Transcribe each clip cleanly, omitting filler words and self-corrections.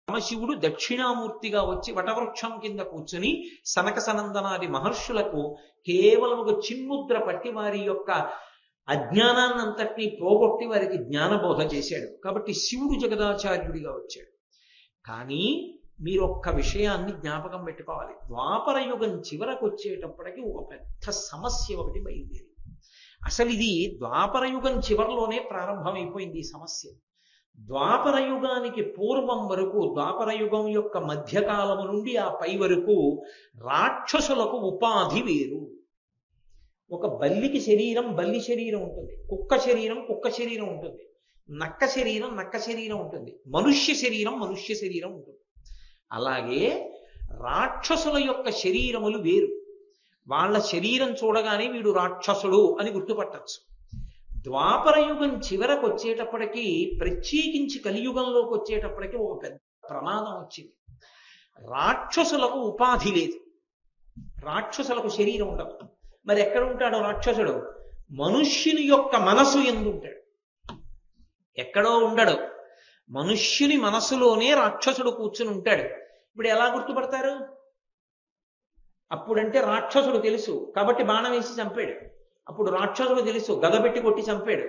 పరమశివుడు దక్షిణామూర్తిగా వచ్చి వటవృక్షం కింద కూర్చుని సనక సనందనాది మహర్షులకు కేవలం ఒక చిన్ముద్ర పట్టి వారి యొక్క అజ్ఞానాన్నంతటినీ పోగొట్టి వారికి జ్ఞానబోధ చేశాడు. కాబట్టి శివుడు జగదాచార్యుడిగా వచ్చాడు. కానీ మీరు ఒక్క విషయాన్ని జ్ఞాపకం పెట్టుకోవాలి. ద్వాపర యుగం చివరకు వచ్చేటప్పటికి ఒక పెద్ద సమస్య ఒకటి బయలుదేరి. అసలు ఇది ద్వాపర యుగం చివరిలోనే ప్రారంభమైపోయింది ఈ సమస్య. ద్వాపర యుగానికి పూర్వం వరకు, ద్వాపర యుగం యొక్క మధ్యకాలము నుండి ఆ పై వరకు రాక్షసులకు ఉపాధి వేరు. ఒక బల్లికి శరీరం బల్లి శరీరం ఉంటుంది, కుక్క శరీరం కుక్క శరీరం ఉంటుంది, నక్క శరీరం నక్క శరీరం ఉంటుంది, మనుష్య శరీరం మనుష్య శరీరం ఉంటుంది. అలాగే రాక్షసుల యొక్క శరీరములు వేరు. వాళ్ళ శరీరం చూడగానే వీడు రాక్షసుడు అని గుర్తుపట్టచ్చు. ద్వాపర యుగం చివరకు వచ్చేటప్పటికీ, ప్రత్యేకించి కలియుగంలోకి వచ్చేటప్పటికీ ఒక పెద్ద ప్రమాదం వచ్చింది. రాక్షసులకు ఉపాధి లేదు, రాక్షసులకు శరీరం ఉండదు. మరి ఎక్కడ ఉంటాడో రాక్షసుడు? మనుష్యుని యొక్క మనసు ఎందు ఉంటాడు, ఎక్కడో ఉండడు. మనుష్యుని మనసులోనే రాక్షసుడు కూర్చుని ఉంటాడు. ఇప్పుడు ఎలా గుర్తుపడతారు? అప్పుడంటే రాక్షసుడు తెలుసు కాబట్టి బాణం వేసి చంపాడు. అప్పుడు రాక్షసుడు తెలుసు, గదబెట్టి కొట్టి చంపాడు.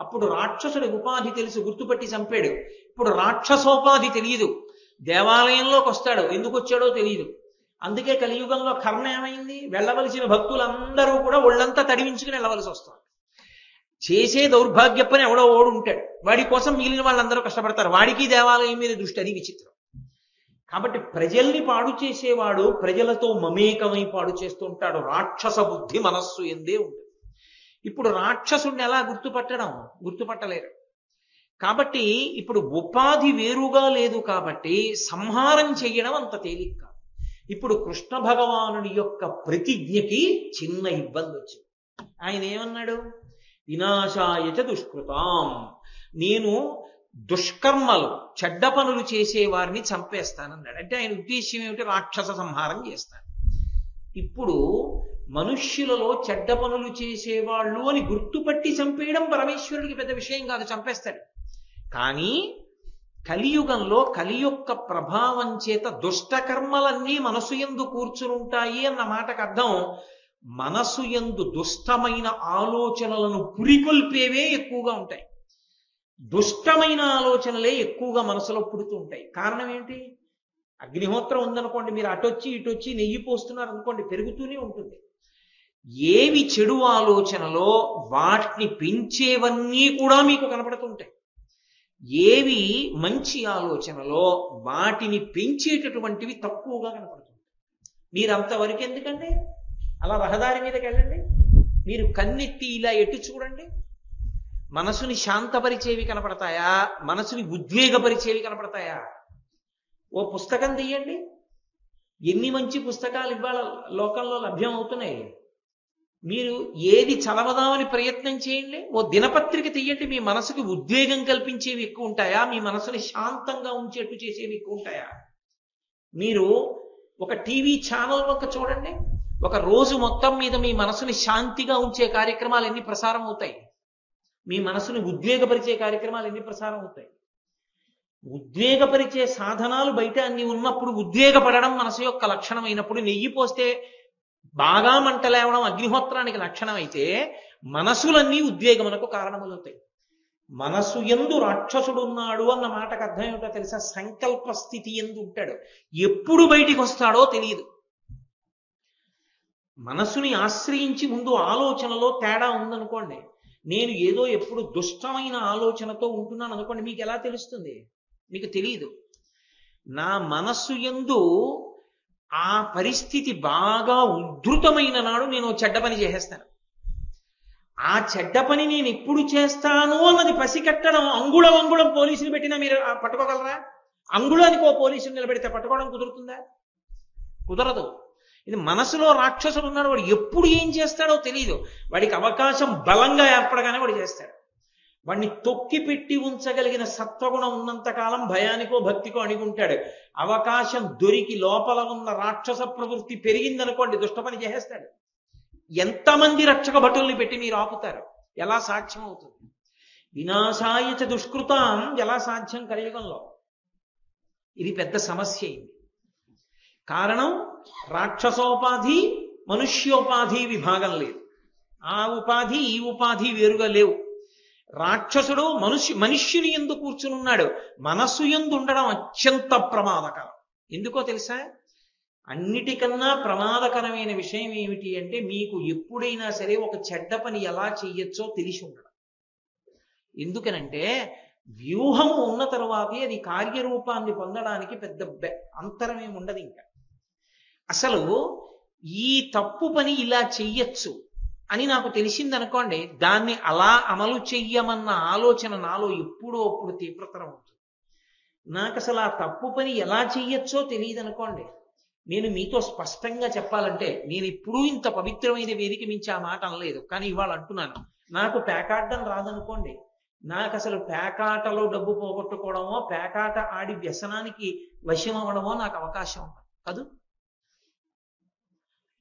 అప్పుడు రాక్షసుడి ఉపాధి తెలుసు, గుర్తుపట్టి చంపాడు. ఇప్పుడు రాక్షసోపాధి తెలియదు, దేవాలయంలోకి వస్తాడు, ఎందుకు వచ్చాడో తెలియదు. అందుకే కలియుగంలో కర్ణ ఏమైంది? వెళ్ళవలసిన భక్తులందరూ కూడా ఒళ్ళంతా తడివించుకుని వెళ్ళవలసి వస్తుంది. చేసే దౌర్భాగ్య పని ఎవడో ఓడు ఉంటాడు, వాడి కోసం మిగిలిన వాళ్ళందరూ కష్టపడతారు. వాడికి దేవాలయం మీద దృష్టి, అది విచిత్రం. కాబట్టి ప్రజల్ని పాడు చేసేవాడు ప్రజలతో మమేకమై పాడు చేస్తూ ఉంటాడు. రాక్షస బుద్ధి మనస్సు ఎందే ఉంటుంది. ఇప్పుడు రాక్షసుడిని ఎలా గుర్తుపట్టడం? గుర్తుపట్టలేరు. కాబట్టి ఇప్పుడు ఉపాధి వేరుగా లేదు కాబట్టి సంహారం చేయడం అంత తేలిక కాదు. ఇప్పుడు కృష్ణ భగవానుడి యొక్క ప్రతిజ్ఞకి చిన్న ఇబ్బంది వచ్చింది. ఆయన ఏమన్నాడు? వినాశాయచ దుష్కృతాం, నేను దుష్కర్మలు చెడ్డ పనులు చేసేవారిని చంపేస్తానన్నాడు. అంటే ఆయన ఉద్దేశ్యం ఏమిటి? రాక్షస సంహారం చేస్తాను. ఇప్పుడు మనుష్యులలో చెడ్డ పనులు చేసేవాళ్ళు అని గుర్తుపట్టి చంపేయడం పరమేశ్వరుడికి పెద్ద విషయం కాదు, చంపేస్తాడు. కానీ కలియుగంలో కలి యొక్క ప్రభావం చేత దుష్టకర్మలన్నీ మనసు యందు కూర్చునుంటాయి అన్న మాటకు అర్థం, మనసు యందు దుష్టమైన ఆలోచనలను పురికొల్పేవే ఎక్కువగా ఉంటాయి. దుష్టమైన ఆలోచనలే ఎక్కువగా మనసులో పుడుతూ ఉంటాయి. కారణం ఏంటి? అగ్నిహోత్రం ఉందనుకోండి, మీరు అటొచ్చి ఇటొచ్చి నెయ్యి పోస్తున్నారు అనుకోండి, పెరుగుతూనే ఉంటుంది. ఏవి చెడు ఆలోచనలో వాటిని పెంచేవన్నీ కూడా మీకు కనపడుతుంటాయి. ఏవి మంచి ఆలోచనలో వాటిని పెంచేటటువంటివి తక్కువగా కనపడుతుంటాయి. మీరు అంతవరకు ఎందుకండి? అలా రహదారి మీదకి వెళ్ళండి, మీరు కన్నెత్తి ఇలా ఎట్టు చూడండి, మనసుని శాంతపరిచేవి కనపడతాయా? మనసుని ఉద్వేగపరిచేవి కనపడతాయా? ఓ పుస్తకం తీయండి, ఎన్ని మంచి పుస్తకాలు ఇవాళ లోకంలో లభ్యం అవుతున్నాయి. మీరు ఏది చదవదామని ప్రయత్నం చేయండి. ఓ దినపత్రిక తీయండి, మీ మనసుకి ఉద్వేగం కల్పించేవి ఎక్కువ ఉంటాయా? మీ మనసుని శాంతంగా ఉంచేట్టు చేసేవి ఎక్కువ ఉంటాయా? మీరు ఒక టీవీ ఛానల్ ఒక చూడండి, ఒక రోజు మొత్తం మీద మీ మనసుని శాంతిగా ఉంచే కార్యక్రమాలు ఎన్ని ప్రసారం అవుతాయి? మీ మనసుని ఉద్వేగపరిచే కార్యక్రమాలు ఎన్ని ప్రసారం అవుతాయి? ఉద్వేగపరిచే సాధనాలు బయట అన్ని ఉన్నప్పుడు, ఉద్వేగపడడం మనసు యొక్క లక్షణం అయినప్పుడు, నెయ్యి పోస్తే బాగా మంటలేవడం అగ్నిహోత్రానికి లక్షణం అయితే, మనసులన్నీ ఉద్వేగమునకు కారణములవుతాయి. మనసు యందు రాక్షసుడు ఉన్నాడు అన్న మాటకు అర్థం ఏమిటో తెలుసా? సంకల్ప స్థితి యందు ఉంటాడు, ఎప్పుడు బయటికి వస్తాడో తెలియదు. మనసుని ఆశ్రయించి ముందు ఆలోచనలో తేడా ఉందనుకోండి, నేను ఏదో ఎప్పుడు దుష్టమైన ఆలోచనతో ఉంటున్నాను అనుకోండి, మీకు ఎలా తెలుస్తుంది? మీకు తెలియదు. నా మనస్సు యందు ఆ పరిస్థితి బాగా ఉద్ధృతమైన నాడు నేను చెడ్డ పని చేసేస్తాను. ఆ చెడ్డ పని నేను ఎప్పుడు చేస్తాను అన్నది పసికట్టడం, అంగుళం పోలీసులు పెట్టినా మీరు పట్టుకోగలరా? అంగుళానికి ఓ పోలీసులు నిలబెడితే పట్టుకోవడం కుదురుతుందా? కుదరదు. ఇది మనసులో రాక్షసుడు ఉన్నాడు, వాడు ఎప్పుడు ఏం చేస్తాడో తెలియదు. వాడికి అవకాశం బలంగా ఏర్పడగానే వాడు చేస్తాడు. వాడిని తొక్కి పెట్టి ఉంచగలిగిన సత్వగుణం ఉన్నంతకాలం భయానికో భక్తికో అణిగుంటాడు. అవకాశం దొరికి లోపల ఉన్న రాక్షస ప్రవృత్తి పెరిగిందనుకోండి, దుష్ట పని చేసేస్తాడు. ఎంతమంది రక్షక భటుల్ని పెట్టి మీరు ఆపుతారు? ఎలా సాధ్యం అవుతుంది? వినాశాయచ దుష్కృతాం ఎలా సాధ్యం కలియుగంలో? ఇది పెద్ద సమస్య అయింది. కారణం రాక్షసోపాధి మనుష్యోపాధి విభాగం లేదు. ఆ ఉపాధి ఈ ఉపాధి వేరుగా లేవు. రాక్షసుడు మనుష్యుని యందు కూర్చునున్నాడు. మనస్సు యందు ఉండడం అత్యంత ప్రమాదకరం. ఎందుకో తెలుసా? అన్నిటికన్నా ప్రమాదకరమైన విషయం ఏమిటి అంటే, మీకు ఎప్పుడైనా సరే ఒక చెడ్డ పని ఎలా చెయ్యొచ్చో తెలిసి ఉండడం. ఎందుకనంటే వ్యూహము ఉన్న తర్వాతే అది కార్యరూపాన్ని పొందడానికి పెద్ద అంతరం ఏమి ఉండదు. ఇంకా అసలు ఈ తప్పు పని ఇలా చెయ్యొచ్చు అని నాకు తెలిసిందనుకోండి, దాన్ని అలా అమలు చెయ్యమన్న ఆలోచన నాలో ఎప్పుడో అప్పుడు తీవ్రతరం ఉంటుంది. నాకు అసలు ఆ తప్పు పని ఎలా చెయ్యొచ్చో తెలియదు అనుకోండి, నేను మీతో స్పష్టంగా చెప్పాలంటే, నేను ఎప్పుడూ ఇంత పవిత్రమైన వేదిక మించి ఆ మాట అనలేదు, కానీ ఇవాళ అంటున్నాను. నాకు పేకాడడం రాదనుకోండి, నాకు అసలు పేకాటలో డబ్బు పోగొట్టుకోవడమో, పేకాట ఆడి వ్యసనానికి వశం అవ్వడమో నాకు అవకాశం ఉండదు కాదు.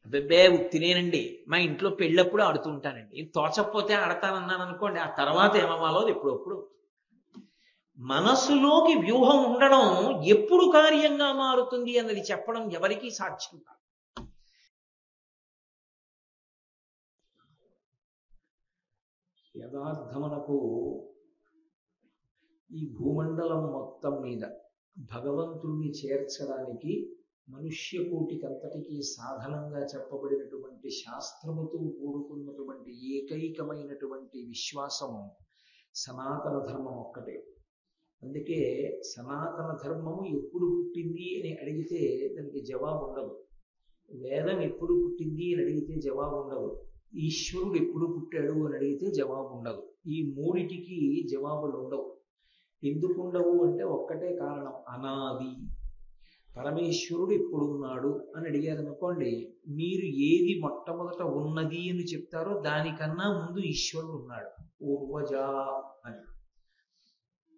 అబ్బే తినేనండి, మా ఇంట్లో పెళ్ళప్పుడు ఆడుతూ ఉంటానండి, తోచకపోతే ఆడతానన్నాను అనుకోండి, ఆ తర్వాత ఏమవ్వాలో ఎప్పుడప్పుడు. మనసులోకి వ్యూహం ఉండడం ఎప్పుడు కార్యంగా మారుతుంది అన్నది చెప్పడం ఎవరికీ సాధ్యం కాదు. యథార్థమునకు ఈ భూమండలం మొత్తం మీద భగవంతుణ్ణి చేర్చడానికి మనుష్యకోటికంతటికీ సాధనంగా చెప్పబడినటువంటి శాస్త్రముతో కూడుకున్నటువంటి ఏకైకమైనటువంటి విశ్వాసము సనాతన ధర్మం ఒక్కటే. అందుకే సనాతన ధర్మము ఎప్పుడు పుట్టింది అని అడిగితే దానికి జవాబు ఉండదు. వేదం ఎప్పుడు పుట్టింది అని అడిగితే జవాబు ఉండదు. ఈశ్వరుడు ఎప్పుడు పుట్టాడు అని అడిగితే జవాబు ఉండదు. ఈ మూడిటికి జవాబులు ఉండవు. ఎందుకు ఉండవు అంటే ఒక్కటే కారణం, అనాది. పరమేశ్వరుడు ఎప్పుడున్నాడు అని అడిగారు అనుకోండి, మీరు ఏది మొట్టమొదట ఉన్నది అని చెప్తారో దానికన్నా ముందు ఈశ్వరుడు ఉన్నాడు. పూర్వజ అని.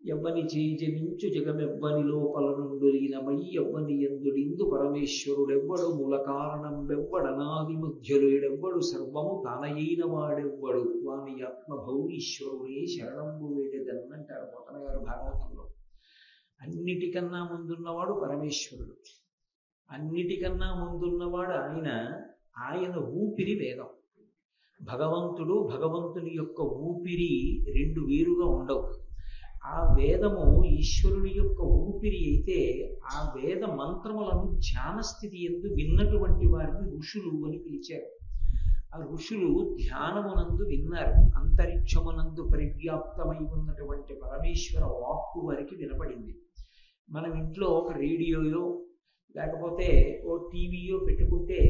ఎవ్వని చేజనించు జగమెవ్వని లోపల నుండు లీనమై ఎవ్వని ఎందుడిందు పరమేశ్వరుడెవ్వడు, మూల కారణం వెవ్వడనాది మధ్యలేడెవ్వడు, సర్వము తానయైన వాడెవ్వడు, వాని ఆత్మభౌ ఈశ్వరుడే శరణంబు వేడెదన్నంటారు పోతన గారు భాగవతంలో. అన్నిటికన్నా ముందున్నవాడు పరమేశ్వరుడు, అన్నిటికన్నా ముందున్నవాడు ఆయన. ఆయన ఊపిరి వేదం. భగవంతుడు, భగవంతుని యొక్క ఊపిరి రెండు వేరుగా ఉండవు. ఆ వేదము ఈశ్వరుని యొక్క ఊపిరి అయితే, ఆ వేద మంత్రములను ధ్యాన స్థితి యందు విన్నటువంటి వారిని ఋషులు అని పిలిచారు. ఆ ఋషులు ధ్యానమునందు విన్నారు. అంతరిక్షమునందు పరివ్యాప్తమై ఉన్నటువంటి పరమేశ్వర వాక్కు వారికి వినపడింది. మనం ఇంట్లో ఒక రేడియోయో లేకపోతే ఓ టీవీయో పెట్టుకుంటే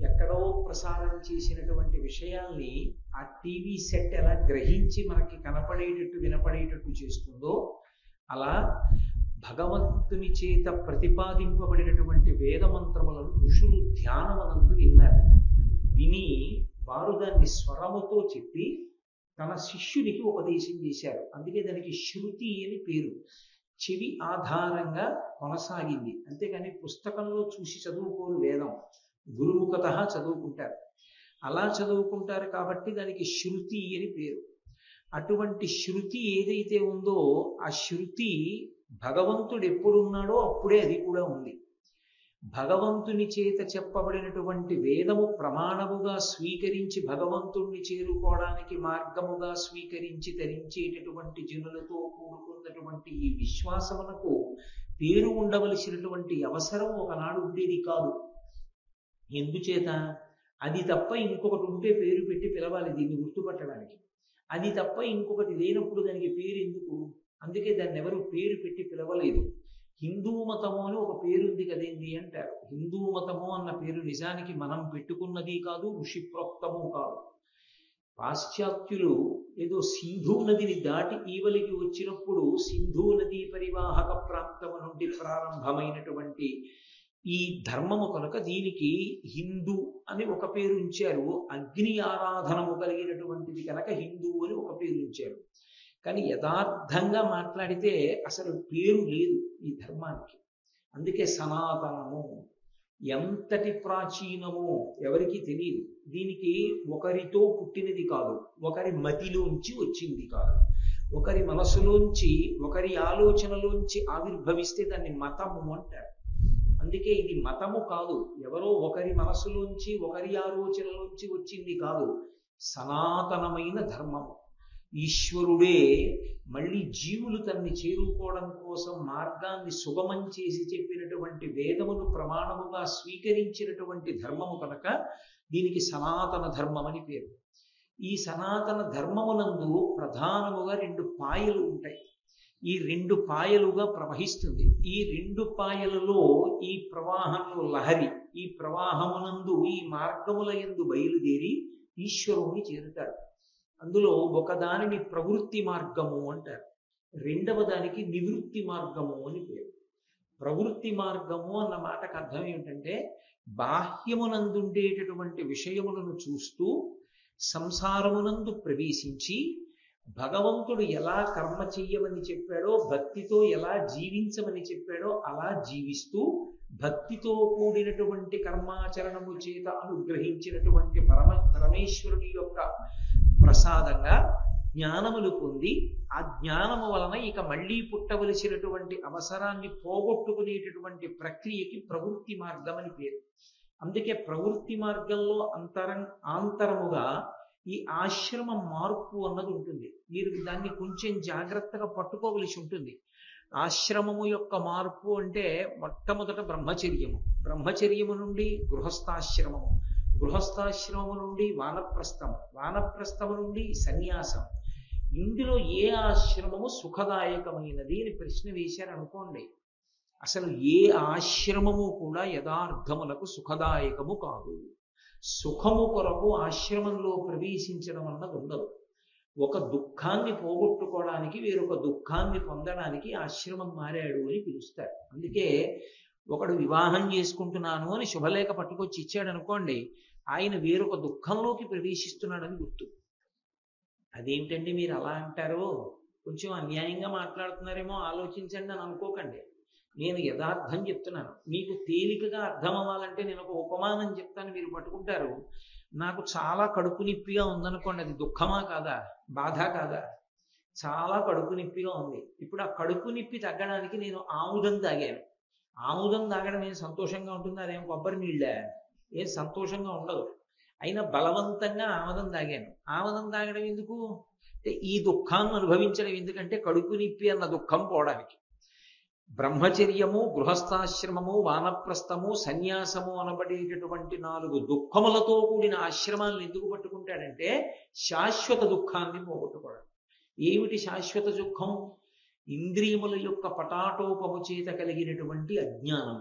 ఎక్కడో ప్రసారం చేసినటువంటి విషయాల్ని ఆ టీవీ సెట్ ఎలా గ్రహించి మనకి కనపడేటట్టు వినపడేటట్టు చేస్తుందో, అలా భగవంతుని చేత ప్రతిపాదింపబడినటువంటి వేద మంత్రములను ఋషులు ధ్యానమునందు విన్నారు. విని వారు దాన్ని స్వరముతో చెప్పి తన శిష్యునికి ఉపదేశం చేశారు. అందుకే దానికి శృతి అని పేరు. చెవి ఆధారంగా కొనసాగింది. అంతేకాని పుస్తకంలో చూసి చదువుకోరు, వేదం గురుముఖత చదువుకుంటారు. అలా చదువుకుంటారు కాబట్టి దానికి శృతి అని పేరు. అటువంటి శృతి ఏదైతే ఉందో ఆ శృతి భగవంతుడు ఎప్పుడున్నాడో అప్పుడే అది కూడా ఉంది. భగవంతుని చేత చెప్పబడినటువంటి వేదము ప్రమాణముగా స్వీకరించి భగవంతుణ్ణి చేరుకోవడానికి మార్గముగా స్వీకరించి ధరించేటటువంటి జనులతో కూడుకున్నటువంటి ఈ విశ్వాసమునకు పేరు ఉండవలసినటువంటి అవసరం ఒకనాడు ఉండేది కాదు. ఎందుచేత? అది తప్ప ఇంకొకటి ఉంటే పేరు పెట్టి పిలవాలి దీన్ని గుర్తుపట్టడానికి. అది తప్ప ఇంకొకటి లేనప్పుడు దానికి పేరు ఎందుకు? అందుకే దాన్ని ఎవరు పేరు పెట్టి పిలవలేదు. హిందూ మతము అని ఒక పేరు ఉంది కదేంటి అంటారు. హిందూ మతము అన్న పేరు నిజానికి మనం పెట్టుకున్నది కాదు, ఋషి ప్రోక్తము కాదు. పాశ్చాత్యులు ఏదో సింధు నదిని దాటి ఈవలికి వచ్చినప్పుడు సింధు నదీ పరివాహక ప్రాంతము నుండి ప్రారంభమైనటువంటి ఈ ధర్మము కనుక దీనికి హిందూ అని ఒక పేరు ఉంచారు. అగ్ని ఆరాధనము కలిగినటువంటిది కనుక హిందూ అని ఒక పేరు ఉంచారు. కానీ యథార్థంగా మాట్లాడితే అసలు పేరు లేదు ఈ ధర్మానికి. అందుకే సనాతనము ఎంతటి ప్రాచీనమో ఎవరికి తెలియదు. దీనికి ఒకరితో పుట్టినది కాదు, ఒకరి మతిలోంచి వచ్చింది కాదు. ఒకరి మనసులోంచి ఒకరి ఆలోచనలోంచి ఆవిర్భవిస్తే దాన్ని మతము అంటారు. అందుకే ఇది మతము కాదు, ఎవరో ఒకరి మనసులోంచి ఒకరి ఆలోచనలోంచి వచ్చింది కాదు, సనాతనమైన ధర్మము. ఈశ్వరుడే మళ్ళీ జీవులు తన్ని చేరుకోవడం కోసం మార్గాన్ని సుగమం చేసి చెప్పినటువంటి వేదమును ప్రమాణముగా స్వీకరించినటువంటి ధర్మము కనుక దీనికి సనాతన ధర్మం అని పేరు. ఈ సనాతన ధర్మమునందు ప్రధానముగా 2 పాయలు ఉంటాయి. ఈ 2 పాయలుగా ప్రవహిస్తుంది. ఈ 2 పాయలలో ఈ ప్రవాహంలో లహరి, ఈ ప్రవాహమునందు ఈ మార్గముల యందు బయలుదేరి ఈశ్వరుణ్ణి చేరుతారు. అందులో ఒకదానిని ప్రవృత్తి మార్గము అంటారు, రెండవ దానికి నివృత్తి మార్గము అని పేరు. ప్రవృత్తి మార్గము అన్న మాటకు అర్థం ఏమిటంటే బాహ్యమునందుండేటటువంటి విషయములను చూస్తూ సంసారమునందు ప్రవేశించి భగవంతుడు ఎలా కర్మ చెయ్యమని చెప్పాడో, భక్తితో ఎలా జీవించమని చెప్పాడో అలా జీవిస్తూ భక్తితో కూడినటువంటి కర్మాచరణము చేత అనుగ్రహించినటువంటి పరమేశ్వరుడి యొక్క ప్రసాదంగా జ్ఞానములు పొంది ఆ జ్ఞానము వలన ఇక మళ్ళీ పుట్టవలసినటువంటి అవసరాన్ని పోగొట్టుకునేటటువంటి ప్రక్రియకి ప్రవృత్తి మార్గం అని పేరు. అందుకే ప్రవృత్తి మార్గంలో ఆంతరముగా ఈ ఆశ్రమ మార్పు అన్నది ఉంటుంది. మీరు దాన్ని కొంచెం జాగ్రత్తగా పట్టుకోవలసి ఉంటుంది. ఆశ్రమము యొక్క మార్పు అంటే మొట్టమొదట బ్రహ్మచర్యము, బ్రహ్మచర్యము నుండి గృహస్థాశ్రమము, గృహస్థాశ్రమము నుండి వానప్రస్థము, వానప్రస్థము నుండి సన్యాసం. ఇందులో ఏ ఆశ్రమము సుఖదాయకమైనది అని ప్రశ్న వేశారనుకోండి, అసలు ఏ ఆశ్రమము కూడా యథార్థములకు సుఖదాయకము కాదు. సుఖము కొరకు ఆశ్రమంలో ప్రవేశించడం అన్నది ఉండదు. ఒక దుఃఖాన్ని పోగొట్టుకోవడానికి వేరొక దుఃఖాన్ని పొందడానికి ఆశ్రమం మారాడు అని పిలుస్తారు. అందుకే ఒకడు వివాహం చేసుకుంటున్నాను అని శుభలేఖ పట్టుకొచ్చి ఇచ్చాడు అనుకోండి, ఆయన వేరొక దుఃఖంలోకి ప్రవేశిస్తున్నాడని గుర్తు. అదేమిటండి మీరు అలా అంటారు, కొంచెం అన్యాయంగా మాట్లాడుతున్నారేమో ఆలోచించండి అని అనుకోకండి. నేను యథార్థం చెప్తున్నాను. మీకు తేలికగా అర్థం అవ్వాలంటే నేను ఒక ఉపమానం చెప్తాను, మీరు పట్టుకుంటారు. నాకు చాలా కడుపు నొప్పిగా ఉందనుకోండి, అది దుఃఖమా కాదా, బాధ కాదా? చాలా కడుపు నొప్పిగా ఉంది. ఇప్పుడు ఆ కడుపు నొప్పి తగ్గడానికి నేను ఆముదం తాగాను. ఆముదం తాగడం ఏం సంతోషంగా ఉంటుంది? అదేం కొబ్బరి నీళ్ళే, ఏం సంతోషంగా ఉండదు. అయినా బలవంతంగా ఆముదం తాగాను. ఆముదం తాగడం ఎందుకు అంటే ఈ దుఃఖాన్ని అనుభవించడం ఎందుకంటే కడుపు నొప్పి అన్న దుఃఖం పోవడానికి. బ్రహ్మచర్యము, గృహస్థాశ్రమము, వానప్రస్థము, సన్యాసము అనబడేటటువంటి 4 దుఃఖములతో కూడిన ఆశ్రమాలను ఎందుకు పట్టుకుంటాడంటే శాశ్వత దుఃఖాన్ని పోగొట్టుకోవడం. ఏమిటి శాశ్వత దుఃఖం? ఇంద్రియముల యొక్క పటాటోపము చేత కలిగినటువంటి అజ్ఞానం.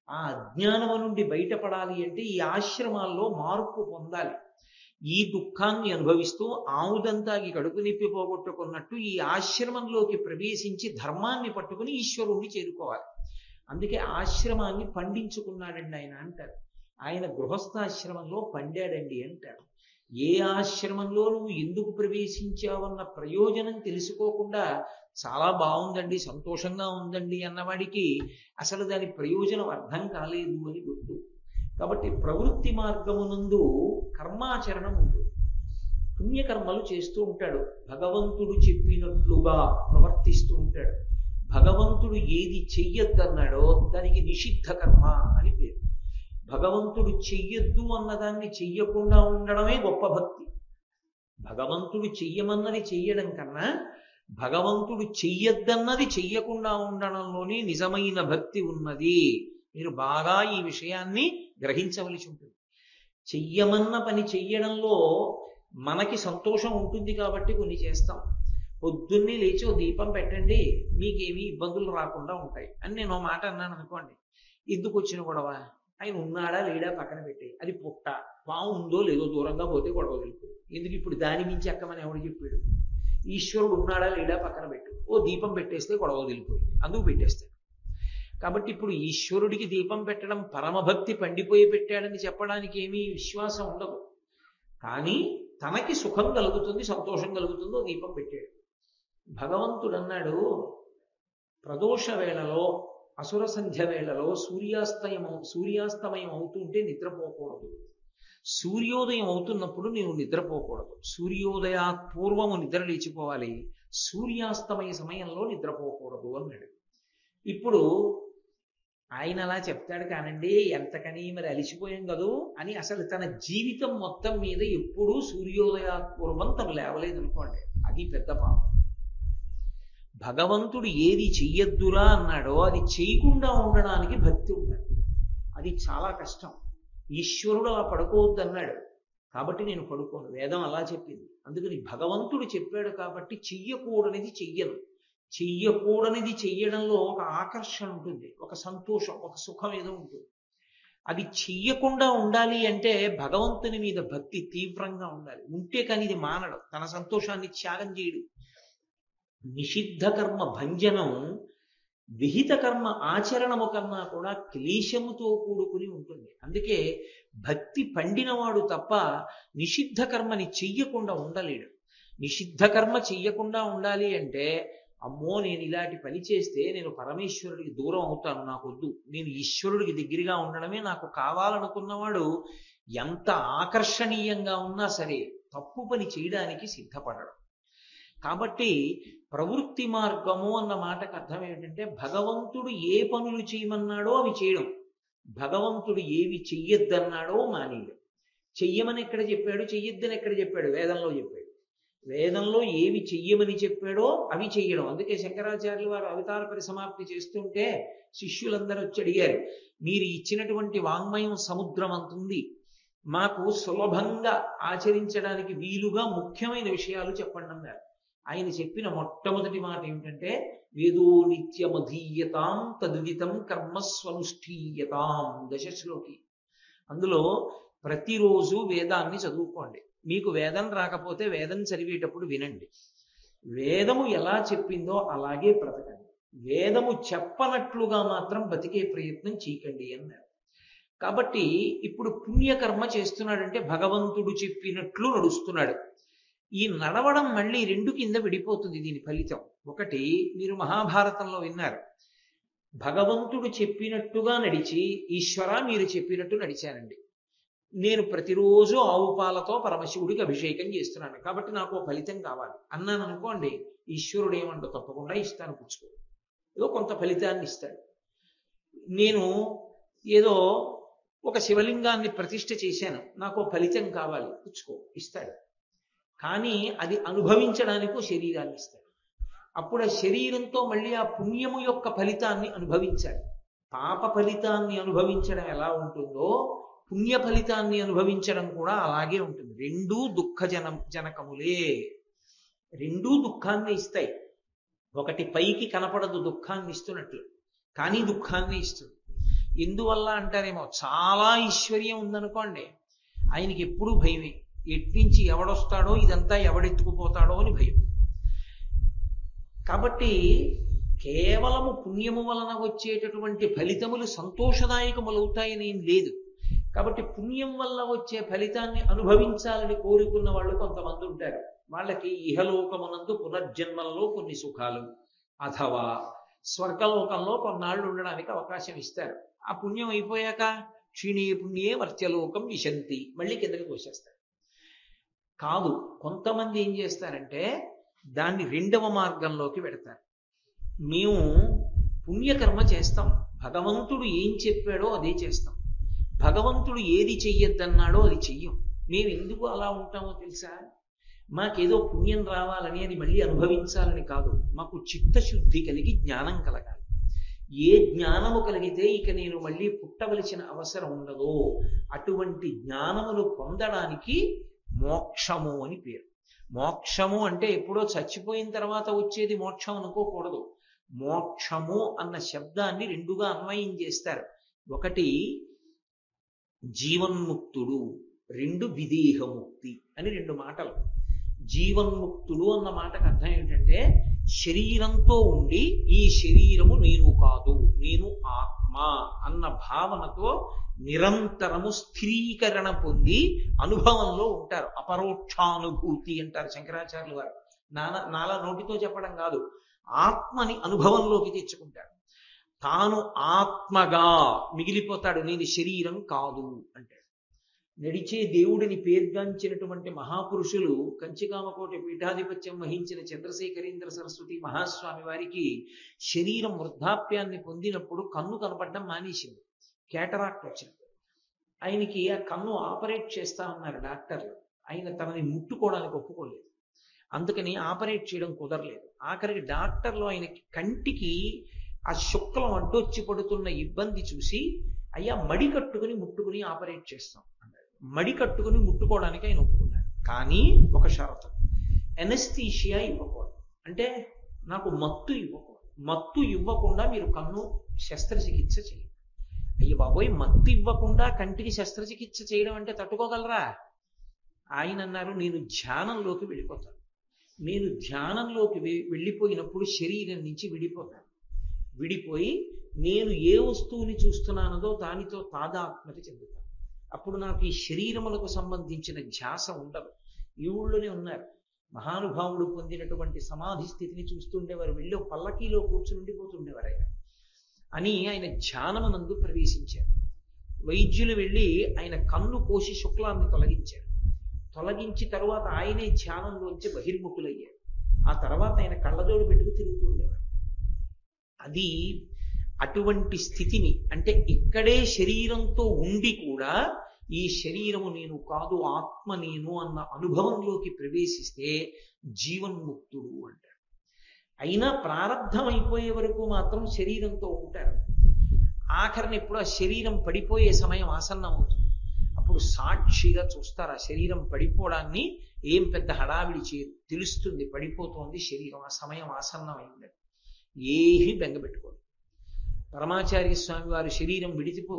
ఆ అజ్ఞానము నుండి బయటపడాలి అంటే ఈ ఆశ్రమాల్లో మార్పు పొందాలి. ఈ దుఃఖాన్ని అనుభవిస్తూ ఆముదంతాగి కడుపు నొప్పి పోగొట్టుకున్నట్టు ఈ ఆశ్రమంలోకి ప్రవేశించి ధర్మాన్ని పట్టుకుని ఈశ్వరుణ్ణి చేరుకోవాలి. అందుకే ఆశ్రమాన్ని పండించుకున్నాడండి ఆయన అంటారు. ఆయన గృహస్థాశ్రమంలో పండాడండి అంటారు. ఏ ఆశ్రమంలో నువ్వు ఎందుకు ప్రవేశించావన్న ప్రయోజనం తెలుసుకోకుండా చాలా బాగుందండి, సంతోషంగా ఉందండి అన్నవాడికి అసలు దాని ప్రయోజనం అర్థం కాలేదు అని గుర్తు. కాబట్టి ప్రవృత్తి మార్గమునందు కర్మాచరణం ఉంటుంది. పుణ్యకర్మలు చేస్తూ ఉంటాడు, భగవంతుడు చెప్పినట్లుగా ప్రవర్తిస్తూ ఉంటాడు. భగవంతుడు ఏది చెయ్యొద్దన్నాడో దానికి నిషిద్ధ కర్మ అని పేరు. భగవంతుడు చెయ్యొద్దు అన్నదాన్ని చెయ్యకుండా ఉండడమే గొప్ప భక్తి. భగవంతుడు చెయ్యమన్నది చెయ్యడం కన్నా భగవంతుడు చెయ్యొద్దన్నది చెయ్యకుండా ఉండడంలోనే నిజమైన భక్తి ఉన్నది. మీరు బాగా ఈ విషయాన్ని గ్రహించవలసి ఉంటుంది. చెయ్యమన్న పని చెయ్యడంలో మనకి సంతోషం ఉంటుంది కాబట్టి కొన్ని చేస్తాం. పొద్దున్నే లేచి ఓ దీపం పెట్టండి, మీకేమీ ఇబ్బందులు రాకుండా ఉంటాయి అని నేను మాట అన్నాను అనుకోండి. ఎందుకు వచ్చిన గొడవ? ఆయన ఉన్నాడా లేడా పక్కన పెట్టి, అది పుట్ట పాము ఉందో లేదో దూరంగా పోతే గొడవ తెలుపు. ఎందుకు ఇప్పుడు దాని మించి ఎక్కమని ఎవడు చెప్పాడు? ఈశ్వరుడు ఉన్నాడా లేడా పక్కన పెట్టు, ఓ దీపం పెట్టేస్తే గొడవ తెలిపోయింది, అందుకు పెట్టేస్తాడు. కాబట్టి ఇప్పుడు ఈశ్వరుడికి దీపం పెట్టడం పరమభక్తి పండిపోయి పెట్టాడని చెప్పడానికి ఏమీ విశ్వాసం ఉండదు. కానీ తనకి సుఖం కలుగుతుంది, సంతోషం కలుగుతుందో దీపం పెట్టాడు. భగవంతుడు అన్నాడు, ప్రదోష వేళలో అసుర సంధ్య వేళలో సూర్యాస్తమయం అవుతుంటే నిద్రపోకూడదు. సూర్యోదయం అవుతున్నప్పుడు నేను నిద్రపోకూడదు. సూర్యోదయాత్ పూర్వము నిద్ర లేచిపోవాలి, సూర్యాస్తమయ సమయంలో నిద్రపోకూడదు అన్నాడు. ఇప్పుడు ఆయన అలా చెప్తాడు కానండి, ఎంతకని మరి అలిసిపోయాం కదూ అని అసలు తన జీవితం మొత్తం మీద ఎప్పుడూ సూర్యోదయాపూర్వం తను లేవలేదనుకోండి, అది పెద్ద పాపం. భగవంతుడు ఏది చెయ్యొద్దురా అన్నాడో అది చేయకుండా ఉండడానికి భక్తి ఉండాలి. అది చాలా కష్టం. ఈశ్వరుడు అలా పడుకోవద్దన్నాడు కాబట్టి నేను పడుకోను, వేదం అలా చెప్పింది. అందుకని భగవంతుడు చెప్పాడు కాబట్టి చెయ్యకూడనిది చెయ్యను. చెయ్యకూడనిది చెయ్యడంలో ఒక ఆకర్షణ ఉంటుంది, ఒక సంతోషం, ఒక సుఖం ఏదో ఉంటుంది. అది చెయ్యకుండా ఉండాలి అంటే భగవంతుని మీద భక్తి తీవ్రంగా ఉండాలి. ఉంటే కానీ ఇది మానడం, తన సంతోషాన్ని త్యాగం చేయడు. నిషిద్ధ కర్మ భంజనం విహిత కర్మ ఆచరణము కన్నా కూడా క్లేశముతో కూడుకుని ఉంటుంది. అందుకే భక్తి పండినవాడు తప్ప నిషిద్ధ కర్మని చెయ్యకుండా ఉండలేడు. నిషిద్ధ కర్మ చెయ్యకుండా ఉండాలి అంటే, అమ్మో నేను ఇలాంటి పని చేస్తే నేను పరమేశ్వరుడికి దూరం అవుతాను, నాకొద్దు, నేను ఈశ్వరుడికి దగ్గరగా ఉండడమే నాకు కావాలనుకున్నవాడు ఎంత ఆకర్షణీయంగా ఉన్నా సరే తప్పు పని చేయడానికి సిద్ధపడడం. కాబట్టి ప్రవృత్తి మార్గము అన్న మాటకు అర్థం ఏమిటంటే, భగవంతుడు ఏ పనులు చేయమన్నాడో అవి చేయడం, భగవంతుడు ఏవి చెయ్యొద్దన్నాడో మానేయడం. చెయ్యమని ఎక్కడ చెప్పాడు, చెయ్యొద్దని ఎక్కడ చెప్పాడు, వేదంలో చెప్పాడు. వేదంలో ఏవి చెయ్యమని చెప్పాడో అవి చెయ్యడం. అందుకే శంకరాచార్యులు వారు అవతార పరిసమాప్తి చేస్తుంటే శిష్యులందరూ వచ్చి అడిగారు, మీరు ఇచ్చినటువంటి వాంగ్మయం సముద్రం అంతుంది, మాకు సులభంగా ఆచరించడానికి వీలుగా ముఖ్యమైన విషయాలు చెప్పండి అన్నారు. ఆయన చెప్పిన మొట్టమొదటి మాట ఏమిటంటే, వేదో నిత్యమధీయతాం తదుదితం కర్మస్వనుష్ఠీయతాం, దశశ్లోకి. అందులో ప్రతిరోజు వేదాన్ని చదువుకోండి. మీకు వేదం రాకపోతే వేదం చదివేటప్పుడు వినండి. వేదము ఎలా చెప్పిందో అలాగే బ్రతకండి. వేదము చెప్పనట్లుగా మాత్రం బతికే ప్రయత్నం చేయకండి అన్నారు. కాబట్టి ఇప్పుడు పుణ్యకర్మ చేస్తున్నాడంటే భగవంతుడు చెప్పినట్లు నడుస్తున్నాడు. ఈ నడవడం మళ్ళీ రెండు కింద విడిపోతుంది దీని ఫలితం. ఒకటి, మీరు మహాభారతంలో విన్నారు, భగవంతుడు చెప్పినట్టుగా నడిచి, ఈశ్వర మీరు చెప్పినట్టు నడిచానండి, నేను ప్రతిరోజు ఆవు పాలతో పరమశివుడికి అభిషేకం చేస్తున్నాను కాబట్టి నాకు ఫలితం కావాలి అన్నాను అనుకోండి, ఈశ్వరుడు ఏమంటో తప్పకుండా ఇస్తాను, పుచ్చుకో, ఏదో కొంత ఫలితాన్ని ఇస్తాడు. నేను ఏదో ఒక శివలింగాన్ని ప్రతిష్ఠ చేశాను, నాకు ఫలితం కావాలి, పుచ్చుకో, ఇస్తాడు. కానీ అది అనుభవించడానికి శరీరాన్ని ఇస్తాడు. అప్పుడు ఆ శరీరంతో మళ్ళీ ఆ పుణ్యము యొక్క ఫలితాన్ని అనుభవించాలి. పాప ఫలితాన్ని అనుభవించడం ఎలా ఉంటుందో పుణ్య ఫలితాన్ని అనుభవించడం కూడా అలాగే ఉంటుంది. రెండూ జనకములే, రెండూ దుఃఖాన్ని ఇస్తాయి. ఒకటి పైకి కనపడదు దుఃఖాన్ని ఇస్తున్నట్లు, కానీ దుఃఖాన్ని ఇస్తుంది. ఎందువల్ల అంటారేమో, చాలా ఐశ్వర్యం ఉందనుకోండి, ఆయనకి ఎప్పుడూ భయమే, ఎట్నుంచి ఎవడొస్తాడో, ఇదంతా ఎవడెత్తుకుపోతాడో అని భయం. కాబట్టి కేవలము పుణ్యము వలన వచ్చేటటువంటి ఫలితములు సంతోషదాయకములవుతాయని ఏం లేదు. కాబట్టి పుణ్యం వల్ల వచ్చే ఫలితాన్ని అనుభవించాలని కోరుకున్న వాళ్ళు కొంతమంది ఉంటారు. వాళ్ళకి ఇహలోకమునందు పునర్జన్మలలో కొన్ని సుఖాలు, అథవా స్వర్గలోకంలో కొన్నాళ్ళు ఉండడానికి అవకాశం ఇస్తారు. ఆ పుణ్యం అయిపోయాక క్షీణే పుణ్యే మర్త్యలోకం విశంతి, మళ్ళీ కిందకి తోసేస్తారు. కాదు, కొంతమంది ఏం చేస్తారంటే దాన్ని రెండవ మార్గంలోకి పెడతారు. మేము పుణ్యకర్మ చేస్తాం, భగవంతుడు ఏం చెప్పాడో అదే చేస్తాం, భగవంతుడు ఏది చెయ్యొద్దన్నాడో అది చెయ్యం. మేము ఎందుకు అలా ఉంటామో తెలుసా, మాకేదో పుణ్యం రావాలని, అది మళ్ళీ అనుభవించాలని కాదు, మాకు చిత్తశుద్ధి కలిగి జ్ఞానం కలగాలి. ఏ జ్ఞానము కలిగితే ఇక నేను మళ్ళీ పుట్టవలసిన అవసరం ఉండదో అటువంటి జ్ఞానమును పొందడానికి మోక్షము అని పేరు. మోక్షము అంటే ఎప్పుడో చచ్చిపోయిన తర్వాత వచ్చేది మోక్షం అనుకోకూడదు. మోక్షము అన్న శబ్దాన్ని రెండుగా అన్వయం చేస్తారు. ఒకటి జీవన్ముక్తుడు, రెండు విదేహముక్తి అని రెండు మాటలు. జీవన్ముక్తుడు అన్న మాటకు అర్థం ఏంటంటే, శరీరంతో ఉండి ఈ శరీరము నేను కాదు, నేను ఆత్మ అన్న భావనతో నిరంతరము స్థిరీకరణ పొంది అనుభవంలో ఉంటారు. అపరోక్షానుభూతి అంటారు శంకరాచార్యులు వారు. నాలా నోటితో చెప్పడం కాదు, ఆత్మని అనుభవంలోకి తెచ్చుకుంటాడు. తాను ఆత్మగా మిగిలిపోతాడు, నేను శరీరం కాదు అంటాడు. నడిచే దేవుడిని పేర్గాంచినటువంటి మహాపురుషులు కంచికామకోటి పీఠాధిపత్యం వహించిన చంద్రశేఖరేంద్ర సరస్వతి మహాస్వామి వారికి శరీరం వృద్ధాప్యాన్ని పొందినప్పుడు కన్ను కనపడడం మానేసింది, కేటరాక్ట్ వచ్చింది. ఆయనకి ఆ కన్ను ఆపరేట్ చేస్తా ఉన్నారు డాక్టర్లు. ఆయన తనని ముట్టుకోవడానికి ఒప్పుకోలేదు, అందుకని ఆపరేట్ చేయడం కుదరలేదు. ఆఖరికి డాక్టర్లు ఆయనకి కంటికి ఆ శుక్లం అడ్డొచ్చి పడుతున్న ఇబ్బంది చూసి, అయ్యా మడి కట్టుకుని ముట్టుకుని ఆపరేట్ చేస్తాం అన్నాడు. మడి కట్టుకుని ముట్టుకోవడానికి ఆయన ఒప్పుకున్నారు. కానీ ఒక షరతు, ఎనస్థీషియా ఇవ్వకూడదు, అంటే నాకు మత్తు ఇవ్వకూడదు. మత్తు ఇవ్వకుండా మీరు కన్ను శస్త్రచికిత్స చేయండి. అయ్య బాబోయ్, మత్తు ఇవ్వకుండా కంటికి శస్త్రచికిత్స చేయడం అంటే తట్టుకోగలరా? ఆయన అన్నారు, నేను ధ్యానంలోకి వెళ్ళిపోతాను. నేను ధ్యానంలోకి వెళ్ళిపోయినప్పుడు శరీరం నుంచి విడిపోతాను. విడిపోయి నేను ఏ వస్తువుని చూస్తున్నానో దానితో తాదాత్మ్యత చెందుతాను. అప్పుడు నాకు ఈ శరీరములకు సంబంధించిన ధ్యాస ఉండదు. ఈ ఊళ్ళోనే ఉన్నారు మహానుభావుడు పొందినటువంటి సమాధి స్థితిని చూస్తుండేవారు. వెళ్ళి పల్లకీలో కూర్చుని ఉండిపోతుండేవారు ఆయన. అని ఆయన ధ్యానమునందు ప్రవేశించారు. వైద్యులు వెళ్ళి ఆయన కన్ను కోసి శుక్లాన్ని తొలగించారు. తొలగించి తరువాత ఆయనే ధ్యానంలోంచి బహిర్ముఖులయ్యారు. ఆ తర్వాత ఆయన కళ్ళజోడు పెట్టుకు తిరుగుతూ ఉండేవారు. అది అటువంటి స్థితిని, అంటే ఇక్కడే శరీరంతో ఉండి కూడా ఈ శరీరము నేను కాదు, ఆత్మ నేను అన్న అనుభవంలోకి ప్రవేశిస్తే జీవన్ముక్తుడు అంటారు. అయినా ప్రారంధం అయిపోయే వరకు మాత్రం శరీరంతో ఉంటారు. ఆఖరిని ఎప్పుడు ఆ శరీరం పడిపోయే సమయం ఆసన్నం అవుతుంది. అప్పుడు సాక్షిగా చూస్తారు ఆ శరీరం పడిపోవడాన్ని. ఏం పెద్ద హడావిడి చేయరు, తెలుస్తుంది పడిపోతోంది శరీరం, ఆ సమయం ఆసన్నం అయిందని. ఏమీ బెంగపెట్టుకోరు. పరమాచార్య స్వామి వారి శరీరం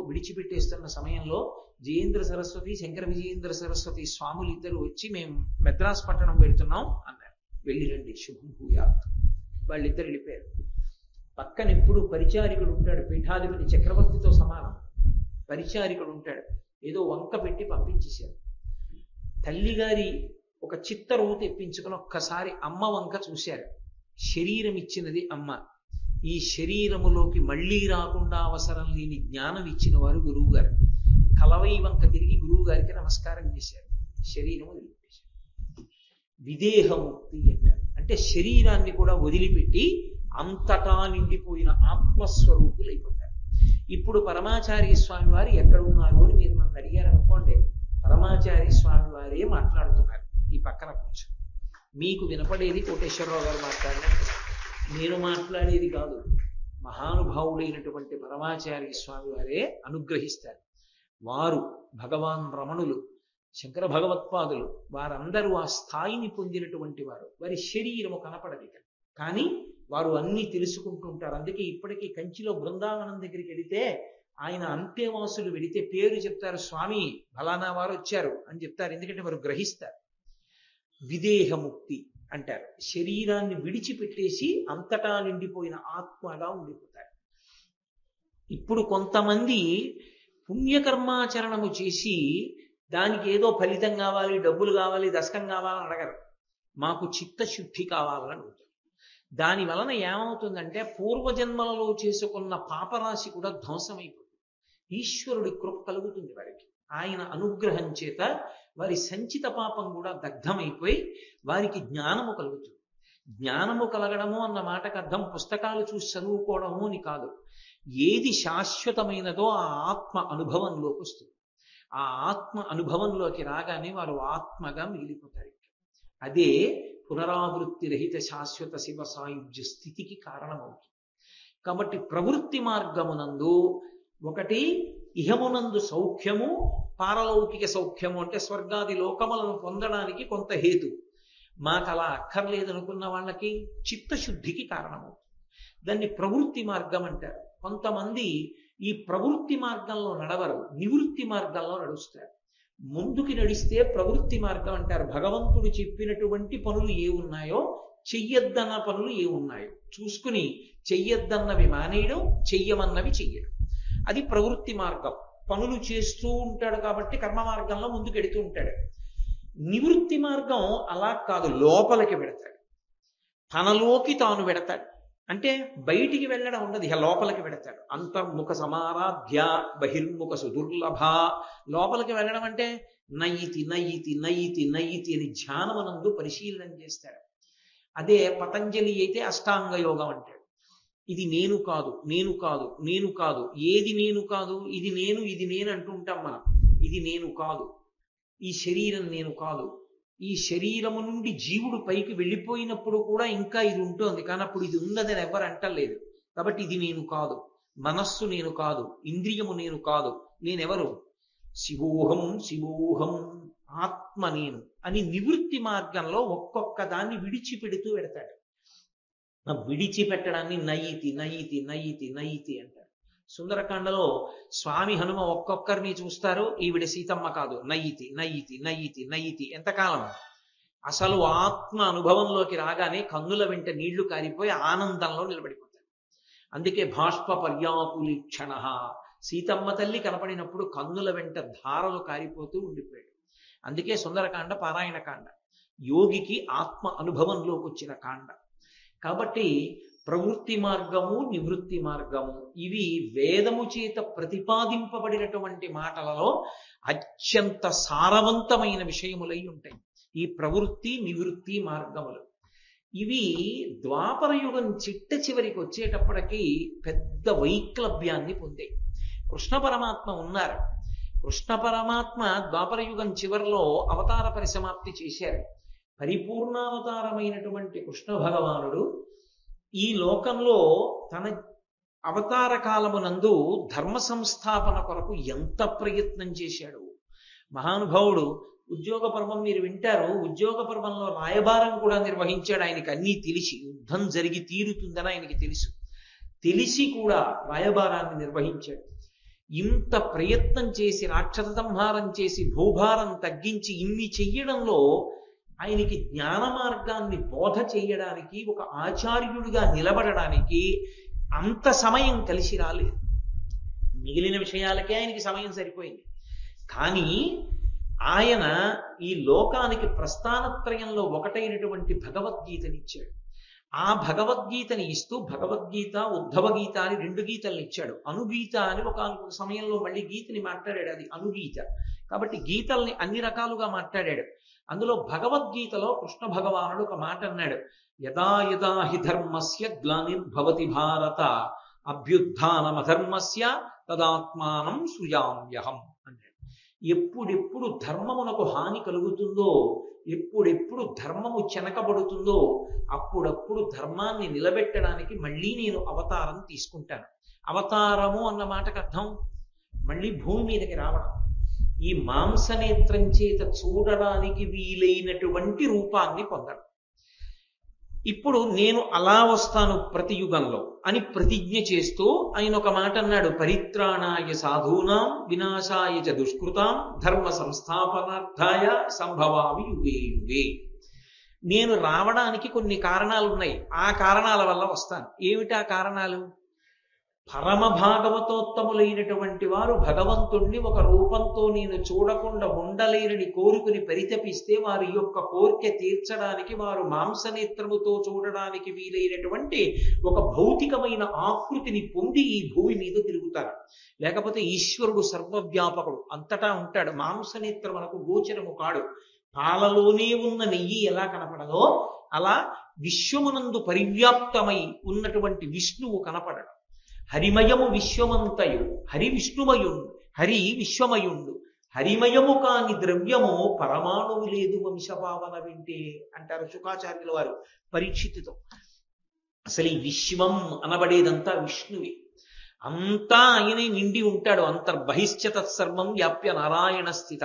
విడిచిపెట్టేస్తున్న సమయంలో జయేంద్ర సరస్వతి, శంకర విజయేంద్ర సరస్వతి స్వాములు ఇద్దరు వచ్చి, మేము మెద్రాస్ పట్టణం వెళుతున్నాం అన్నారు. వెళ్ళి రండి, శుభం భూయాత్. వాళ్ళిద్దరు వెళ్ళిపోయారు. పక్కన ఎప్పుడు పరిచారికుడు ఉంటాడు, పీఠాధిపతి చక్రవర్తితో సమానం పరిచారికుడు ఉంటాడు. ఏదో వంక పెట్టి పంపించేశారు. తల్లిగారి ఒక చిత్తరువు తెప్పించుకుని ఒక్కసారి అమ్మ వంక చూశారు. శరీరం ఇచ్చినది అమ్మ. ఈ శరీరములోకి మళ్ళీ రాకుండా అవసరం లేని జ్ఞానం ఇచ్చిన వారు గురువు గారు. కలవై వంక తిరిగి గురువు గారికి నమస్కారం చేశారు. శరీరం వదిలిపెట్టేశారు. విదేహముక్తి అంటారు. అంటే శరీరాన్ని కూడా వదిలిపెట్టి అంతటా నిండిపోయిన ఆత్మస్వరూపులైపోతారు. ఇప్పుడు పరమాచార్య స్వామి వారు ఎక్కడ ఉన్నారు అని మీరు నన్ను అడిగారు అనుకోండి, పరమాచార్య స్వామి వారే మాట్లాడుతున్నారు ఈ పక్కన కూర్చొని. మీకు వినపడేది కోటేశ్వరరావు గారు మాట్లాడినట్టు, నేను మాట్లాడేది కాదు. మహానుభావుడైనటువంటి పరమాచార్య స్వామి వారే అనుగ్రహిస్తారు. వారు భగవాన్ రమణులు, శంకర భగవత్పాదులు, వారందరూ ఆ స్థాయిని పొందినటువంటి వారు. వారి శరీరము కనపడదు, కానీ వారు అన్ని తెలుసుకుంటూ ఉంటారు. అందుకే ఇప్పటికీ కంచిలో బృందావనం దగ్గరికి వెళితే ఆయన అంత్యవాసులు వెళితే పేరు చెప్తారు, స్వామి ఫలానా వారు వచ్చారు అని చెప్తారు. ఎందుకంటే వారు గ్రహిస్తారు. విదేహముక్తి అంటారు. శరీరాన్ని విడిచిపెట్టేసి అంతటా నిండిపోయిన ఆత్మగా ఉండిపోతారు. ఇప్పుడు కొంతమంది పుణ్యకర్మాచరణము చేసి దానికి ఏదో ఫలితం కావాలి, డబ్బులు కావాలి, దశకం కావాలని అడగరు. మాకు చిత్తశుద్ధి కావాలని అడుగుతారు. దాని వలన ఏమవుతుందంటే పూర్వజన్మలలో చేసుకున్న పాపరాశి కూడా ధ్వంసమైపోతుంది. ఈశ్వరుడి కృప కలుగుతుంది వారికి. ఆయన అనుగ్రహం చేత వారి సంచిత పాపం కూడా దగ్ధమైపోయి వారికి జ్ఞానము కలుగుతుంది. జ్ఞానము కలగడము అన్న మాటకు అర్థం పుస్తకాలు చూసి చదువుకోవడము అని కాదు. ఏది శాశ్వతమైనదో ఆ ఆత్మ అనుభవంలోకి వస్తుంది. ఆ ఆత్మ అనుభవంలోకి రాగానే వారు ఆత్మగా మిగిలిపోతారు. అదే పునరావృత్తి రహిత శాశ్వత శివ సాయుధ్య స్థితికి కారణమవుతుంది. కాబట్టి ప్రవృత్తి మార్గమునందు ఒకటి ఇహమునందు సౌఖ్యము, పారలౌకిక సౌఖ్యము, అంటే స్వర్గాది లోకములను పొందడానికి కొంత హేతు. మాకు అలా అక్కర్లేదనుకున్న వాళ్ళకి చిత్తశుద్ధికి కారణమవుతుంది. దాన్ని ప్రవృత్తి మార్గం అంటారు. కొంతమంది ఈ ప్రవృత్తి మార్గంలో నడవరు, నివృత్తి మార్గంలో నడుస్తారు. ముందుకి నడిస్తే ప్రవృత్తి మార్గం అంటారు. భగవంతుడు చెప్పినటువంటి పనులు ఏ ఉన్నాయో, చెయ్యొద్దన్న పనులు ఏ ఉన్నాయో చూసుకుని చెయ్యొద్దన్నవి మానేయడం, చెయ్యమన్నవి చెయ్యడం, అది ప్రవృత్తి మార్గం. పనులు చేస్తూ ఉంటాడు కాబట్టి కర్మ మార్గంలో ముందుకు ఎడుతూ ఉంటాడు. నివృత్తి మార్గం అలా కాదు, లోపలికి పెడతాడు, తనలోకి తాను పెడతాడు. అంటే బయటికి వెళ్ళడం ఉండదు, ఇక లోపలికి వెడతాడు. అంతర్ముఖ సమారాధ్య బహిర్ముఖ సుదుర్లభ. లోపలికి వెళ్ళడం అంటే నయితి నయితి నయితి నయితి అని ధ్యానమనందు పరిశీలన చేస్తాడు. అదే పతంజలి అయితే అష్టాంగ యోగం అంటాడు. ఇది నేను కాదు, నేను కాదు, నేను కాదు. ఏది నేను కాదు? ఇది నేను, ఇది నేను అంటుంటాం మనం. ఇది నేను కాదు, ఈ శరీరం నేను కాదు. ఈ శరీరము నుండి జీవుడు పైకి వెళ్ళిపోయినప్పుడు కూడా ఇంకా ఇది ఉంటుంది, కానీ అప్పుడు ఇది ఉన్నదని ఎవరు అంటలేదు. కాబట్టి ఇది నేను కాదు, మనస్సు నేను కాదు, ఇంద్రియము నేను కాదు. నేనెవరు? శివోహం శివోహం, ఆత్మ నేను అని నివృత్తి మార్గంలో ఒక్కొక్క దాన్ని విడిచిపెడుతూ పెడతాడు. ఆ విడిచిపెట్టడాన్ని నయితి నయితి నయితి నయితి అంటారు. సుందరకాండలో స్వామి హనుమ ఒక్కొక్కరిని చూస్తారు, ఈవిడ సీతమ్మ కాదు, నయితి నయితి నయితి నయితి. ఎంతకాలం? అసలు ఆత్మ అనుభవంలోకి రాగానే కన్నుల వెంట నీళ్లు కారిపోయి ఆనందంలో నిలబడిపోతారు. అందుకే బాష్ప పర్యాకులీక్షణ, సీతమ్మ తల్లి కనపడినప్పుడు కన్నుల వెంట ధారలు కారిపోతూ ఉండిపోయాడు. అందుకే సుందరకాండ పారాయణ కాండ, యోగికి ఆత్మ అనుభవంలోకి వచ్చిన కాండ. కాబట్టి ప్రవృత్తి మార్గము, నివృత్తి మార్గము, ఇవి వేదము చేత ప్రతిపాదింపబడినటువంటి మాటలలో అత్యంత సారవంతమైన విషయములై ఉంటాయి ఈ ప్రవృత్తి నివృత్తి మార్గములు. ఇవి ద్వాపర యుగం చిట్ట చివరికి వచ్చేటప్పటికి పెద్ద వైక్లభ్యాన్ని పొందాయి. కృష్ణ పరమాత్మ ఉన్నారు. కృష్ణ పరమాత్మ ద్వాపర యుగం చివరిలో అవతార పరిసమాప్తి చేశారు. పరిపూర్ణావతారమైనటువంటి కృష్ణ భగవానుడు ఈ లోకంలో తన అవతార కాలమునందు ధర్మ సంస్థాపన కొరకు ఎంత ప్రయత్నం చేశాడు మహానుభావుడు. ఉద్యోగ పర్వం మీరు వింటారు. ఉద్యోగ పర్వంలో రాయబారం కూడా నిర్వహించాడు. ఆయనకి అన్నీ తెలిసి, యుద్ధం జరిగి తీరుతుందని ఆయనకి తెలుసు, తెలిసి కూడా రాయబారాన్ని నిర్వహించాడు. ఇంత ప్రయత్నం చేసి రాక్షస సంహారం చేసి భూభారం తగ్గించి ఇన్ని చెయ్యడంలో ఆయనకి జ్ఞాన మార్గాన్ని బోధ చేయడానికి, ఒక ఆచార్యుడిగా నిలబడడానికి అంత సమయం కలిసి రాలేదు. మిగిలిన విషయాలకే ఆయనకి సమయం సరిపోయింది. కానీ ఆయన ఈ లోకానికి ప్రస్థానత్రయంలో ఒకటైనటువంటి భగవద్గీతనిచ్చాడు. ఆ భగవద్గీతని ఇస్తూ భగవద్గీత, ఉద్ధవ గీత అని 2 గీతల్ని ఇచ్చాడు. అనుగీత అని ఒక సమయంలో మళ్ళీ గీతని మాట్లాడాడు, అది అనుగీత. కాబట్టి గీతల్ని అన్ని రకాలుగా మాట్లాడాడు. అందులో భగవద్గీతలో కృష్ణ భగవానుడు ఒక మాట అన్నాడు, యదా యదా హి ధర్మస్య గ్లానిర్భవతి భారత అభ్యుత్థానమధర్మస్య తదాత్మానం సృజామ్యహం అన్నాడు. ఎప్పుడెప్పుడు ధర్మమునకు హాని కలుగుతుందో, ఎప్పుడెప్పుడు ధర్మము చెనకబడుతుందో అప్పుడప్పుడు ధర్మాన్ని నిలబెట్టడానికి మళ్ళీ నేను అవతారం తీసుకుంటాను. అవతారము అన్న మాటకు అర్థం మళ్ళీ భూమి మీదకి రావడం, ఈ మాంసనేత్రం చేత చూడడానికి వీలైనటువంటి రూపాన్ని పొందడం. ఇప్పుడు నేను అలా వస్తాను ప్రతి యుగంలో అని ప్రతిజ్ఞ చేస్తూ ఆయన ఒక మాట అన్నాడు, పరిత్రాణాయ సాధూనాం వినాశాయ చ దుష్కృతాం ధర్మ సంస్థాపనార్థాయ సంభవామి యుగే యుగే. నేను రావడానికి కొన్ని కారణాలు ఉన్నాయి, ఆ కారణాల వల్ల వస్తాను. ఏమిటా కారణాలు? పరమ భాగవతోత్తములైనటువంటి వారు భగవంతుణ్ణి ఒక రూపంతో నేను చూడకుండా ఉండలేనని కోరుకుని పరితపిస్తే వారి యొక్క కోరిక తీర్చడానికి వారు మాంసనేత్రముతో చూడడానికి వీలైనటువంటి ఒక భౌతికమైన ఆకృతిని పొంది ఈ భూమి మీద తిరుగుతారు. లేకపోతే ఈశ్వరుడు సర్వవ్యాపకుడు, అంతటా ఉంటాడు. మాంసనేత్రమునకు గోచరము కాడు. పాలలోనే ఉన్న నెయ్యి ఎలా కనపడదో అలా విశ్వమునందు పరివ్యాప్తమై ఉన్నటువంటి విష్ణువు కనపడడు. హరిమయము విశ్వమంతయు, హరి విష్ణుమయుండు, హరి విశ్వమయుండు, హరిమయము కాని ద్రవ్యము పరమాణువు లేదు వంశపావన వింటే అంటారు శుకాచార్యుల వారు పరీక్షితుతో. అసలు ఈ విశ్వం అనబడేదంతా విష్ణువే, అంతా ఆయనే నిండి ఉంటాడు. అంతర్బహిశ్చ తత్సర్వం వ్యాప్య నారాయణ స్థిత.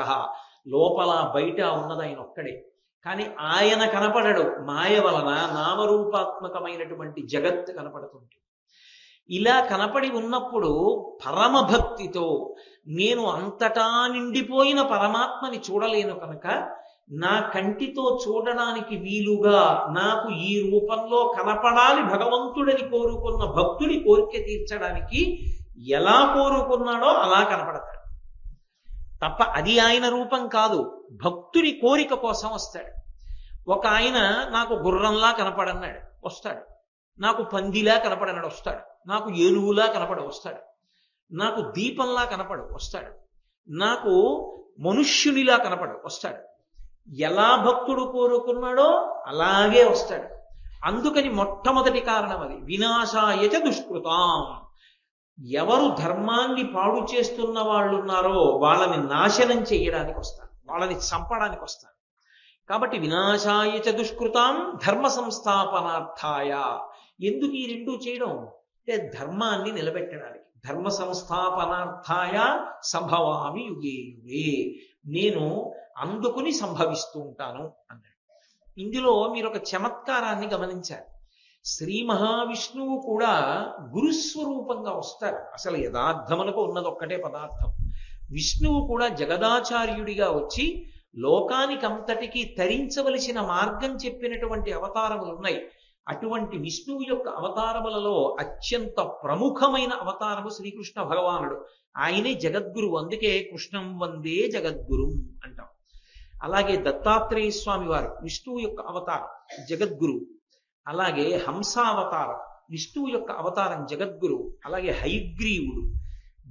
లోపల బయట ఉన్నది ఆయన ఒక్కడే. కానీ ఆయన కనపడడు, మాయ వలన నామరూపాత్మకమైనటువంటి జగత్తు కనపడుతుంది. ఇలా కనపడి ఉన్నప్పుడు పరమభక్తితో నేను అంతటా నిండిపోయిన పరమాత్మని చూడలేను కనుక నా కంటితో చూడడానికి వీలుగా నాకు ఈ రూపంలో కనపడాలి భగవంతుడని కోరుకున్న భక్తుడి కోరిక తీర్చడానికి ఎలా కోరుకున్నాడో అలా కనపడతాడు తప్ప అది ఆయన రూపం కాదు. భక్తుడి కోరిక కోసం వస్తాడు. ఒక ఆయన నాకు గుర్రంలా కనపడన్నాడు, వస్తాడు. నాకు పందిలా కనపడనడు వస్తాడు, నాకు ఏనుగులా కనపడ వస్తాడు, నాకు దీపంలా కనపడు వస్తాడు, నాకు మనుష్యునిలా కనపడు వస్తాడు. ఎలా భక్తుడు కోరుకున్నాడో అలాగే వస్తాడు. అందుకని మొట్టమొదటి కారణం అది. వినాశాయచ దుష్కృతాం. ఎవరు ధర్మాన్ని పాడు చేస్తున్న వాళ్ళు ఉన్నారో వాళ్ళని నాశనం చేయడానికి వస్తారు, వాళ్ళని చంపడానికి వస్తారు. కాబట్టి వినాశాయచ దుష్కృతాం ధర్మ సంస్థాపనార్థాయ. ఎందుకు ఈ రెండు చేయడం అంటే ధర్మాన్ని నిలబెట్టడానికి. ధర్మ సంస్థాపనార్థాయ సంభవామి యుగే యుగే. నేను అందుకుని సంభవిస్తూ ఉంటాను అన్నాడు. ఇందులో మీరు ఒక చమత్కారాన్ని గమనించారు. శ్రీ మహావిష్ణువు కూడా గురుస్వరూపంగా వస్తారు. అసలు యథార్థమునకు ఉన్నది ఒక్కటే పదార్థం. విష్ణువు కూడా జగదాచార్యుడిగా వచ్చి లోకానికంతటికీ తరించవలసిన మార్గం చెప్పినటువంటి అవతారములు ఉన్నాయి. అటువంటి విష్ణువు యొక్క అవతారములలో అత్యంత ప్రముఖమైన అవతారము శ్రీకృష్ణ భగవానుడు. ఆయనే జగద్గురువు. అందుకే కృష్ణం వందే జగద్గురు అంటాం. అలాగే దత్తాత్రేయ స్వామి వారు విష్ణువు యొక్క అవతారం, జగద్గురువు. అలాగే హంసావతారం విష్ణువు యొక్క అవతారం, జగద్గురువు. అలాగే హయగ్రీవుడు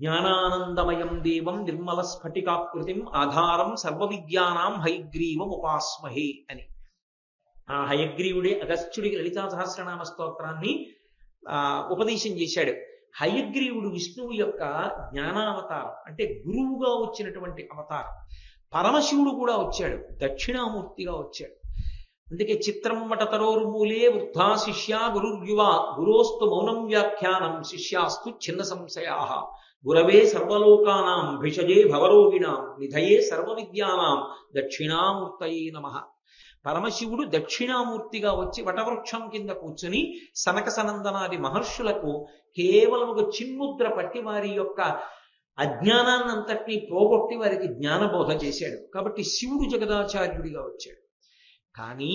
జ్ఞానానందమయం దేవం నిర్మల స్ఫటికాకృతిం ఆధారం సర్వ విద్యానాం హయగ్రీవం ఉపాస్మహే అని. ఆ హయగ్రీవుడే అగస్త్యుడికి లలితా సహస్రనామ స్తోత్రాన్ని ఉపదేశం చేశాడు. హయగ్రీవుడు విష్ణువు యొక్క జ్ఞానావతారం, అంటే గురువుగా వచ్చినటువంటి అవతారం. పరమశివుడు కూడా వచ్చాడు, దక్షిణామూర్తిగా వచ్చాడు. అందుకే చిత్రం వటతరోర్మూలే వృద్ధా శిష్య గురుర్యువ గురోస్తు మౌనం వ్యాఖ్యానం శిష్యాస్తు చిన్న సంశయాః గురవే సర్వలోకానాం భిషజే భవరోగిణాం నిధయే సర్వ విద్యానాం దక్షిణామూర్తయే నమః. పరమశివుడు దక్షిణామూర్తిగా వచ్చి వటవృక్షం కింద కూర్చుని సనక సనందనాది మహర్షులకు కేవలం ఒక చిన్ముద్ర పట్టి వారి యొక్క అజ్ఞానాన్నంతటినీ పోగొట్టి వారికి జ్ఞానబోధ చేశాడు. కాబట్టి శివుడు జగదాచార్యుడిగా వచ్చాడు. కానీ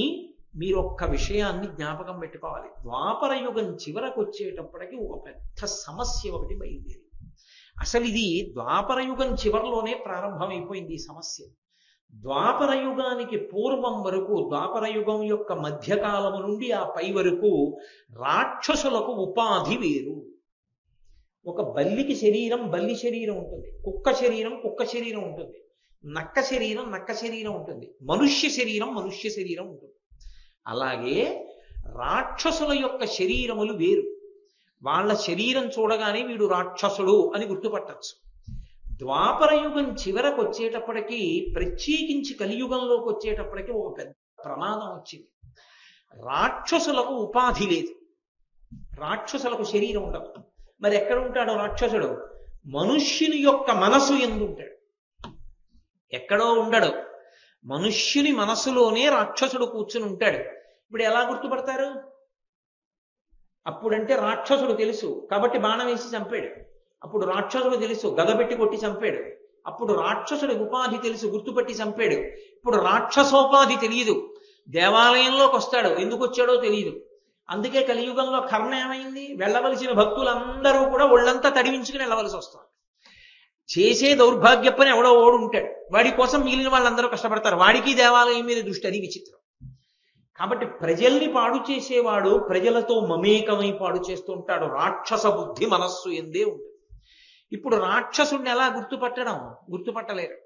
మీరు ఒక్క విషయాన్ని జ్ఞాపకం పెట్టుకోవాలి. ద్వాపర యుగం చివరకు వచ్చేటప్పటికి ఒక పెద్ద సమస్య ఒకటి బయలుదేరి. అసలు ఇది ద్వాపర యుగం చివరిలోనే ప్రారంభమైపోయింది ఈ సమస్య. ద్వాపర యుగానికి పూర్వం వరకు, ద్వాపర యుగం యొక్క మధ్యకాలము నుండి ఆ పై వరకు రాక్షసులకు ఉపాధి వేరు. ఒక బల్లికి శరీరం బల్లి శరీరం ఉంటుంది, కుక్క శరీరం కుక్క శరీరం ఉంటుంది, నక్క శరీరం నక్క శరీరం ఉంటుంది, మనుష్య శరీరం మనుష్య శరీరం ఉంటుంది. అలాగే రాక్షసుల యొక్క శరీరములు వేరు. వాళ్ళ శరీరం చూడగానే వీడు రాక్షసుడు అని గుర్తుపట్టచ్చు. ద్వాపర యుగం చివరకు వచ్చేటప్పటికీ, ప్రత్యేకించి కలియుగంలోకి వచ్చేటప్పటికీ ఒక పెద్ద ప్రమాదం వచ్చింది. రాక్షసులకు ఉపాధి లేదు, రాక్షసులకు శరీరం ఉండదు. మరి ఎక్కడ ఉంటాడో రాక్షసుడు? మనుష్యుని యొక్క మనసు యందు ఉంటాడు, ఎక్కడో ఉండడు. మనుష్యుని మనసులోనే రాక్షసుడు కూర్చుని ఉంటాడు. ఇప్పుడు ఎలా గుర్తుపడతారు? అప్పుడంటే రాక్షసుడు తెలుసు కాబట్టి బాణం వేసి చంపాడు. అప్పుడు రాక్షసుడు తెలుసు, గద పెట్టి కొట్టి చంపాడు. అప్పుడు రాక్షసుడి ఉపాధి తెలుసు, గుర్తుపట్టి చంపాడు. ఇప్పుడు రాక్షసోపాధి తెలియదు, దేవాలయంలోకి వస్తాడు, ఎందుకు వచ్చాడో తెలియదు. అందుకే కలియుగంలో కర్ణ ఏమైంది? వెళ్ళవలసిన భక్తులందరూ కూడా ఒళ్ళంతా తడివించుకుని వెళ్ళవలసి వస్తుంది. చేసే దౌర్భాగ్య పని ఎవడో ఓడు ఉంటాడు, వాడి కోసం మిగిలిన వాళ్ళందరూ కష్టపడతారు. వాడికి దేవాలయం మీద దృష్టి, అది విచిత్రం. కాబట్టి ప్రజల్ని పాడు చేసేవాడు ప్రజలతో మమేకమై పాడు చేస్తూ ఉంటాడు. రాక్షస బుద్ధి మనస్సు ఎందే ఉంటుంది. ఇప్పుడు రాక్షసుడిని ఎలా గుర్తుపట్టడం? గుర్తుపట్టలేరు.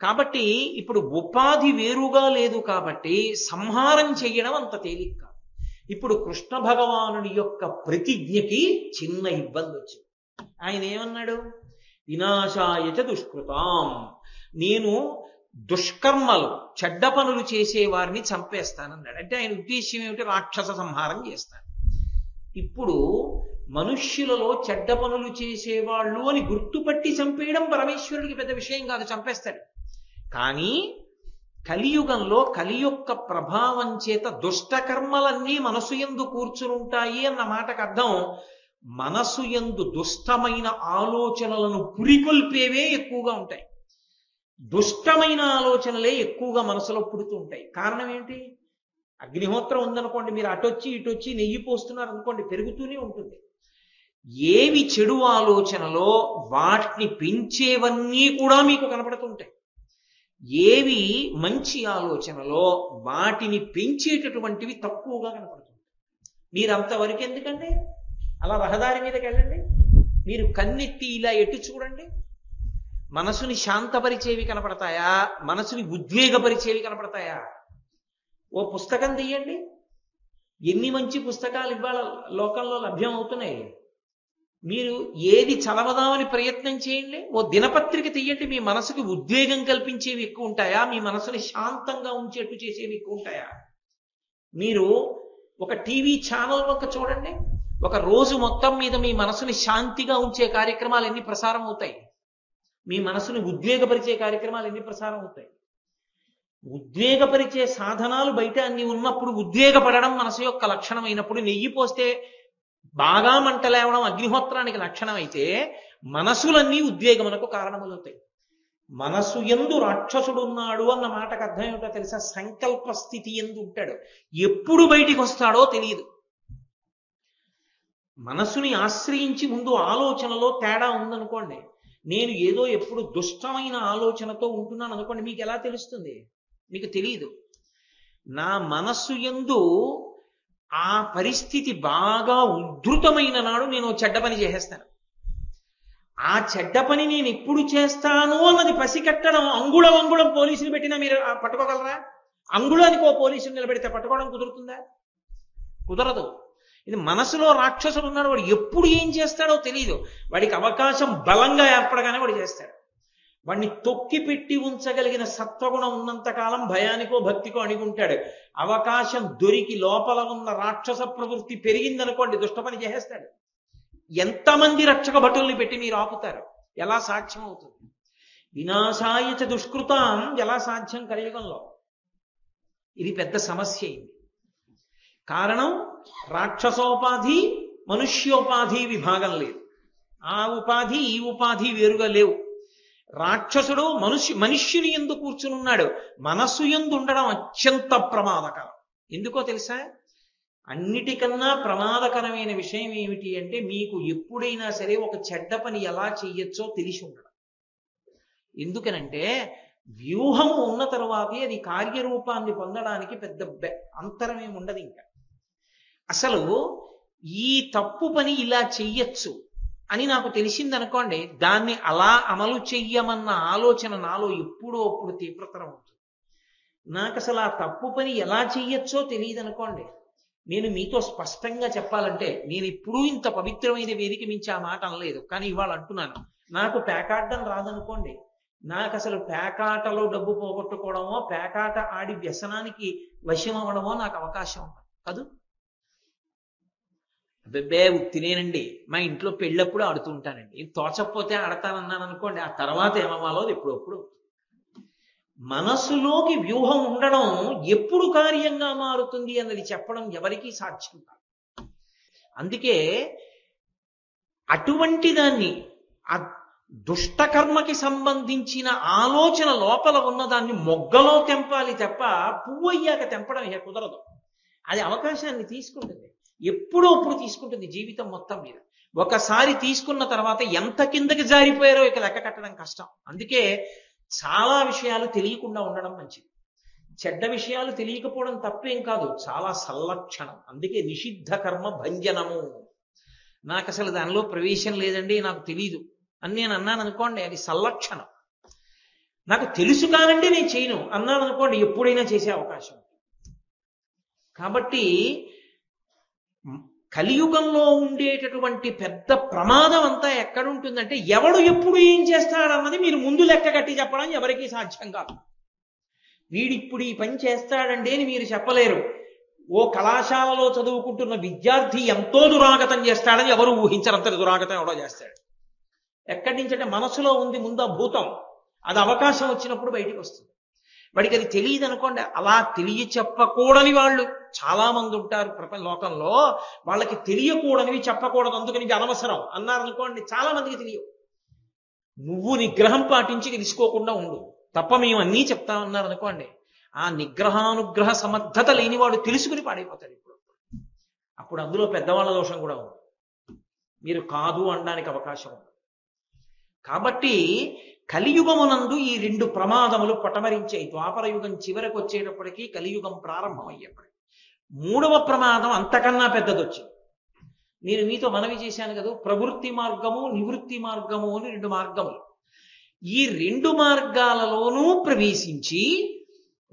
కాబట్టి ఇప్పుడు ఉపాధి వేరుగా లేదు కాబట్టి సంహారం చేయడం అంత తేలిక కాదు. ఇప్పుడు కృష్ణ భగవానుడి యొక్క ప్రతిజ్ఞకి చిన్న ఇబ్బంది వచ్చింది. ఆయన ఏమన్నాడు? వినాశాయచ దుష్కృతాం, నేను దుష్కర్మలు చెడ్డ పనులు చేసేవారిని చంపేస్తానన్నాడు. అంటే ఆయన ఉద్దేశ్యం ఏమిటి? రాక్షస సంహారం చేస్తాను. ఇప్పుడు మనుష్యులలో చెడ్డ పనులు చేసేవాళ్ళు అని గుర్తుపట్టి చంపేయడం పరమేశ్వరుడికి పెద్ద విషయం కాదు, చంపేస్తాడు. కానీ కలియుగంలో కలి యొక్క ప్రభావం చేత దుష్టకర్మలన్నీ మనసు యందు కూర్చునుంటాయి అన్న మాటకు అర్థం, మనసు యందు దుష్టమైన ఆలోచనలను పురికొల్పేవే ఎక్కువగా ఉంటాయి. దుష్టమైన ఆలోచనలే ఎక్కువగా మనసులో పుడుతూ ఉంటాయి. కారణం ఏంటి? అగ్నిహోత్రం ఉందనుకోండి, మీరు అటొచ్చి ఇటొచ్చి నెయ్యి పోస్తున్నారు అనుకోండి, పెరుగుతూనే ఉంటుంది. ఏవి చెడు ఆలోచనలో వాటిని పెంచేవన్నీ కూడా మీకు కనపడుతుంటాయి. ఏవి మంచి ఆలోచనలో వాటిని పెంచేటటువంటివి తక్కువగా కనపడుతుంటాయి. మీరు అంతవరకు ఎందుకండి? అలా రహదారి మీదకి వెళ్ళండి, మీరు కన్నెత్తి ఇలా ఎటు చూడండి. మనసుని శాంతపరిచేవి కనపడతాయా? మనసుని ఉద్వేగపరిచేవి కనపడతాయా? ఓ పుస్తకం తీయండి. ఎన్ని మంచి పుస్తకాలు ఇవాళ లోకంలో లభ్యం అవుతున్నాయి. మీరు ఏది చదవదామని ప్రయత్నం చేయండి. ఓ దినపత్రిక తీయండి. మీ మనసుకి ఉద్వేగం కల్పించేవి ఎక్కువ ఉంటాయా? మీ మనసుని శాంతంగా ఉంచేట్టు చేసేవి ఎక్కువ ఉంటాయా? మీరు ఒక టీవీ ఛానల్ ఒక చూడండి. ఒక రోజు మొత్తం మీద మీ మనసుని శాంతిగా ఉంచే కార్యక్రమాలు ఎన్ని ప్రసారం అవుతాయి? మీ మనసుని ఉద్వేగపరిచే కార్యక్రమాలు ఎన్ని ప్రసారం అవుతాయి? ఉద్వేగపరిచే సాధనాలు బయట అన్ని ఉన్నప్పుడు, ఉద్వేగపడడం మనసు యొక్క లక్షణం అయినప్పుడు, నెయ్యి పోస్తే బాగా మంటలేవడం అగ్నిహోత్రానికి లక్షణం అయితే, మనసులన్నీ ఉద్వేగమునకు కారణములవుతాయి. మనసు యందు రాక్షసుడు ఉన్నాడు అన్న మాటకు అర్థం ఏమిటో తెలుసా? సంకల్ప స్థితి యందు ఉంటాడు. ఎప్పుడు బయటికి వస్తాడో తెలియదు. మనసుని ఆశ్రయించి ముందు ఆలోచనలో తేడా ఉందనుకోండి, నేను ఏదో ఎప్పుడు దుష్టమైన ఆలోచనతో ఉంటున్నాను అనుకోండి, మీకు ఎలా తెలుస్తుంది? మీకు తెలియదు. నా మనస్సు యందు ఆ పరిస్థితి బాగా ఉద్ధృతమైన నాడు నేను చెడ్డ పని చేసేస్తాను. ఆ చెడ్డ పని నేను ఎప్పుడు చేస్తాను అన్నది పసికట్టడం, అంగుళం పోలీసులు పెట్టినా మీరు పట్టుకోగలరా? అంగుళానికి ఓ పోలీసులు నిలబెడితే పట్టుకోవడం కుదురుతుందా? కుదరదు. ఇది మనసులో రాక్షసుడు ఉన్నాడు. వాడు ఎప్పుడు ఏం చేస్తాడో తెలియదు. వాడికి అవకాశం బలంగా ఏర్పడగానే వాడు చేస్తాడు. వాడిని తొక్కి పెట్టి ఉంచగలిగిన సత్వగుణం ఉన్నంతకాలం భయానికో భక్తికో అణిగుంటాడు. అవకాశం దొరికి లోపల ఉన్న రాక్షస ప్రవృత్తి పెరిగిందనుకోండి, దుష్ట పని చేసేస్తాడు. ఎంతమంది రక్షక భటుల్ని పెట్టి మీరు ఆపుతారు? ఎలా సాధ్యం అవుతుంది? వినాశాయచ దుష్కృతాం ఎలా సాధ్యం కలియుగంలో? ఇది పెద్ద సమస్య అయింది. కారణం రాక్షసోపాధి, మనుష్యోపాధి విభాగం లేదు. ఆ ఉపాధి ఈ ఉపాధి వేరుగా లేవు. రాక్షసుడు మనుష్యుని యందు కూర్చునున్నాడు. మనస్సు యందు ఉండడం అత్యంత ప్రమాదకరం. ఎందుకో తెలుసా? అన్నిటికన్నా ప్రమాదకరమైన విషయం ఏమిటి అంటే, మీకు ఎప్పుడైనా సరే ఒక చెడ్డ పని ఎలా చెయ్యొచ్చో తెలిసి ఉండడం. ఎందుకనంటే వ్యూహము ఉన్న తర్వాతే అది కార్యరూపాన్ని పొందడానికి పెద్ద అంతరం ఏమి ఉండదు. ఇంకా అసలు ఈ తప్పు పని ఇలా చెయ్యొచ్చు అని నాకు తెలిసిందనుకోండి, దాన్ని అలా అమలు చెయ్యమన్న ఆలోచన నాలో ఎప్పుడో అప్పుడు తీవ్రతరం అవుతుంది. నాకు అసలు ఆ తప్పు పని ఎలా చెయ్యొచ్చో తెలియదు అనుకోండి, నేను మీతో స్పష్టంగా చెప్పాలంటే, నేను ఎప్పుడూ ఇంత పవిత్రమైన వేదిక మించి ఆ మాట అనలేదు, కానీ ఇవాళ అంటున్నాను. నాకు పేకాడడం రాదనుకోండి, నాకు అసలు పేకాటలో డబ్బు పోగొట్టుకోవడమో, పేకాట ఆడి వ్యసనానికి వశం అవ్వడమో నాకు అవకాశం ఉండదు కాదు. అబ్బే తినేనండి, మా ఇంట్లో పెళ్ళప్పుడు ఆడుతూ ఉంటానండి, తోచకపోతే ఆడతానన్నాను అనుకోండి, ఆ తర్వాత ఏమవ్వాలో ఎప్పుడప్పుడు. మనసులోకి వ్యూహం ఉండడం ఎప్పుడు కార్యంగా మారుతుంది అన్నది చెప్పడం ఎవరికీ సాధ్యం కాదు. అందుకే అటువంటి దాన్ని, ఆ దుష్టకర్మకి సంబంధించిన ఆలోచన లోపల ఉన్నదాన్ని మొగ్గలో తెంపాలి తప్ప పువ్వు అయ్యాక తెంపడం ఇక కుదరదు. అది అవకాశాన్ని తీసుకుంటుంది, ఎప్పుడో అప్పుడు తీసుకుంటుంది జీవితం మొత్తం మీద. ఒకసారి తీసుకున్న తర్వాత ఎంత కిందకి జారిపోయారో ఇక లెక్క కట్టడం కష్టం. అందుకే చాలా విషయాలు తెలియకుండా ఉండడం మంచిది. చెడ్డ విషయాలు తెలియకపోవడం తప్పేం కాదు, చాలా సల్లక్షణం. అందుకే నిషిద్ధ కర్మ భంజనము. నాకు అసలు దానిలో ప్రవేశం లేదండి, నాకు తెలీదు అని నేను అన్నాను అనుకోండి, అది సల్లక్షణం. నాకు తెలుసు కానండి నేను చేయను అన్నాను అనుకోండి, ఎప్పుడైనా చేసే అవకాశం. కాబట్టి కలియుగంలో ఉండేటటువంటి పెద్ద ప్రమాదం అంతా ఎక్కడుంటుందంటే, ఎవడు ఎప్పుడు ఏం చేస్తాడన్నది మీరు ముందు లెక్క కట్టి చెప్పడం ఎవరికీ సాధ్యం కాదు. వీడిప్పుడు ఈ పని చేస్తాడండి అని మీరు చెప్పలేరు. ఓ కళాశాలలో చదువుకుంటున్న విద్యార్థి ఎంతో దురాగతం చేస్తాడని ఎవరు ఊహించరంతటి దురాగతం ఎవడో చేస్తాడు. ఎక్కడి నుంచంటే మనసులో ఉంది ముందు ఆ భూతం, అది అవకాశం వచ్చినప్పుడు బయటికి వస్తుంది. వాడికి అది తెలియదు అనుకోండి. అలా తెలియ చెప్పకూడని వాళ్ళు చాలా మంది ఉంటారు లోకంలో. వాళ్ళకి తెలియకూడనివి చెప్పకూడదు, అందుకని ఇది అనవసరం అన్నారనుకోండి, చాలా మందికి తెలియవు. నువ్వు నిగ్రహం పాటించి తెలుసుకోకుండా ఉండు తప్ప మేము అన్నీ చెప్తామన్నారు అనుకోండి, ఆ నిగ్రహానుగ్రహ సమర్థత లేనివాడు తెలుసుకుని పాడైపోతాడు. అప్పుడు అందులో పెద్దవాళ్ళ దోషం కూడా ఉంది, మీరు కాదు అనడానికి అవకాశం ఉంది. కాబట్టి కలియుగమునందు ఈ రెండు ప్రమాదములు పటమరించాయి. ద్వాపర యుగం చివరకు వచ్చేటప్పటికీ కలియుగం ప్రారంభమయ్యేప్పటికీ మూడవ ప్రమాదం అంతకన్నా పెద్దదొచ్చింది. నేను మీతో మనవి చేశాను కదా, ప్రవృత్తి మార్గము నివృత్తి మార్గము అని 2 మార్గములు. ఈ 2 మార్గాలలోనూ ప్రవేశించి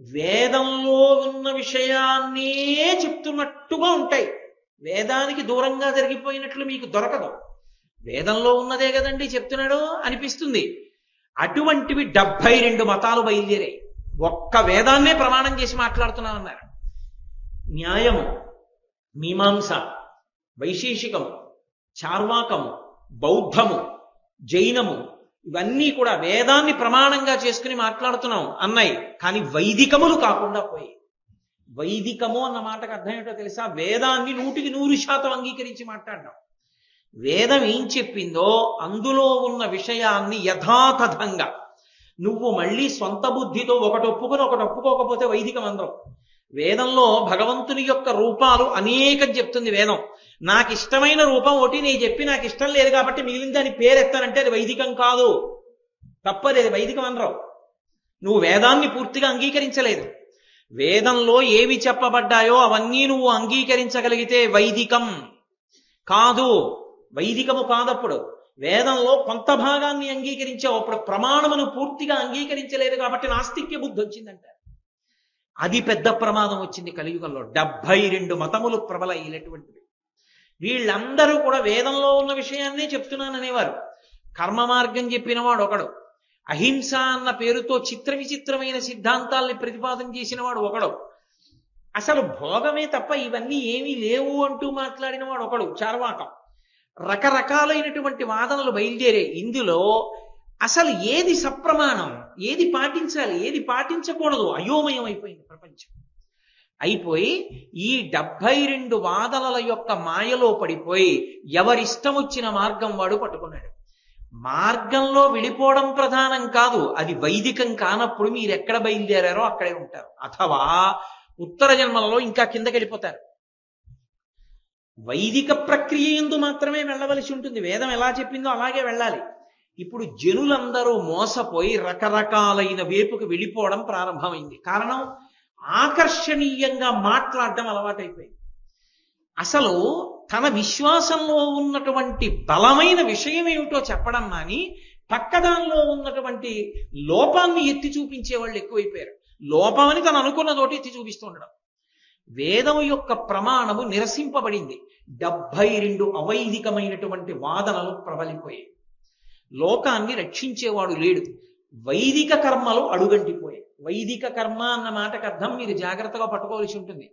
వేదంలో ఉన్న విషయాన్నే చెప్తున్నట్టుగా ఉంటాయి. వేదానికి దూరంగా జరిగిపోయినట్లు మీకు దొరకదు. వేదంలో ఉన్నదే కదండి చెప్తున్నాడు అనిపిస్తుంది. అటువంటివి 72 మతాలు బయలుదేరాయి. ఒక్క వేదాన్నే ప్రమాణం చేసి మాట్లాడుతున్నామన్నారు. న్యాయము, మీమాంస, వైశేషికము, చార్వాకము, బౌద్ధము, జైనము, ఇవన్నీ కూడా వేదాన్ని ప్రమాణంగా చేసుకుని మాట్లాడుతున్నాం అన్నాయి. కానీ వైదికములు కాకుండా పోయి. వైదికము అన్న మాటకు అర్థం ఏంటో తెలుసా? వేదాన్ని 100% అంగీకరించి మాట్లాడడం. వేదం ఏం చెప్పిందో అందులో ఉన్న విషయాన్ని యథాతథంగా నువ్వు మళ్ళీ సొంత బుద్ధితో ఒకటి ఒప్పుకొని ఒకటి ఒప్పుకోకపోతే వైదికం అందరం. వేదంలో భగవంతుని యొక్క రూపాలు అనేకం చెప్తుంది వేదం. నాకు ఇష్టమైన రూపం ఒకటి నేను చెప్పి నాకు ఇష్టం లేదు కాబట్టి మిగిలిన దాని పేరెత్తానంటే అది వైదికం కాదు, తప్పది, అది వైదికం అనరావు. నువ్వు వేదాన్ని పూర్తిగా అంగీకరించలేదు. వేదంలో ఏవి చెప్పబడ్డాయో అవన్నీ నువ్వు అంగీకరించగలిగితే వైదికం కాదు, వైదికము కాదప్పుడు. వేదంలో కొంత భాగాన్ని అంగీకరించావు, అప్పుడు ప్రమాణమును పూర్తిగా అంగీకరించలేదు కాబట్టి నాస్తిక్య బుద్ధి వచ్చిందంట. అది పెద్ద ప్రమాదం వచ్చింది కలియుగంలో. 72 మతములు ప్రబలైనటువంటివి. వీళ్ళందరూ కూడా వేదంలో ఉన్న విషయాన్నే చెప్తున్నాననేవారు. కర్మ మార్గం చెప్పినవాడు ఒకడు, అహింస అన్న పేరుతో చిత్ర విచిత్రమైన సిద్ధాంతాల్ని ప్రతిపాదన చేసిన వాడు ఒకడు, అసలు భోగమే తప్ప ఇవన్నీ ఏమీ లేవు అంటూ మాట్లాడిన వాడు ఒకడు, చార్వాకం. రకరకాలైనటువంటి వాదనలు బయలుదేరే. ఇందులో అసలు ఏది సప్రమాణం, ఏది పాటించాలి, ఏది పాటించకూడదు, అయోమయం అయిపోయింది ప్రపంచం. అయిపోయి ఈ 72 వాదనల యొక్క మాయలో పడిపోయి ఎవరిష్టం వచ్చిన మార్గం వాడు పట్టుకున్నాడు. మార్గంలో విడిపోవడం ప్రధానం కాదు, అది వైదికం కానప్పుడు మీరు ఎక్కడ బయలుదేరారో అక్కడే ఉంటారు. అథవా ఉత్తర జన్మలలో ఇంకా కిందకి వెళ్ళిపోతారు. వైదిక ప్రక్రియ యందు మాత్రమే వెళ్ళవలసి ఉంటుంది. వేదం ఎలా చెప్పిందో అలాగే వెళ్ళాలి. ఇప్పుడు జనులందరూ మోసపోయి రకరకాలైన వైపుకు వెళ్ళిపోవడం ప్రారంభమైంది. కారణం, ఆకర్షణీయంగా మాట్లాడడం అలవాటైపోయింది. అసలు తన విశ్వాసంలో ఉన్నటువంటి బలమైన విషయం ఏమిటో చెప్పడం మాని పక్కదానిలో ఉన్నటువంటి లోపాన్ని ఎత్తి చూపించే వాళ్ళు ఎక్కువైపోయారు. లోపమని తను అనుకున్నదోటి ఎత్తి చూపిస్తూ ఉండడం. వేదం యొక్క ప్రమాణము నిరసింపబడింది. 72 అవైదికమైనటువంటి వాదనలు ప్రబలిపోయాయి. లోకాన్ని రక్షించేవాడు లేడు. వైదిక కర్మలు అడుగంటిపోయాయి. వైదిక కర్మ అన్న మాటకు అర్థం మీరు జాగ్రత్తగా పట్టుకోవాల్సి ఉంటుంది.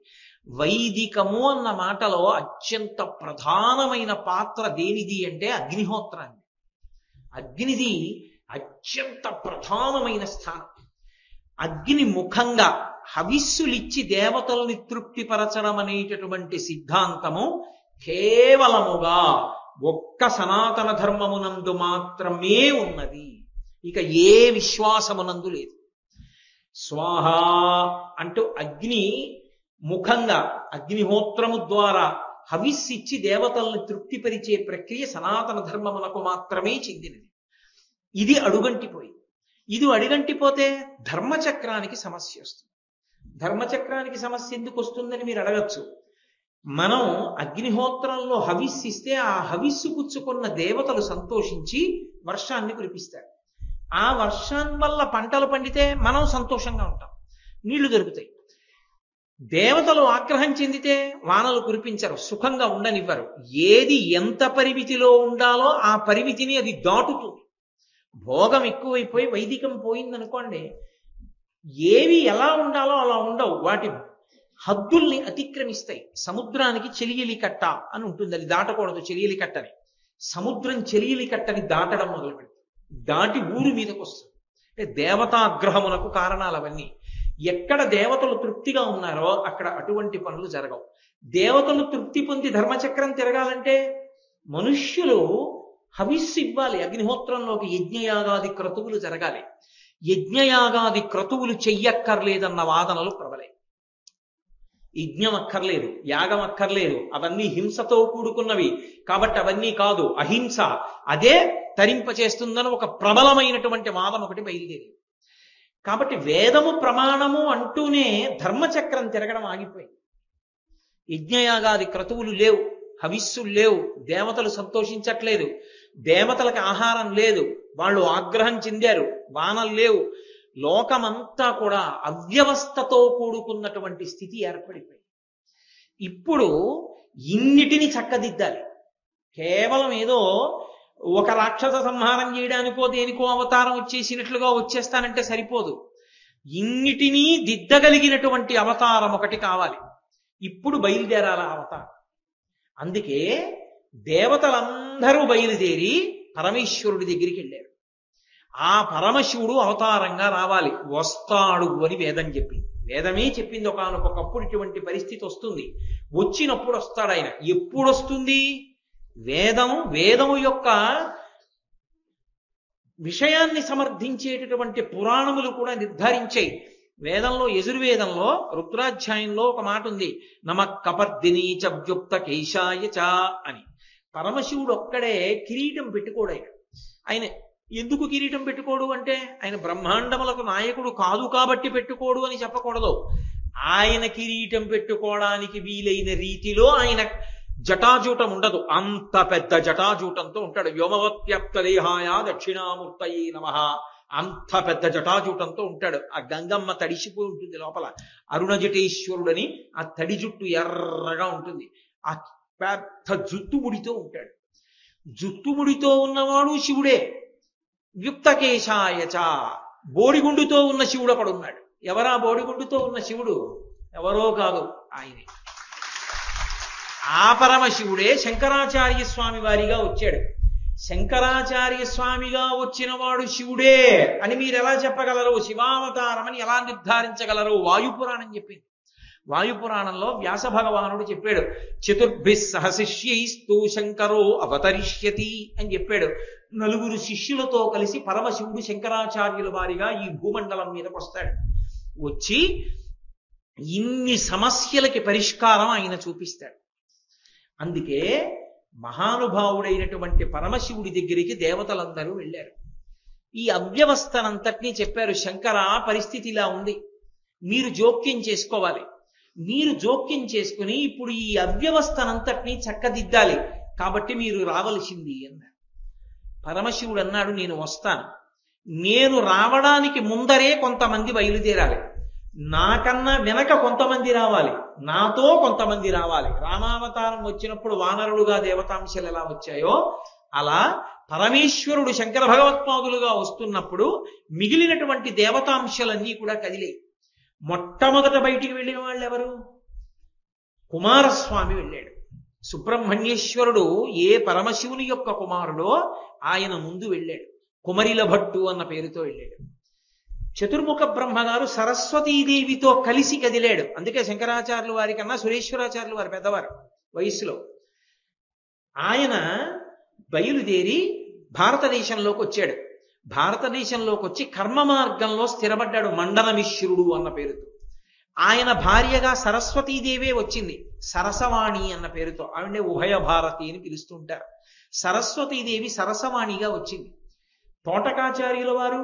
వైదికము అన్న మాటలో అత్యంత ప్రధానమైన పాత్ర దేనిది అంటే అగ్నిహోత్రాన్ని. అగ్నిది అత్యంత ప్రధానమైన స్థానం. అగ్ని ముఖంగా హవిస్సులిచ్చి దేవతల్ని తృప్తిపరచడం అనేటటువంటి సిద్ధాంతము కేవలముగా ఒక్క సనాతన ధర్మమునందు మాత్రమే ఉన్నది. ఇక ఏ విశ్వాసమునందు లేదు. స్వాహ అంటూ అగ్ని ముఖంగా అగ్నిహోత్రము ద్వారా హవిస్సిచ్చి దేవతల్ని తృప్తిపరిచే ప్రక్రియ సనాతన ధర్మమునకు మాత్రమే చెందినది. ఇది అడుగంటిపోయి. ఇది అడుగంటిపోతే ధర్మచక్రానికి సమస్య వస్తుంది. ధర్మచక్రానికి సమస్య ఎందుకు వస్తుందని మీరు అడగచ్చు. మనం అగ్నిహోత్రంలో హవిస్సిస్తే ఆ హవిస్సు పుచ్చుకున్న దేవతలు సంతోషించి వర్షాన్ని కురిపిస్తారు. ఆ వర్షం వల్ల పంటలు పండితే మనం సంతోషంగా ఉంటాం, నీళ్లు దొరుకుతాయి. దేవతలు ఆగ్రహం చెందితే వానలు కురిపించరు, సుఖంగా ఉండనివ్వరు. ఏది ఎంత పరిమితిలో ఉండాలో ఆ పరిమితిని అది దాటుతుంది. భోగం ఎక్కువైపోయి వైదికం పోయిందనుకోండి, ఏవి ఎలా ఉండాలో అలా ఉండవు, వాటి హద్దుల్ని అతిక్రమిస్తాయి. సముద్రానికి చెలియలి కట్ట అని ఉంటుంది, అది దాటకూడదు. చెలియలి కట్టని, సముద్రం చెలియలి కట్టని దాటడం మొదలు పెడుతుంది. దాటి ఊరి మీదకు వస్తుంది. అంటే దేవతాగ్రహమునకు కారణాలు అవన్నీ. ఎక్కడ దేవతలు తృప్తిగా ఉన్నారో అక్కడ అటువంటి పనులు జరగవు. దేవతలు తృప్తి పొంది ధర్మచక్రం తిరగాలంటే మనుష్యులు హవిస్సు ఇవ్వాలి. అగ్నిహోత్రంలోకి యజ్ఞయాగాది క్రతువులు జరగాలి. యజ్ఞయాగాది క్రతువులు చెయ్యక్కర్లేదన్న వాదనలు ప్రబలే. యజ్ఞం అక్కర్లేదు, యాగం అక్కర్లేదు, అవన్నీ హింసతో కూడుకున్నవి కాబట్టి అవన్నీ కాదు, అహింస అదే తరింపచేస్తుందని ఒక ప్రబలమైనటువంటి వాదం ఒకటి బయలుదేరింది. కాబట్టి వేదము ప్రమాణము అంటూనే ధర్మచక్రం తిరగడం ఆగిపోయింది. యజ్ఞయాగాది క్రతువులు లేవు, హవిస్సులు లేవు, దేవతలు సంతోషించట్లేదు, దేవతలకు ఆహారం లేదు, వాళ్ళు ఆగ్రహం చెందారు, వానలు లేవు, లోకమంతా కూడా అవ్యవస్థతో కూడుకున్నటువంటి స్థితి ఏర్పడిపోయింది. ఇప్పుడు ఇన్నిటిని చక్కదిద్దాలి. కేవలం ఏదో ఒక రాక్షస సంహారం చేయడానికో దేనికో అవతారం వచ్చేసినట్లుగా వచ్చేస్తానంటే సరిపోదు. ఇన్నిటినీ దిద్దగలిగినటువంటి అవతారం ఒకటి కావాలి. ఇప్పుడు బయలుదేరాల అవతారం. అందుకే దేవతలందరూ బయలుదేరి పరమేశ్వరుడి దగ్గరికి వెళ్ళారు. ఆ పరమశివుడు అవతారంగా రావాలి, వస్తాడు అని వేదం చెప్పింది. వేదమే చెప్పింది ఒకానొకప్పుడు ఇటువంటి పరిస్థితి వస్తుంది, వచ్చినప్పుడు వస్తాడు ఆయన. ఎప్పుడు వస్తుంది? వేదము యొక్క విషయాన్ని సమర్థించేటటువంటి పురాణములు కూడా నిర్ధారించాయి. వేదంలో, యజుర్వేదంలో రుద్రాధ్యాయంలో ఒక మాట ఉంది, నమ కపర్దినీ చ వ్యుక్త కేశాయ చ అని. పరమశివుడు ఒక్కడే కిరీటం పెట్టుకోడు. ఆయన ఎందుకు కిరీటం పెట్టుకోడు అంటే, ఆయన బ్రహ్మాండములకు నాయకుడు కాదు కాబట్టి పెట్టుకోడు అని చెప్పకూడదు. ఆయన కిరీటం పెట్టుకోవడానికి వీలైన రీతిలో ఆయన జటాజూటం ఉండదు, అంత పెద్ద జటాజూటంతో ఉంటాడు. వ్యోమవత్యప్త దేహాయ దక్షిణామూర్తయే నమః, అంత పెద్ద జటాజూటంతో ఉంటాడు. ఆ గంగమ్మ తడిసిపోయి ఉంటుంది లోపల, అరుణ జటేశ్వరుడని ఆ తడి జుట్టు ఎర్రగా ఉంటుంది. ఆ పెద్ద జుట్టుముడితో ఉంటాడు. జుట్టుముడితో ఉన్నవాడు శివుడే. వ్యుక్తకేశాయచ, బోడిగుండుతో ఉన్న శివుడు అక్కడ ఉన్నాడు. ఎవరా బోడిగుండుతో ఉన్న శివుడు? ఎవరో కాదు, ఆయనే. ఆ పరమశివుడే శంకరాచార్య స్వామి వారిగా వచ్చాడు. శంకరాచార్య స్వామిగా వచ్చిన వాడు శివుడే అని మీరు ఎలా చెప్పగలరు? శివావతారం అని ఎలా నిర్ధారించగలరు? వాయుపురాణం చెప్పింది. వాయుపురాణంలో వ్యాస భగవానుడు చెప్పాడు, చతుర్భిః సహ శిష్యైస్తు శంకరో అవతరిష్యతి అని చెప్పాడు. 4 శిష్యులతో కలిసి పరమశివుడు శంకరాచార్యుల వారిగా ఈ భూమండలం మీదకి వస్తాడు. వచ్చి ఇన్ని సమస్యలకి పరిష్కారం ఆయన చూపిస్తాడు. అందుకే మహానుభావుడైనటువంటి పరమశివుడి దగ్గరికి దేవతలందరూ వెళ్ళారు. ఈ అవ్యవస్థనంతటినీ చెప్పారు, శంకర పరిస్థితి ఇలా ఉంది, మీరు జోక్యం చేసుకోవాలి. మీరు జోక్యం చేసుకుని ఇప్పుడు ఈ అవ్యవస్థనంతటినీ చక్కదిద్దాలి, కాబట్టి మీరు రావలసింది అన్నారు. పరమశివుడు అన్నాడు, నేను వస్తాను. నేను రావడానికి ముందరే కొంతమంది బయలుదేరాలి, నాకన్నా వెనక కొంతమంది రావాలి, నాతో కొంతమంది రావాలి. రామావతారం వచ్చినప్పుడు వానరులుగా దేవతాంశలు ఎలా వచ్చాయో అలా పరమేశ్వరుడు శంకర భగవత్పాదులుగా వస్తున్నప్పుడు మిగిలినటువంటి దేవతాంశలన్నీ కూడా కదిలే. మొట్టమొదట బయటికి వెళ్ళిన వాళ్ళు ఎవరు? కుమారస్వామి వెళ్ళాడు. సుబ్రహ్మణ్యేశ్వరుడు ఏ పరమశివుని యొక్క కుమారుడో ఆయన ముందు వెళ్ళాడు. కుమరిల భట్టు అన్న పేరుతో వెళ్ళాడు. చతుర్ముఖ బ్రహ్మగారు సరస్వతీదేవితో కలిసి కదిలాడు. అందుకే శంకరాచార్యుల వారి కన్నా సురేశ్వరాచార్యుల వారు పెద్దవారు వయస్సులో. ఆయన బయలుదేరి భారతదేశంలోకి వచ్చాడు. భారతదేశంలోకి వచ్చి కర్మ మార్గంలో స్థిరపడ్డాడు, మండనమిశ్రుడు అన్న పేరుతో. ఆయన భార్యగా సరస్వతీదేవే వచ్చింది, సరసవాణి అన్న పేరుతో. ఆవిడే ఉభయ భారతి అని పిలుస్తుంటారు. సరస్వతీదేవి సరసవాణిగా వచ్చింది. తోటకాచార్యుల వారు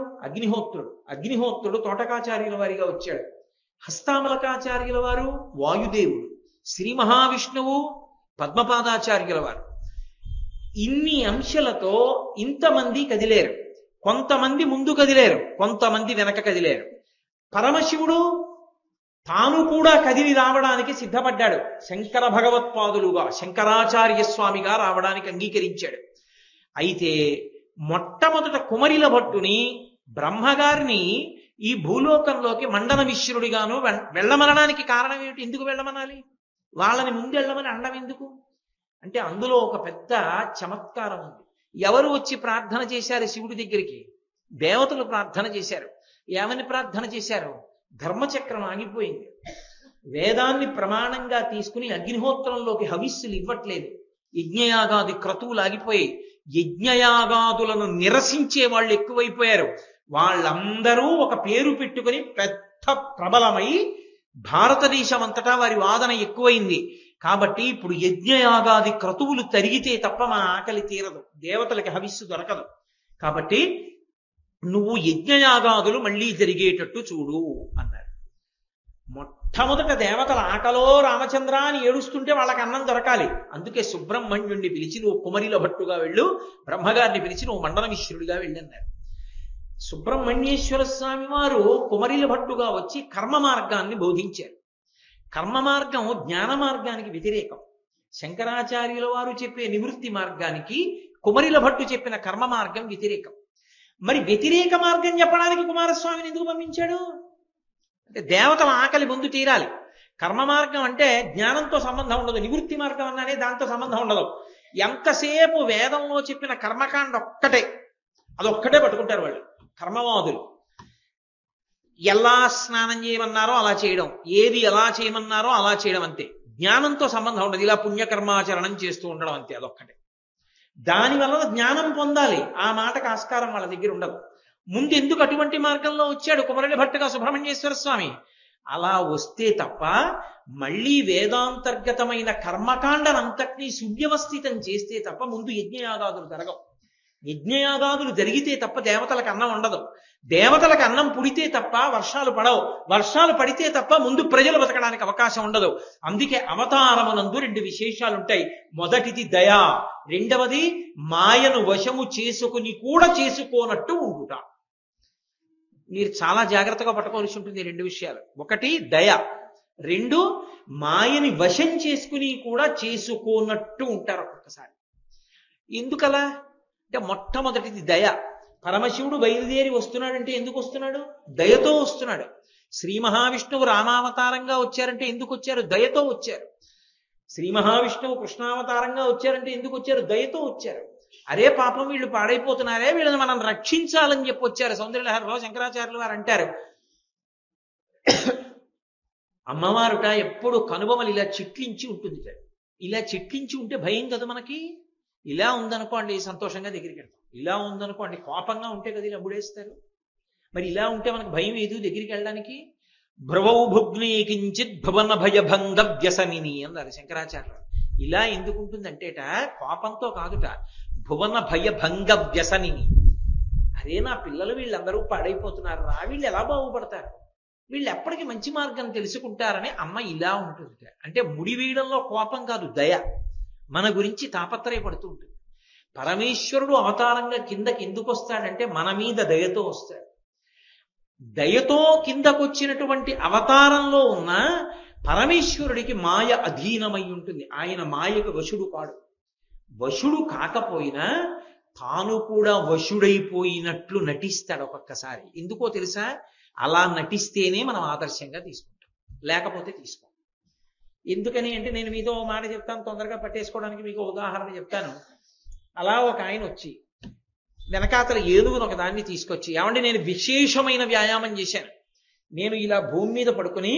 అగ్నిహోత్రుడు తోటకాచార్యుల వారిగా వచ్చాడు. హస్తామలకాచార్యుల వారు వాయుదేవుడు, శ్రీ మహావిష్ణువు పద్మపాదాచార్యుల వారు. ఇన్ని అంశాలతో ఇంతమంది కదిలేరు. కొంతమంది ముందు కదిలేరు, కొంతమంది వెనక కదిలేరు. పరమశివుడు తాను కూడా కదిలి రావడానికి సిద్ధపడ్డాడు. శంకర భగవత్పాదులుగా శంకరాచార్య స్వామిగా రావడానికి అంగీకరించాడు. అయితే మొట్టమొదట కుమరిల భట్టుని బ్రహ్మగారిని ఈ భూలోకంలోకి మండన మిశ్రుడిగాను వెళ్ళమనడానికి కారణం ఏమిటి? ఎందుకు వెళ్ళమనాలి? వాళ్ళని ముందు వెళ్ళమని అండం ఎందుకు అంటే అందులో ఒక పెద్ద చమత్కారం ఉంది. ఎవరు వచ్చి ప్రార్థన చేశారు శివుడి దగ్గరికి? దేవతలు ప్రార్థన చేశారు. ఏమని ప్రార్థన చేశారు? ధర్మచక్రం ఆగిపోయింది, వేదాన్ని ప్రమాణంగా తీసుకుని అగ్నిహోత్రంలోకి హవిస్సులు ఇవ్వట్లేదు, యజ్ఞయాగాది క్రతువులు ఆగిపోయి యజ్ఞయాగాదులను నిరసించే వాళ్ళు ఎక్కువైపోయారు. వాళ్ళందరూ ఒక పేరు పెట్టుకుని పెద్ద ప్రబలమై భారతదేశం అంతటా వారి వాదన ఎక్కువైంది. కాబట్టి ఇప్పుడు యజ్ఞయాగాది క్రతువులు తరిగితే తప్ప మా ఆకలి తీరదు, దేవతలకి హవిస్సు దొరకదు. కాబట్టి నువ్వు యజ్ఞయాగాదులు మళ్ళీ జరిగేటట్టు చూడు అన్నారు. మొట్టమొదట దేవతల ఆకలో రామచంద్ర అని ఏడుస్తుంటే వాళ్ళకి అన్నం దొరకాలి. అందుకే సుబ్రహ్మణ్యుణ్ణి పిలిచి నువ్వు కుమరిల భట్టుగా వెళ్ళు, బ్రహ్మగారిని పిలిచి నువ్వు మండల మిశ్రుడిగా వెళ్ళన్నారు. సుబ్రహ్మణ్యేశ్వర స్వామి వారు కుమరిల భట్టుగా వచ్చి కర్మ మార్గాన్ని బోధించారు. కర్మ మార్గం జ్ఞాన మార్గానికి వ్యతిరేకం. శంకరాచార్యుల వారు చెప్పే నివృత్తి మార్గానికి కుమరిల భట్టు చెప్పిన కర్మ మార్గం వ్యతిరేకం. మరి వ్యతిరేక మార్గం చెప్పడానికి కుమారస్వామిని ఎందుకు పంపించాడు అంటే దేవతల ఆకలి ముందు తీరాలి. కర్మ మార్గం అంటే జ్ఞానంతో సంబంధం ఉండదు, నివృత్తి మార్గం అన్నానే దాంతో సంబంధం ఉండదు. ఎంతసేపు వేదంలో చెప్పిన కర్మకాండ ఒక్కటే, అదొక్కటే పట్టుకుంటారు వాళ్ళు కర్మవాదులు. ఎలా స్నానం చేయమన్నారో అలా చేయడం, ఏది ఎలా చేయమన్నారో అలా చేయడం, అంతే. జ్ఞానంతో సంబంధం ఉండదు, ఇలా పుణ్యకర్మాచరణం చేస్తూ ఉండడం అంతే, అదొక్కటే. దానివల్ల జ్ఞానం పొందాలి, ఆ మాటకు ఆస్కారం వాళ్ళ దగ్గర ఉండదు. ముందు ఎందుకు అటువంటి మార్గంలో వచ్చాడు కుమరిల భట్టుగా సుబ్రహ్మణ్యేశ్వర స్వామి? అలా వస్తే తప్ప మళ్ళీ వేదాంతర్గతమైన కర్మకాండనంతటినీ సువ్యవస్థితం చేస్తే తప్ప ముందు యజ్ఞయాగాదులు జరగవు. యజ్ఞయాగాదులు జరిగితే తప్ప దేవతలకు అన్నం ఉండదు. దేవతలకు అన్నం పుడితే తప్ప వర్షాలు పడవు. వర్షాలు పడితే తప్ప ముందు ప్రజలు బతకడానికి అవకాశం ఉండదు. అందుకే అవతారమునందు 2 విశేషాలుంటాయి. మొదటిది దయా, రెండవది మాయను వశము చేసుకుని కూడా చేసుకోనట్టు ఉండుట. మీరు చాలా జాగ్రత్తగా పట్టుకోవాల్సి ఉంటుంది 2 విషయాలు. ఒకటి దయ, 2 మాయని వశం చేసుకుని కూడా చేసుకోనట్టు ఉంటారు ఒక్కొక్కసారి. ఎందుకలా అంటే మొట్టమొదటిది దయ. పరమశివుడు బయలుదేరి వస్తున్నాడంటే ఎందుకు వస్తున్నాడు? దయతో వస్తున్నాడు. శ్రీ మహావిష్ణువు రామావతారంగా వచ్చారంటే ఎందుకు వచ్చారు? దయతో వచ్చారు. శ్రీ మహావిష్ణువు కృష్ణావతారంగా వచ్చారంటే ఎందుకు వచ్చారు? దయతో వచ్చారు. అరే పాపం వీళ్ళు పాడైపోతున్నారే, వీళ్ళని మనం రక్షించాలని చెప్పి వచ్చారు. సౌందర్యలహరిలో శంకరాచార్యులు వారు అంటారు, అమ్మవారుట ఎప్పుడు కనుబొమలు ఇలా చిట్లించి ఉంటుంది. ఇలా చిట్లించి ఉంటే భయం కదా మనకి. ఇలా ఉందనుకోండి సంతోషంగా దగ్గరికి వెళ్తాం, ఇలా ఉందనుకోండి కోపంగా ఉంటే కదా ఇలా ముడేస్తారు. మరి ఇలా ఉంటే మనకు భయం ఏదు దగ్గరికి వెళ్ళడానికి. భ్రువౌ భుగ్ని కించిత్ భువన భయభంగ వ్యసనిని అన్నారు శంకరాచార్యులు. ఇలా ఎందుకు ఉంటుందంటేట కోపంతో కాదుట, భువన భయభంగ వ్యసనిని. అరే నా పిల్లలు వీళ్ళందరూ పాడైపోతున్నారు రా, వీళ్ళు ఎలా బాగుపడతారు, వీళ్ళు ఎప్పటికీ మంచి మార్గం తెలుసుకుంటారని అమ్మ ఇలా ఉంటుంది. అంటే ముడి వేయడంలో కోపం కాదు, దయ. మన గురించి తాపత్రయపడుతూ ఉంటుంది. పరమేశ్వరుడు అవతారంగా కిందకి ఎందుకు వస్తాడంటే మన మీద దయతో వస్తాడు. దయతో కిందకొచ్చినటువంటి అవతారంలో ఉన్న పరమేశ్వరుడికి మాయ అధీనమై ఉంటుంది. ఆయన మాయకు వశుడు కాడు. వశుడు కాకపోయినా తాను కూడా వశుడైపోయినట్లు నటిస్తాడు ఒక్కొక్కసారి. ఎందుకో తెలుసా? అలా నటిస్తేనే మనం ఆదర్శంగా తీసుకుంటాం, లేకపోతే తీసుకోం. ఎందుకని అంటే నేను మీతో ఓ మాట చెప్తాను, తొందరగా పట్టేసుకోవడానికి మీకు ఉదాహరణ చెప్తాను. అలా ఒక ఆయన వచ్చి వెనకాతల ఏనుగును ఒక దాన్ని తీసుకొచ్చి, ఏమంటే నేను విశేషమైన వ్యాయామం చేశాను, నేను ఇలా భూమి మీద పడుకుని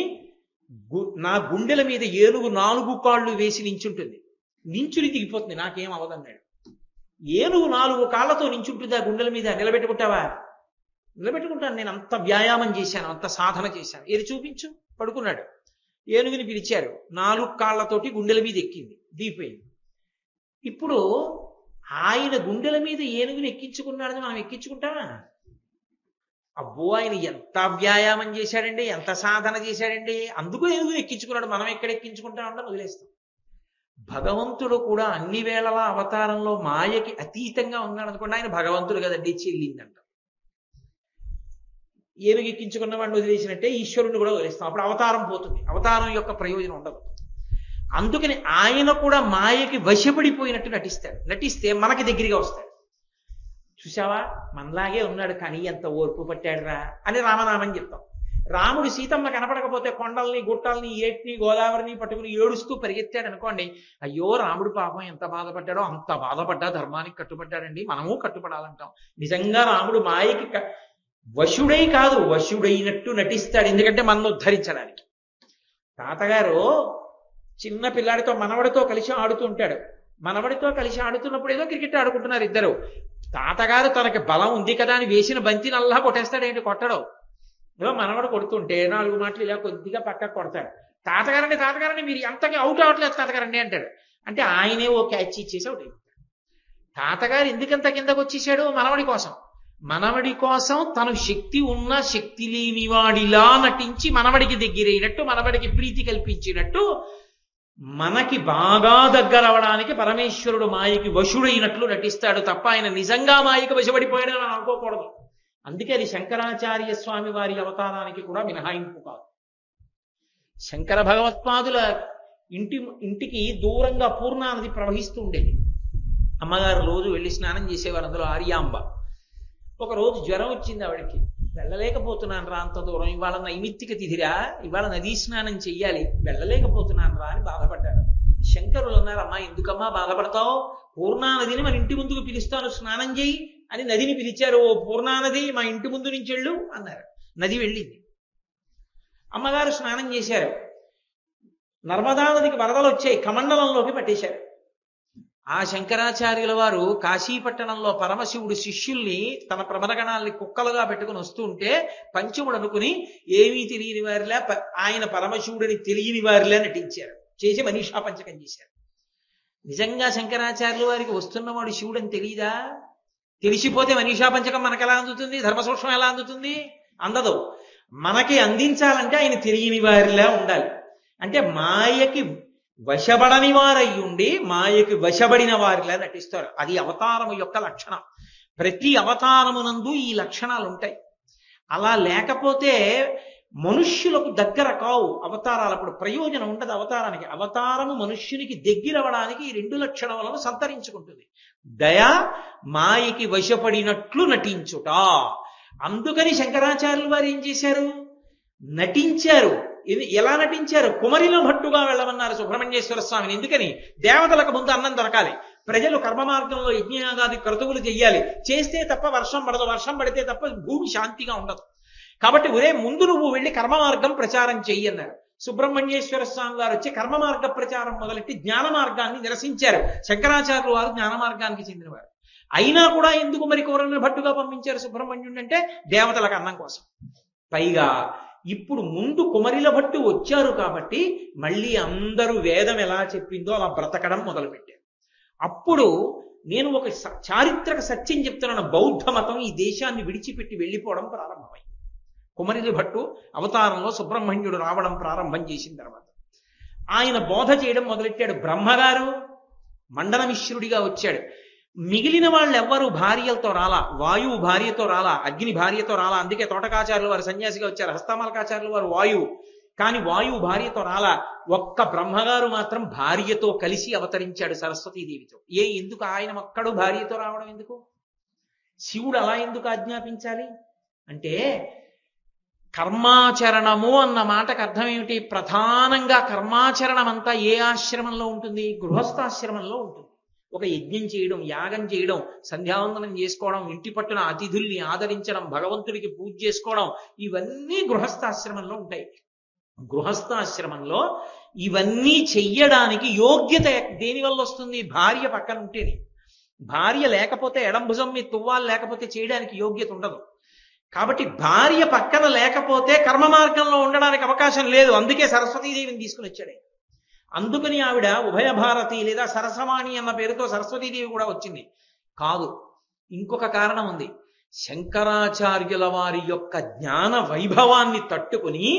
నా గుండెల మీద ఏనుగు 4 కాళ్ళు వేసి నించుంటుంది, నించుని దిగిపోతుంది, నాకేం అవదన్నాడు. ఏనుగు 4 కాళ్ళతో నించుంటుంది ఆ గుండెల మీద, నిలబెట్టుకుంటావా? నిలబెట్టుకుంటాను, నేను అంత వ్యాయామం చేశాను, అంత సాధన చేశాను. ఏది చూపించు. పడుకున్నాడు. ఏనుగుని పిలిచారు, 4 కాళ్ళతోటి గుండెల మీద ఎక్కింది, దిగిపోయింది. ఇప్పుడు ఆయన గుండెల మీద ఏనుగుని ఎక్కించుకున్నాడని మనం ఎక్కించుకుంటామా? అబ్బో ఆయన ఎంత వ్యాయామం చేశాడండి, ఎంత సాధన చేశాడండి, అందుకు ఏనుగుని ఎక్కించుకున్నాడు, మనం ఎక్కడ ఎక్కించుకుంటామని వదిలేస్తాం. భగవంతుడు కూడా అన్ని వేళలా అవతారంలో మాయకి అతీతంగా ఉన్నాడు అనుకోండి, ఆయన భగవంతుడు కదండి, చెల్లిందంట. ఏనుగు ఎక్కించుకున్న వాడిని వదిలేసినట్టే ఈశ్వరుని కూడా వదిలేస్తాం. అప్పుడు అవతారం పోతుంది, అవతారం యొక్క ప్రయోజనం ఉండదు. అందుకని ఆయన కూడా మాయకి వశపడిపోయినట్టు నటిస్తాడు. నటిస్తే మనకి దగ్గరగా వస్తాడు. చూసావా మనలాగే ఉన్నాడు కానీ ఎంత ఓర్పు పట్టాడురా అని రామనామని చెప్తాం. రాముడు సీతమ్మ కనపడకపోతే కొండల్ని గుట్టల్ని ఏటిని గోదావరిని పట్టుకుని ఏడుస్తూ పరిగెత్తాడు అనుకోండి, అయ్యో రాముడు పాపం ఎంత బాధపడ్డాడో, అంత బాధపడ్డా ధర్మానికి కట్టుబడ్డాడండి, మనము కట్టుబడాలంటాం. నిజంగా రాముడు మాయకి వశుడై కాదు, వశుడైనట్టు నటిస్తాడు, ఎందుకంటే మనల్ని ఉద్ధరించడానికి. తాతగారు చిన్న పిల్లాడితో మనవడితో కలిసి ఆడుతూ ఉంటాడు. మనవడితో కలిసి ఆడుతున్నప్పుడు ఏదో క్రికెట్ ఆడుకుంటున్నారు ఇద్దరు. తాతగారు తనకి బలం ఉంది కదా అని వేసిన బంతిని అల్లా కొట్టేస్తాడు, ఏంటి కొట్టడం. ఏదో మనవడు కొడుతుంటే 4 మాటలు ఇలా కొద్దిగా పక్కకు కొడతాడు. తాతగారండి మీరు ఎంతగా అవుట్ అవ్వట్లేదు తాతగారండి అంటాడు. అంటే ఆయనే ఓ క్యాచ్ ఇచ్చేసి అవుట్ అయిపోతాడు. తాతగారు ఎందుకంత కిందకు వచ్చేసాడు? మనవడి కోసం. మనవడి కోసం తను శక్తి ఉన్న శక్తి లేనివాడిలా నటించి మనవడికి దగ్గరైనట్టు, మనవడికి ప్రీతి కల్పించినట్టు, మనకి బాగా దగ్గరవడానికి పరమేశ్వరుడు మాయకి వశుడైనట్లు నటిస్తాడు తప్ప ఆయన నిజంగా మాయకి వశపడిపోయాడని మనం అనుకోకూడదు. అందుకే అది శంకరాచార్య స్వామి వారి అవతారానికి కూడా మినహాయింపు కాదు. శంకర భగవత్పాదుల ఇంటికి దూరంగా పూర్ణానది ప్రవహిస్తూ ఉండేది. అమ్మగారు రోజు వెళ్ళి స్నానం చేసేవారు. అందులో ఆర్యాంబ. ఒక రోజు జ్వరం వచ్చింది ఆవిడకి. వెళ్ళలేకపోతున్నాను రా అంత దూరం, ఇవాళ నైమిత్తిక తిథిరా, ఇవాళ నదీ స్నానం చెయ్యాలి, వెళ్ళలేకపోతున్నాను రా అని బాధపడ్డారు. శంకరులు అన్నారు, అమ్మా ఎందుకమ్మా బాధపడతావు, పూర్ణానదిని మన ఇంటి ముందుకు పిలుస్తాను, స్నానం చేయి అని నదిని పిలిచారు. ఓ పూర్ణానది మా ఇంటి ముందు నుంచి వెళ్ళు అన్నారు. నది వెళ్ళింది. అమ్మగారు స్నానం చేశారు. నర్మదా నదికి వరదలు వచ్చాయి, కమండలంలోకి పట్టేశారు. ఆ శంకరాచార్యుల వారు కాశీపట్టణంలో పరమశివుడు శిష్యుల్ని తన ప్రమదగణాల్ని కుక్కలుగా పెట్టుకుని వస్తూ ఉంటే పంచముడు అనుకుని ఏమీ తెలియని వారిలా ఆయన పరమశివుడిని తెలియని వారిలా నటించారు. చేసి మనీషా పంచకం చేశారు. నిజంగా శంకరాచార్యుల వారికి వస్తున్నవాడు శివుడని తెలియదా? తెలిసిపోతే మనీషా పంచకం మనకు ఎలా అందుతుంది? ధర్మసూక్ష్మం ఎలా అందుతుంది? అందదు. మనకి అందించాలంటే ఆయన తెలియని వారిలా ఉండాలి. అంటే మాయకి వశపడని వారయ్యుండి మాయకి వశపడిన వారిలా నటిస్తారు. అది అవతారము యొక్క లక్షణం. ప్రతి అవతారమునందు ఈ లక్షణాలు ఉంటాయి. అలా లేకపోతే మనుష్యులకు దగ్గర కావు అవతారాలు. అప్పుడు ప్రయోజనం ఉండదు అవతారానికి. అవతారము మనుష్యునికి దగ్గరవడానికి ఈ రెండు లక్షణములను సంతరించుకుంటుంది. దయ, మాయకి వశపడినట్లు నటించుట. అందుకని శంకరాచార్యులు వారు ఏం చేశారు? నటించారు. ఎలా నటించారు? కుమరిలో భట్టుగా వెళ్ళమన్నారు సుబ్రహ్మణ్యేశ్వర స్వామిని. ఎందుకని? దేవతలకు ముందు అన్నం దొరకాలి, ప్రజలు కర్మ మార్గంలో యజ్ఞయాగాది క్రతువులు చెయ్యాలి. చేస్తే తప్ప వర్షం పడదు, వర్షం పడితే తప్ప భూమి శాంతిగా ఉండదు. కాబట్టి ఒరే ముందు నువ్వు వెళ్ళి కర్మ మార్గం ప్రచారం చెయ్యి అన్నారు. సుబ్రహ్మణ్యేశ్వర స్వామి వారు వచ్చి కర్మ మార్గ ప్రచారం మొదలెట్టి జ్ఞాన మార్గాన్ని నిరసించారు. శంకరాచార్యులు వారు జ్ఞాన మార్గానికి చెందినవారు. అయినా కూడా ఎందుకు మరి కుమరిని భట్టుగా పంపించారు సుబ్రహ్మణ్యుడు అంటే? దేవతలకు అన్నం కోసం. పైగా ఇప్పుడు ముందు కుమరిల భట్టు వచ్చారు కాబట్టి మళ్ళీ అందరూ వేదం ఎలా చెప్పిందో అలా బ్రతకడం మొదలుపెట్టారు. అప్పుడు నేను ఒక చారిత్రక సత్యం చెప్తున్నాను. బౌద్ధ మతం ఈ దేశాన్ని విడిచిపెట్టి వెళ్ళిపోవడం ప్రారంభమైంది. కుమరిల భట్టు అవతారంలో సుబ్రహ్మణ్యుడు రావడం ప్రారంభం చేసిన తర్వాత ఆయన బోధ చేయడం మొదలెట్టాడు. బ్రహ్మగారు మండన మిశ్రుడిగా వచ్చాడు. మిగిలిన వాళ్ళు ఎవ్వరూ భార్యలతో రాలా. వాయువు భార్యతో రాలా, అగ్ని భార్యతో రాలా. అందుకే తోటకాచార్యులు వారు సన్యాసిగా వచ్చారు. హస్తమాలకాచార్యులు వారు వాయువు, కానీ వాయువు భార్యతో రాలా. ఒక్క బ్రహ్మగారు మాత్రం భార్యతో కలిసి అవతరించాడు సరస్వతీదేవితో. ఎందుకు ఆయన ఒక్కడు భార్యతో రావడం ఎందుకు? శివుడు అలా ఎందుకు ఆజ్ఞాపించాలి అంటే, కర్మాచరణము అన్న మాటకు అర్థం ఏమిటి? ప్రధానంగా కర్మాచరణం అంతా ఏ ఆశ్రమంలో ఉంటుంది? గృహస్థాశ్రమంలో ఉంటుంది. ఒక యజ్ఞం చేయడం, యాగం చేయడం, సంధ్యావందనం చేసుకోవడం, ఇంటి పట్టున అతిథుల్ని ఆదరించడం, భగవంతుడికి పూజ చేసుకోవడం, ఇవన్నీ గృహస్థాశ్రమంలో ఉంటాయి. గృహస్థాశ్రమంలో ఇవన్నీ చెయ్యడానికి యోగ్యత దేనివల్ల వస్తుంది? భార్య పక్కన ఉంటేనే. భార్య లేకపోతే, ఎడం భుజం మీద తువ్వాలు లేకపోతే చేయడానికి యోగ్యత ఉండదు. కాబట్టి భార్య పక్కన లేకపోతే కర్మ మార్గంలో ఉండడానికి అవకాశం లేదు. అందుకే సరస్వతీదేవిని తీసుకుని వచ్చాడు. అందుకని ఆవిడ ఉభయ భారతి లేదా సరసవాణి అన్న పేరుతో సరస్వతీదేవి కూడా వచ్చింది. కాదు, ఇంకొక కారణం ఉంది. శంకరాచార్యుల వారి యొక్క జ్ఞాన వైభవాన్ని తట్టుకుని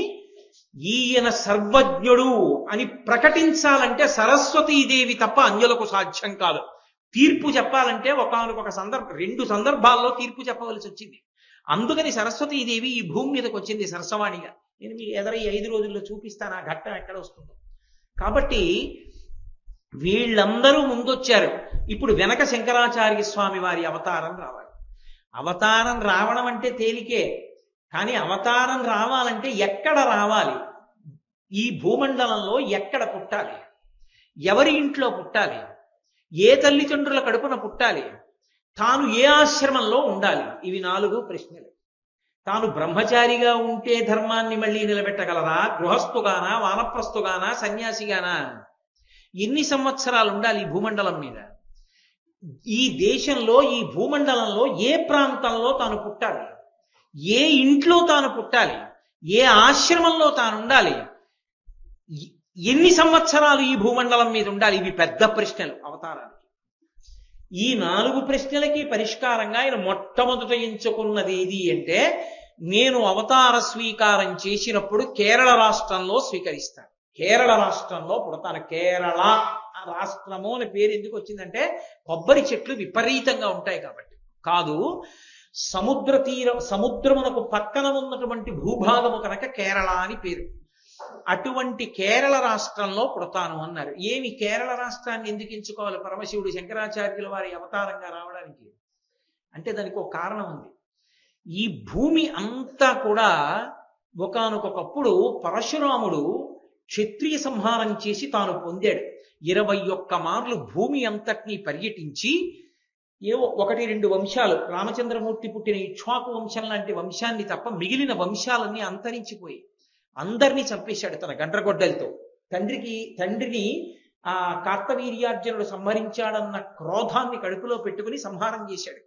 ఈయన సర్వజ్ఞుడు అని ప్రకటించాలంటే సరస్వతీదేవి తప్ప అన్యులకు సాధ్యం కాదు. తీర్పు చెప్పాలంటే ఒకానొక రెండు సందర్భాల్లో తీర్పు చెప్పవలసి వచ్చింది. అందుకని సరస్వతీదేవి ఈ భూమి మీదకి వచ్చింది సరసవాణిగా. నేను మీకు ఎదరై 5 రోజుల్లో చూపిస్తాను ఆ ఘట్టం ఎక్కడ వస్తుందో. కాబట్టి వీళ్ళందరూ ముందొచ్చారు. ఇప్పుడు వెనక శంకరాచార్య స్వామి వారి అవతారం రావాలి. అవతారం రావడం అంటే తేలికే, కానీ అవతారం రావాలంటే ఎక్కడ రావాలి? ఈ భూమండలంలో ఎక్కడ పుట్టాలి? ఎవరి ఇంట్లో పుట్టాలి? ఏ తల్లిదండ్రుల కడుపున పుట్టాలి? తాను ఏ ఆశ్రమంలో ఉండాలి? ఇవి 4 ప్రశ్నలు. తాను బ్రహ్మచారిగా ఉంటే ధర్మాన్ని మళ్ళీ నిలబెట్టగలరా? గృహస్థుగానా, వానప్రస్థుగానా, సన్యాసిగానా? ఎన్ని సంవత్సరాలు ఉండాలి ఈ భూమండలం మీద? ఈ దేశంలో, ఈ భూమండలంలో ఏ ప్రాంతంలో తాను పుట్టాలి? ఏ ఇంట్లో తాను పుట్టాలి? ఏ ఆశ్రమంలో తాను ఉండాలి? ఎన్ని సంవత్సరాలు ఈ భూమండలం మీద ఉండాలి? ఇవి పెద్ద ప్రశ్నలు అవతారానికి. ఈ 4 ప్రశ్నలకి పరిష్కారంగా ఆయన మొట్టమొదట ఎంచుకున్నది ఏది అంటే, నేను అవతార స్వీకారం చేసినప్పుడు కేరళ రాష్ట్రంలో స్వీకరిస్తాను, కేరళ రాష్ట్రంలో పుడతాను. కేరళ రాష్ట్రము అనే పేరు ఎందుకు వచ్చిందంటే కొబ్బరి చెట్లు విపరీతంగా ఉంటాయి కాబట్టి కాదు, సముద్రమునకు పక్కన ఉన్నటువంటి భూభాగము కనుక కేరళ అని పేరు. అటువంటి కేరళ రాష్ట్రంలో పుడతాను అన్నారు. ఏమి కేరళ రాష్ట్రాన్ని ఎందుకు ఎంచుకోవాలి పరమశివుడు శంకరాచార్యుల వారి అవతారంగా రావడానికి అంటే దానికి ఒక కారణం ఉంది. ఈ భూమి అంతా కూడా ఒకానొకప్పుడు పరశురాముడు క్షత్రియ సంహారం చేసి తాను పొందాడు. 21 మార్లు భూమి అంతటినీ పర్యటించి ఏవో 1-2 వంశాలు, రామచంద్రమూర్తి పుట్టిన ఇక్ష్వాకు వంశం లాంటి వంశాన్ని తప్ప మిగిలిన వంశాలన్నీ అంతరించిపోయి అందరినీ చంపేశాడు తన గండ్రగొడ్డలతో. తండ్రిని ఆ కార్తవీర్యార్జునుడు సంహరించాడన్న క్రోధాన్ని కడుపులో పెట్టుకుని సంహారం చేశాడు.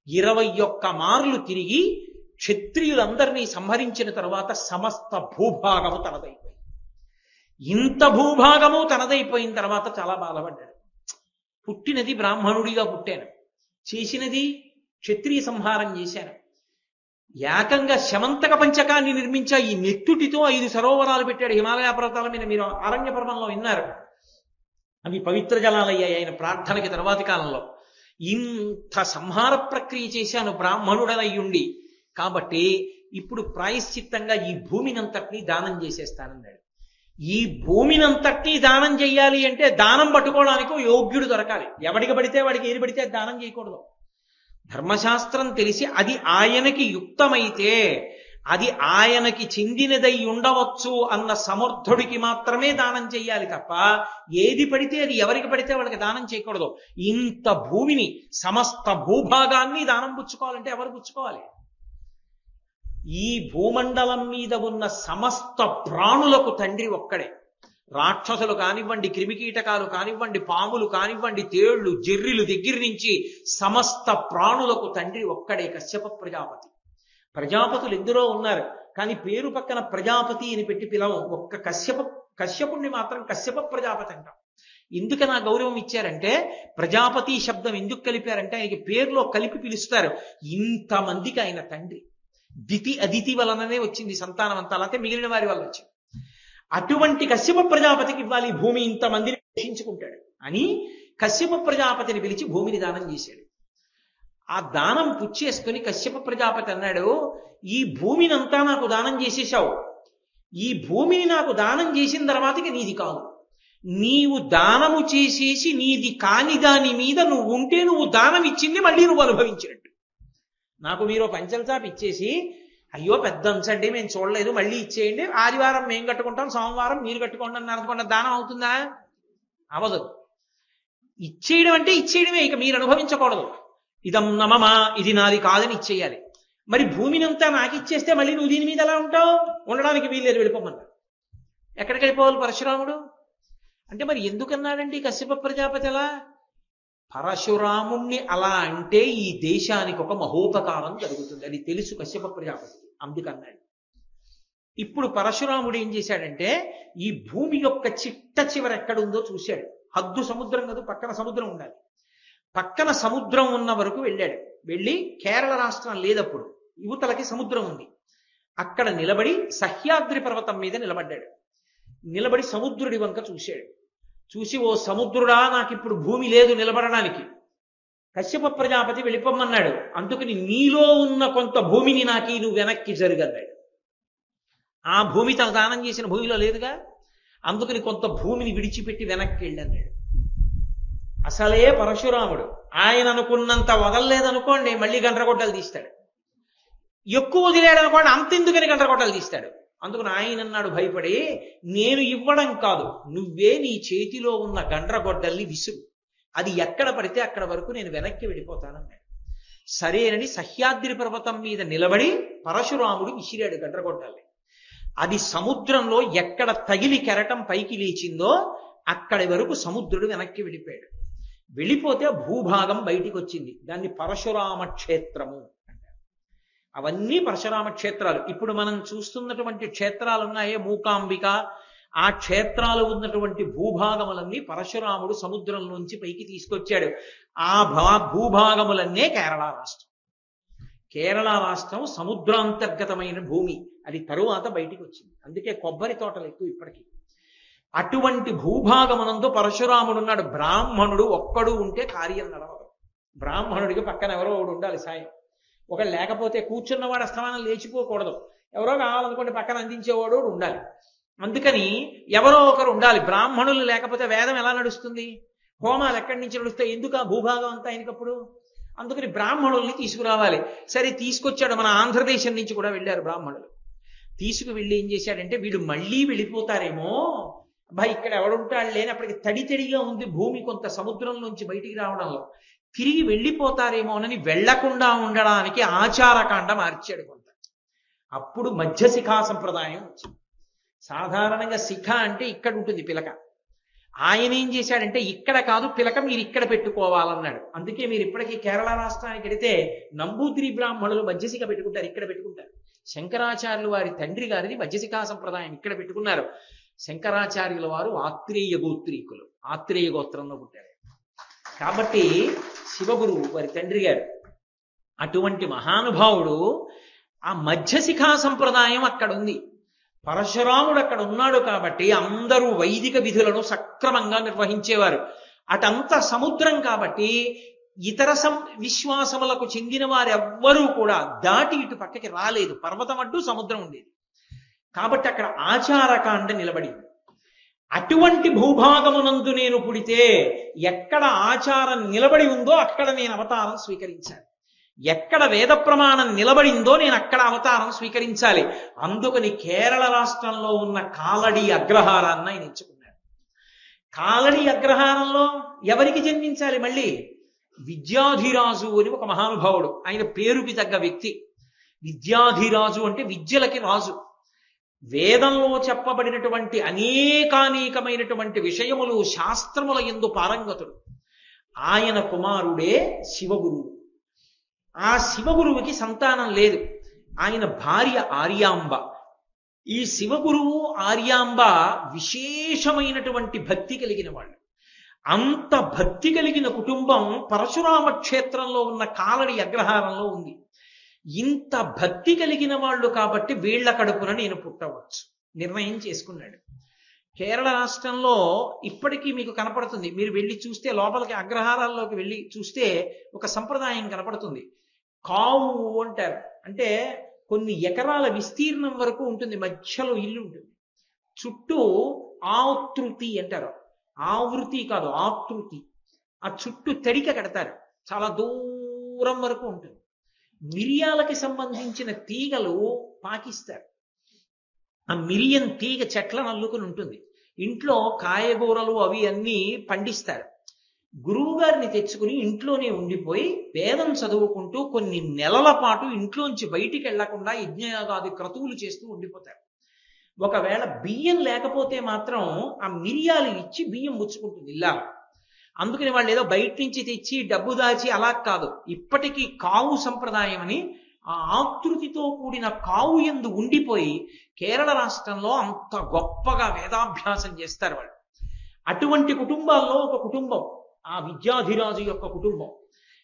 21 మార్లు తిరిగి క్షత్రియులందరినీ సంహరించిన తర్వాత సమస్త భూభాగము తనదైపోయింది. ఇంత భూభాగము తనదైపోయిన తర్వాత చాలా బాధపడ్డాడు. పుట్టినది బ్రాహ్మణుడిగా పుట్టాను, చేసినది క్షత్రియ సంహారం చేశాను, ఏకంగా శమంతక పంచకాన్ని నిర్మించా, ఈ నెత్తుటితో 5 సరోవరాలు పెట్టాడు హిమాలయ పర్వతాల మీద. మీరు అరణ్య పర్వంలో విన్నారు, అవి పవిత్ర జలాలయ్యాయి ఆయన ప్రార్థనకి తర్వాతి కాలంలో. ఇంత సంహార ప్రక్రియ చేశాను బ్రాహ్మణుడనయ్యుండి, కాబట్టి ఇప్పుడు ప్రాయశ్చిత్తంగా ఈ భూమినంతటినీ దానం చేసేస్తానన్నాడు. ఈ భూమినంతటినీ దానం చెయ్యాలి అంటే దానం పట్టుకోవడానికి యోగ్యుడు దొరకాలి. ఎవడికి పడితే వాడికి ఏది పడితే దానం చేయకూడదు. ధర్మశాస్త్రం తెలిసి అది ఆయనకి యుక్తమైతే, అది ఆయనకి చెందినదై ఉండవచ్చు అన్న సమర్థుడికి మాత్రమే దానం చెయ్యాలి తప్ప ఏది పడితే అది ఎవరికి పడితే వాళ్ళకి దానం చేయకూడదు. ఇంత భూమిని, సమస్త భూభాగాన్ని దానం పుచ్చుకోవాలంటే ఎవరు పుచ్చుకోవాలి? ఈ భూమండలం మీద ఉన్న సమస్త ప్రాణులకు తండ్రి ఒక్కడే. రాక్షసులు కానివ్వండి, క్రిమికీటకాలు కానివ్వండి, పాములు కానివ్వండి, తేళ్లు జెర్రిలు దగ్గర నుంచి సమస్త ప్రాణులకు తండ్రి ఒక్కడే, కశ్యప ప్రజాపతి. ప్రజాపతులు ఎందరో ఉన్నారు, కానీ పేరు పక్కన ప్రజాపతి అని పెట్టి పిలవం. ఒక్క కశ్యపుణ్ణి మాత్రం కశ్యప ప్రజాపతి అంటాం. ఎందుకని ఆ గౌరవం ఇచ్చారంటే, ప్రజాపతి శబ్దం ఎందుకు కలిపారంటే ఆయనకి పేరులో కలిపి పిలుస్తారు. ఇంతమందికి ఆయన తండ్రి. దితి అదితి వలననే వచ్చింది సంతానం అంతా, అలాగే మిగిలిన వారి వల్ల వచ్చింది. అటువంటి కశ్యప ప్రజాపతికి ఇవ్వాలి భూమి, ఇంతమందిని పోషించుకుంటాడు అని కశ్యప ప్రజాపతిని పిలిచి భూమిని దానం చేశాడు. ఆ దానం పుచ్చేసుకుని కశ్యప ప్రజాపతి అన్నాడు, ఈ భూమినంతా నాకు దానం చేసేశావు, ఈ భూమిని నాకు దానం చేసిన తర్వాతకి నీది కాదు. నీవు దానము చేసేసి నీది కాని దాని మీద నువ్వు ఉంటే నువ్వు దానం ఇచ్చింది మళ్ళీ నువ్వు అనుభవించినట్టు. నాకు మీరు పంచలచాపు ఇచ్చేసి, అయ్యో పెద్ద అంచండి మేము చూడలేదు మళ్ళీ ఇచ్చేయండి, ఆదివారం మేము కట్టుకుంటాం, సోమవారం మీరు కట్టుకోండి అన్నారు అనుకోండి, దానం అవుతుందా? అవదు. ఇచ్చేయడం అంటే ఇచ్చేయడమే, ఇక మీరు అనుభవించకూడదు. ఇదం నమమా, ఇది నాది కాదని ఇచ్చేయాలి. మరి భూమినంతా నాకు ఇచ్చేస్తే మళ్ళీ నువ్వు దీని మీద ఎలా ఉంటావు? ఉండడానికి వీల్లేదు, వెళ్ళిపోమన్నారు. ఎక్కడికి వెళ్ళిపోవాలి పరశురాముడు అంటే? మరి ఎందుకన్నాడండి కశ్యప ప్రజాపతి అలా? పరశురాముణ్ణి అలా అంటే ఈ దేశానికి ఒక మహోపకారం జరుగుతుంది, అది తెలుసు కశ్యప ప్రజాపతి, అందుకన్నాడు. ఇప్పుడు పరశురాముడు ఏం చేశాడంటే, ఈ భూమి యొక్క చిట్ట చివర ఎక్కడుందో చూశాడు. హద్దు సముద్రం కదా, పక్కన సముద్రం ఉండాలి. పక్కన సముద్రం ఉన్న వరకు వెళ్ళాడు. వెళ్ళి కేరళ రాష్ట్రం లేదప్పుడు, యువతలకి సముద్రం ఉంది, అక్కడ నిలబడి సహ్యాద్రి పర్వతం మీద నిలబడ్డాడు. నిలబడి సముద్రుడి వంక చూశాడు. చూసి, ఓ సముద్రుడా, నాకు ఇప్పుడు భూమి లేదు నిలబడడానికి, కశ్యప ప్రజాపతి వెళ్ళిపోమన్నాడు, అందుకని నీలో ఉన్న కొంత భూమిని నాకి నువ్వు వెనక్కి జరగన్నాడు. ఆ భూమి తన దానం చేసిన భూమిలో లేదుగా, అందుకని కొంత భూమిని విడిచిపెట్టి వెనక్కి వెళ్ళన్నాడు. అసలే పరశురాముడు ఆయన అనుకున్నంత వదలలేదనుకోండి మళ్ళీ గండ్రగొడ్డలు తీస్తాడు, ఎక్కువ వదిలేడు అనుకోండి అంతెందుకని గండ్రగొడ్డలు తీస్తాడు. అందుకని ఆయన అన్నాడు భయపడి, నేను ఇవ్వడం కాదు, నువ్వే నీ చేతిలో ఉన్న గండ్రగొడ్డల్ని విసురు, అది ఎక్కడ పడితే అక్కడ వరకు నేను వెనక్కి వెళ్ళిపోతానన్నాడు. సరేనని సహ్యాద్రి పర్వతం మీద నిలబడి పరశురాముడు విసిరాడు గండ్రగొడ్డల్ని. అది సముద్రంలో ఎక్కడ తగిలి కెరటం పైకి లేచిందో అక్కడి వరకు సముద్రుడు వెనక్కి వెళ్ళిపోయాడు. వెళ్ళిపోతే భూభాగం బయటికి వచ్చింది, దాన్ని పరశురామ క్షేత్రము అంటారు. అవన్నీ పరశురామ క్షేత్రాలు. ఇప్పుడు మనం చూస్తున్నటువంటి క్షేత్రాలు ఉన్నాయే, మూకాంబిక, ఆ క్షేత్రాలు ఉన్నటువంటి భూభాగములన్నీ పరశురాముడు సముద్రంలోంచి పైకి తీసుకొచ్చాడు. ఆ భూభాగములన్నే కేరళ రాష్ట్రం. కేరళ రాష్ట్రం సముద్రాంతర్గతమైన భూమి. అది తరువాత బయటికి వచ్చింది. అందుకే కొబ్బరి తోటలు ఎక్కువ ఇప్పటికీ. అటువంటి భూభాగమునందు పరశురాముడు ఉన్నాడు. బ్రాహ్మణుడు ఒక్కడు ఉంటే కార్యం నడవదు. బ్రాహ్మణుడికి పక్కన ఎవరో ఒకడు ఉండాలి సాయం. ఒకడు లేకపోతే కూర్చున్నవాడు అస్తమానం లేచిపోకూడదు. ఎవరో కావాలనుకోండి పక్కన అందించేవాడు ఉండాలి. అందుకని ఎవరో ఒకరు ఉండాలి. బ్రాహ్మణులు లేకపోతే వేదం ఎలా నడుస్తుంది? హోమాలు ఎక్కడి నుంచి నడుస్తాయి? ఎందుకు ఆ భూభాగం అంతా ఆయనకప్పుడు? అందుకని బ్రాహ్మణుల్ని తీసుకురావాలి. సరే తీసుకొచ్చాడు. మన ఆంధ్రదేశం నుంచి కూడా వెళ్ళారు బ్రాహ్మణులు. తీసుకువెళ్ళి ఏం చేశాడంటే, వీడు మళ్ళీ వెళ్ళిపోతారేమో, అబ్బాయి ఇక్కడ ఎవడుంటాడు లేని, అప్పటికి తడితడిగా ఉంది భూమి కొంత సముద్రంలోంచి బయటికి రావడంలో, తిరిగి వెళ్ళిపోతారేమోనని వెళ్లకుండా ఉండడానికి ఆచారకాండ మార్చాడు కొంత. అప్పుడు మధ్యశిఖా సంప్రదాయం వచ్చింది. సాధారణంగా శిఖ అంటే ఇక్కడ ఉంటుంది పిలక. ఆయన ఏం చేశాడంటే, ఇక్కడ కాదు పిలక మీరు ఇక్కడ పెట్టుకోవాలన్నాడు. అందుకే మీరు ఇప్పటికీ కేరళ రాష్ట్రానికి వెళితే నంబూద్రి బ్రాహ్మణులు మధ్యశిఖ పెట్టుకుంటారు, ఇక్కడ పెట్టుకుంటారు. శంకరాచార్యులు వారి తండ్రి గారిది మధ్యశిఖా సంప్రదాయం, ఇక్కడ పెట్టుకున్నారు. శంకరాచార్యుల వారు ఆత్రేయ గోత్రీకులు, ఆత్రేయ గోత్రంలో పుట్టారు. కాబట్టి శివగురువు వారి తండ్రి గారు. అటువంటి మహానుభావుడు. ఆ మధ్యశిఖా సంప్రదాయం అక్కడ ఉంది. పరశురాముడు అక్కడ ఉన్నాడు కాబట్టి అందరూ వైదిక విధులను సక్రమంగా నిర్వహించేవారు. అటంతా సముద్రం కాబట్టి ఇతర విశ్వాసములకు చెందిన వారెవ్వరూ కూడా దాటి ఇటు పక్కకి రాలేదు. పర్వతం అడ్డు సముద్రం ఉండేది కాబట్టి అక్కడ ఆచారకాండ నిలబడింది. అటువంటి భూభాగమునందు నేను పుడితే ఎక్కడ ఆచారం నిలబడి ఉందో అక్కడ నేను అవతారం స్వీకరించాలి. ఎక్కడ వేద ప్రమాణం నిలబడిందో నేను అక్కడ అవతారం స్వీకరించాలి. అందుకని కేరళ రాష్ట్రంలో ఉన్న కాలడి అగ్రహారాన్ని ఆయన ఎంచుకున్నాడు. కాలడి అగ్రహారంలో ఎవరికి జన్మించాలి? మళ్ళీ విద్యాధిరాజు అని ఒక మహానుభావుడు, ఆయన పేరుకి తగ్గ వ్యక్తి. విద్యాధిరాజు అంటే విద్యలకి రాజు. వేదంలో చెప్పబడినటువంటి అనేకానేకమైనటువంటి విషయములు శాస్త్రముల యందు పారంగతుడు. ఆయన కుమారుడే శివగురువు. ఆ శివగురువుకి సంతానం లేదు. ఆయన భార్య ఆర్యాంబ. ఈ శివగురువు ఆర్యాంబ విశేషమైనటువంటి భక్తి కలిగిన వాళ్ళు. అంత భక్తి కలిగిన కుటుంబం పరశురామ క్షేత్రంలో ఉన్న కాలడి అగ్రహారంలో ఉంది. ఇంత భక్తి కలిగిన వాళ్ళు కాబట్టి వీళ్ల కడుపున నేను పుట్టవచ్చు నిర్ణయం చేసుకున్నాడు. కేరళ రాష్ట్రంలో ఇప్పటికీ మీకు కనపడుతుంది. మీరు వెళ్ళి చూస్తే లోపలికి అగ్రహారాల్లోకి వెళ్ళి చూస్తే ఒక సంప్రదాయం కనపడుతుంది. కావు అంటారు. అంటే కొన్ని ఎకరాల విస్తీర్ణం వరకు ఉంటుంది. మధ్యలో ఇల్లు ఉంటుంది. చుట్టూ ఆవృతి అంటారు. ఆవృతి కాదు, ఆకృతి. ఆ చుట్టూ తడిక కడతారు. చాలా దూరం వరకు ఉంటుంది. మిరియాలకి సంబంధించిన తీగలు పాకిస్తారు. ఆ మిరియం తీగ చెట్లను అల్లుకుని ఉంటుంది. ఇంట్లో కాయగూరలు అవి అన్నీ పండిస్తారు. గురువు గారిని తెచ్చుకుని ఇంట్లోనే ఉండిపోయి వేదం చదువుకుంటూ కొన్ని నెలల పాటు ఇంట్లోంచి బయటికి వెళ్లకుండా యజ్ఞయాగాది క్రతువులు చేస్తూ ఉండిపోతారు. ఒకవేళ బియ్యం లేకపోతే మాత్రం ఆ మిరియాలు ఇచ్చి బియ్యం ముచ్చుకుంటుంది ఇలా. అందుకని వాళ్ళు ఏదో బయట నుంచి తెచ్చి డబ్బు దాచి అలా కాదు. ఇప్పటికీ కావు సంప్రదాయం అని ఆ ఆకృతితో కూడిన కావు యందు ఉండిపోయి కేరళ రాష్ట్రంలో అంత గొప్పగా వేదాభ్యాసం చేస్తారు వాళ్ళు. అటువంటి కుటుంబాల్లో ఒక కుటుంబం ఆ విద్యాధిరాజు యొక్క కుటుంబం.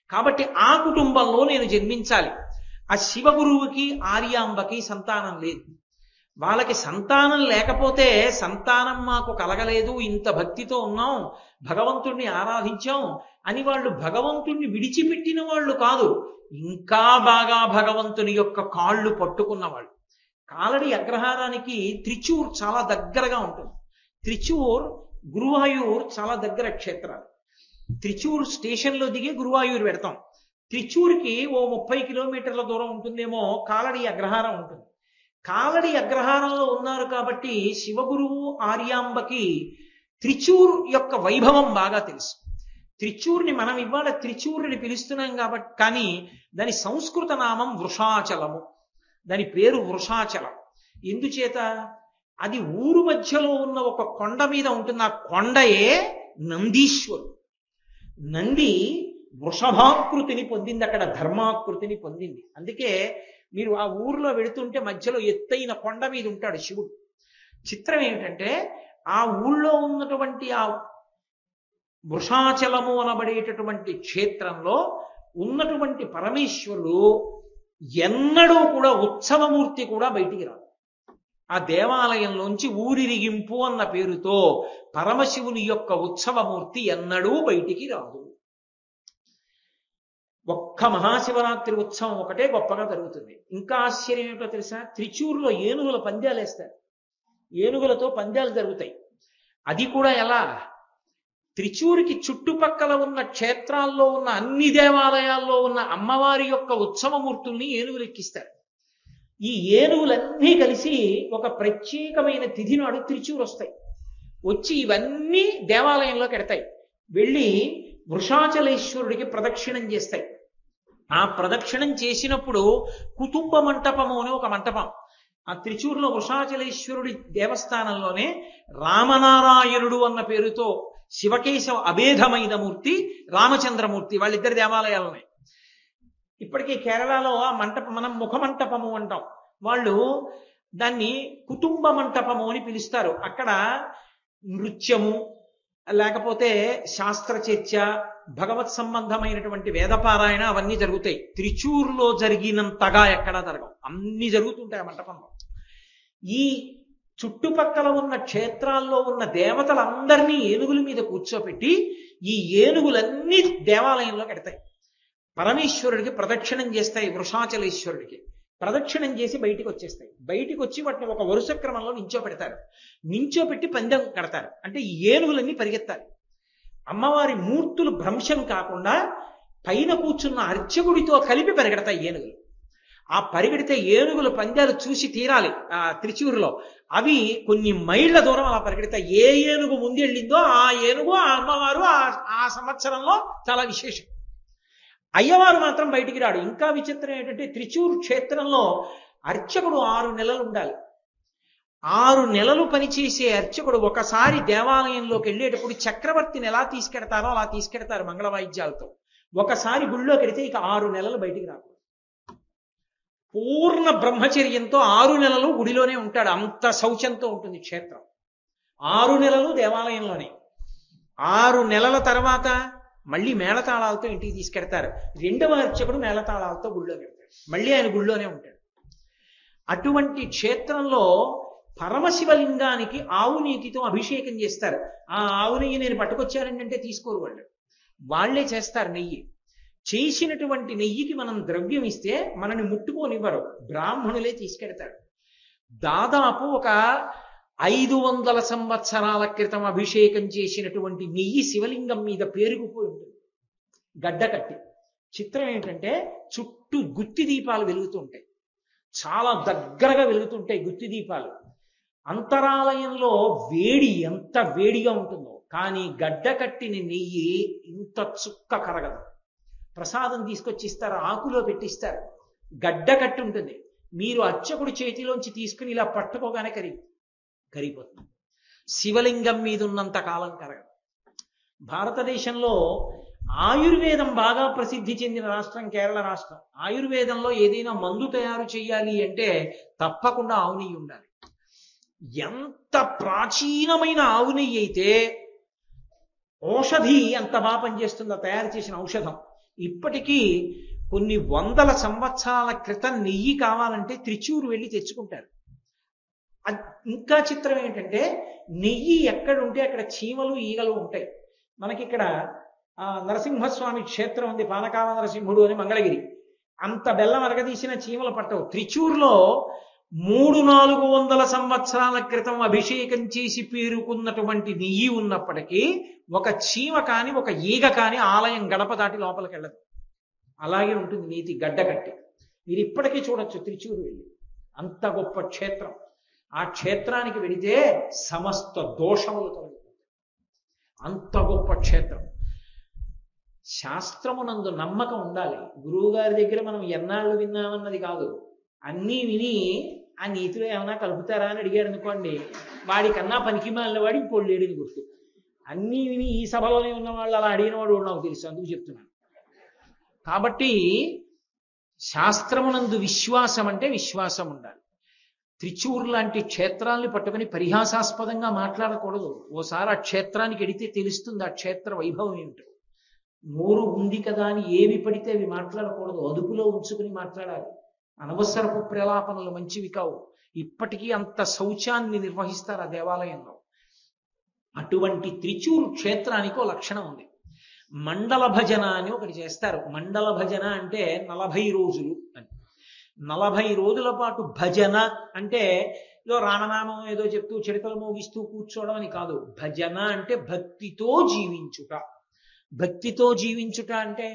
కాబట్టి ఆ కుటుంబంలో నేను జన్మించాలి. ఆ శివగురువుకి ఆర్యాంబకి సంతానం లేదు. వాళ్ళకి సంతానం లేకపోతే సంతానం మాకు కలగలేదు, ఇంత భక్తితో ఉన్నాం, భగవంతుణ్ణి ఆరాధించాం అని వాళ్ళు భగవంతుణ్ణి విడిచిపెట్టిన వాళ్ళు కాదు, ఇంకా బాగా భగవంతుని యొక్క కాళ్ళు పట్టుకున్న వాళ్ళు. కాలడి అగ్రహారానికి త్రిచూర్ చాలా దగ్గరగా ఉంటుంది. త్రిచూర్ గురువాయూర్ చాలా దగ్గర క్షేత్రాలు. త్రిచూర్ స్టేషన్లో దిగి గురువాయూర్ పెడతాం. త్రిచూర్కి ఓ 30 కిలోమీటర్ల దూరం ఉంటుందేమో కాలడి అగ్రహారం ఉంటుంది. కాలడి అగ్రహారంలో ఉన్నారు కాబట్టి శివగురువు ఆర్యాంబకి త్రిచూర్ యొక్క వైభవం బాగా తెలుసు. త్రిచూర్ని మనం ఇవాళ త్రిచూర్ని పిలుస్తున్నాం కాబట్టి, కానీ దాని సంస్కృత నామం వృషాచలము. దాని పేరు వృషాచలం. ఎందుచేత? అది ఊరు మధ్యలో ఉన్న ఒక కొండ మీద ఉంటుంది. ఆ కొండయే నందీశ్వరుడు. నంది వృషభాకృతిని పొందింది, అక్కడ ధర్మాకృతిని పొందింది. అందుకే మీరు ఆ ఊర్లో వెళుతుంటే మధ్యలో ఎత్తైన కొండ మీద ఉంటాడు శివుడు. చిత్రం ఏమిటంటే ఆ ఊళ్ళో ఉన్నటువంటి ఆ వృషాచలము అనబడేటటువంటి క్షేత్రంలో ఉన్నటువంటి పరమేశ్వరుడు ఎన్నడూ కూడా ఉత్సవమూర్తి కూడా బయటికి రాదు. ఆ దేవాలయంలోంచి ఊరిరిగింపు అన్న పేరుతో పరమశివుని యొక్క ఉత్సవమూర్తి ఎన్నడూ బయటికి రాదు. ఒక్క మహాశివరాత్రి ఉత్సవం ఒకటే గొప్పగా జరుగుతుంది. ఇంకా ఆశ్చర్యం ఏమిటో తెలుసా? త్రిచూరులో ఏనుగుల పందాలు వేస్తారు. ఏనుగులతో పందాలు జరుగుతాయి. అది కూడా ఎలా? త్రిచూరికి చుట్టుపక్కల ఉన్న క్షేత్రాల్లో ఉన్న అన్ని దేవాలయాల్లో ఉన్న అమ్మవారి యొక్క ఉత్సవమూర్తుల్ని ఏనుగులు ఎక్కిస్తారు. ఈ ఏనుగులన్నీ కలిసి ఒక ప్రత్యేకమైన తిథి నాడు త్రిచూరు వస్తాయి. వచ్చి ఇవన్నీ దేవాలయంలోకి ఎడతాయి. వెళ్ళి వృషాచలేశ్వరుడికి ప్రదక్షిణం చేస్తాయి. ఆ ప్రదక్షిణం చేసినప్పుడు కుటుంబ మంటపము అని ఒక మంటపం, ఆ త్రిచూరులో వృషాచలేశ్వరుడి దేవస్థానంలోనే రామనారాయణుడు అన్న పేరుతో శివకేశవ అభేదమైన మూర్తి, రామచంద్రమూర్తి, వాళ్ళిద్దరి దేవాలయాలు ఉన్నాయి. ఇప్పటికీ కేరళలో ఆ మంటపం మనం ముఖ మంటపము అంటాం, వాళ్ళు దాన్ని కుటుంబ మంటపము అని పిలుస్తారు. అక్కడ నృత్యము లేకపోతే శాస్త్ర చర్చ, భగవత్ సంబంధమైనటువంటి వేదపారాయణ అవన్నీ జరుగుతాయి. త్రిచూరులో జరిగినంతగా ఎక్కడా జరగవు, అన్ని జరుగుతుంటాయి ఆ మంటపంలో. ఈ చుట్టుపక్కల ఉన్న క్షేత్రాల్లో ఉన్న దేవతలందరినీ ఏనుగుల మీద కూర్చోపెట్టి ఈ ఏనుగులన్నీ దేవాలయంలో కడతాయి. పరమేశ్వరుడికి ప్రదక్షిణం చేస్తాయి. వృషాచలేశ్వరుడికి ప్రదక్షిణం చేసి బయటికి వచ్చేస్తాయి. బయటికి వచ్చి వాటిని ఒక వరుస క్రమంలో నించోపెడతారు. నించోపెట్టి పందెం కడతారు. అంటే ఈ ఏనుగులన్నీ పరిగెత్తాలి. అమ్మవారి మూర్తులు భ్రంశం కాకుండా పైన కూర్చున్న అర్చకుడితో కలిపి పరిగెడతాయి ఏనుగులు. ఆ పరిగెడితే ఏనుగుల పందాలు చూసి తీరాలి. ఆ త్రిచూరులో అవి కొన్ని మైళ్ళ దూరం అలా పరిగెడతాయి. ఏ ఏనుగు ముందెళ్ళిందో ఆ ఏనుగు ఆ అమ్మవారు ఆ సంవత్సరంలో చాలా విశేషం. అయ్యవారు మాత్రం బయటికి రాడు. ఇంకా విచిత్రం ఏంటంటే త్రిచూరు క్షేత్రంలో అర్చకుడు 6 నెలలు ఉండాలి. 6 నెలలు పనిచేసే అర్చకుడు ఒకసారి దేవాలయంలోకి వెళ్ళేటప్పుడు చక్రవర్తిని ఎలా తీసుకెడతారో అలా తీసుకెడతారు మంగళ వాయిద్యాలతో. ఒకసారి గుళ్ళోకి వెడితే ఇక 6 నెలలు బయటికి రాకూడదు. పూర్ణ బ్రహ్మచర్యంతో 6 నెలలు గుడిలోనే ఉంటాడు. అంత శౌచంతో ఉంటుంది క్షేత్రం. 6 నెలలు దేవాలయంలోనే. 6 నెలల తర్వాత మళ్ళీ మేళతాళాలతో ఇంటికి తీసుకెడతారు. 2వ అర్చకుడు మేళతాళాలతో గుళ్ళో పెడతాడు. మళ్ళీ ఆయన గుళ్ళోనే ఉంటాడు. అటువంటి క్షేత్రంలో పరమశివలింగానికి ఆవు నీతితో అభిషేకం చేస్తారు. ఆ ఆవు నెయ్యి నేను పట్టుకొచ్చానంటే తీసుకోరు వాళ్ళు, వాళ్లే చేస్తారు నెయ్యి. చేసినటువంటి నెయ్యికి మనం ద్రవ్యం ఇస్తే మనని ముట్టుకోనివ్వరు, బ్రాహ్మణులే తీసుకెడతారు. దాదాపు ఒక 500 సంవత్సరాల క్రితం అభిషేకం చేసినటువంటి నెయ్యి శివలింగం మీద పేరుకుపోయి ఉంటుంది గడ్డ కట్టి. చిత్రం ఏంటంటే చుట్టూ గుత్తి దీపాలు వెలుగుతూ ఉంటాయి, చాలా దగ్గరగా వెలుగుతుంటాయి గుత్తి దీపాలు. అంతరాలయంలో వేడి ఎంత వేడిగా ఉంటుందో, కానీ గడ్డ కట్టిన నెయ్యి ఇంత చుక్క కరగదు. ప్రసాదం తీసుకొచ్చి ఇస్తారు, ఆకులో పెట్టిస్తారు, గడ్డ కట్టి ఉంటుంది. మీరు అర్చకుడి చేతిలోంచి తీసుకుని ఇలా పట్టుకోగానే కరిగిపోతుంది. శివలింగం మీద ఉన్నంత కాలం కరగదు. భారతదేశంలో ఆయుర్వేదం బాగా ప్రసిద్ధి చెందిన రాష్ట్రం కేరళ రాష్ట్రం. ఆయుర్వేదంలో ఏదైనా మందు తయారు చేయాలి అంటే తప్పకుండా ఆవు నెయ్యి ఉండాలి. ఎంత ప్రాచీనమైన ఆవు నెయ్యి అయితే ఔషధి అంత బాగా పనిచేస్తుందో తయారు చేసిన ఔషధం. ఇప్పటికీ కొన్ని 100 సంవత్సరాల క్రితం నెయ్యి కావాలంటే త్రిచూరు వెళ్ళి తెచ్చుకుంటారు. ఇంకా చిత్రం ఏంటంటే నెయ్యి ఎక్కడుంటే అక్కడ చీమలు ఈగలు ఉంటాయి. మనకిక్కడ నరసింహస్వామి క్షేత్రం ఉంది, పానకాల నరసింహుడు అని మంగళగిరి. అంత బెల్లం అరగదీసిన చీమలు పట్టవు. త్రిచూరులో 300-400 సంవత్సరాల క్రితం అభిషేకం చేసి పేరుకున్నటువంటి నెయ్యి ఉన్నప్పటికీ ఒక చీమ కాని ఒక ఈగ కాని ఆలయం గడప దాటి లోపలికి వెళ్ళదు. అలాగే ఉంటుంది నీతి గడ్డ కట్టి. మీరు ఇప్పటికీ చూడొచ్చు త్రిచూరు వెళ్ళి. అంత గొప్ప క్షేత్రం. ఆ క్షేత్రానికి వెళితే సమస్త దోషములు తొలగిపోతాయి. అంత గొప్ప క్షేత్రం. శాస్త్రమునందు నమ్మకం ఉండాలి. గురువు గారి దగ్గర మనం ఎన్నాళ్ళు విన్నామన్నది కాదు. అన్నీ విని ఆ నీతిలో ఏమైనా కలుపుతారా అని అడిగాడు అనుకోండి, వాడికన్నా పనికి మాలిన వాడు ఇంకోటి లేడని గుర్తు. అన్నీ విని ఈ సభలోనే ఉన్న వాళ్ళు అలా అడిగిన వాడు నాకు తెలుసు, అందుకు చెప్తున్నాను. కాబట్టి శాస్త్రమునందు విశ్వాసం అంటే విశ్వాసం ఉండాలి. త్రిచూర్ లాంటి క్షేత్రాల్ని పట్టుకుని పరిహాసాస్పదంగా మాట్లాడకూడదు. ఓసారి ఆ క్షేత్రానికి ఎడితే తెలుస్తుంది ఆ క్షేత్ర వైభవం ఏమిటో. నోరు ఉంది కదా అని ఏవి పడితే అవి మాట్లాడకూడదు, అదుపులో ఉంచుకుని మాట్లాడాలి. అనవసరపు ప్రలాపనలు మంచివి కావు. ఇప్పటికీ అంత శౌచాన్ని నిర్వహిస్తారు ఆ దేవాలయంలో. అటువంటి త్రిచూర్ క్షేత్రానికి ఒక లక్షణం ఉంది. మండల భజన అని ఒకటి చేస్తారు. మండల భజన అంటే 40 రోజులు అని. 40 రోజుల పాటు భజన అంటే ఏదో రామనామం ఏదో చెప్తూ చిడతలు మోగిస్తూ కూర్చోవడం అని కాదు. భజన అంటే భక్తితో జీవించుట. భక్తితో జీవించుట అంటే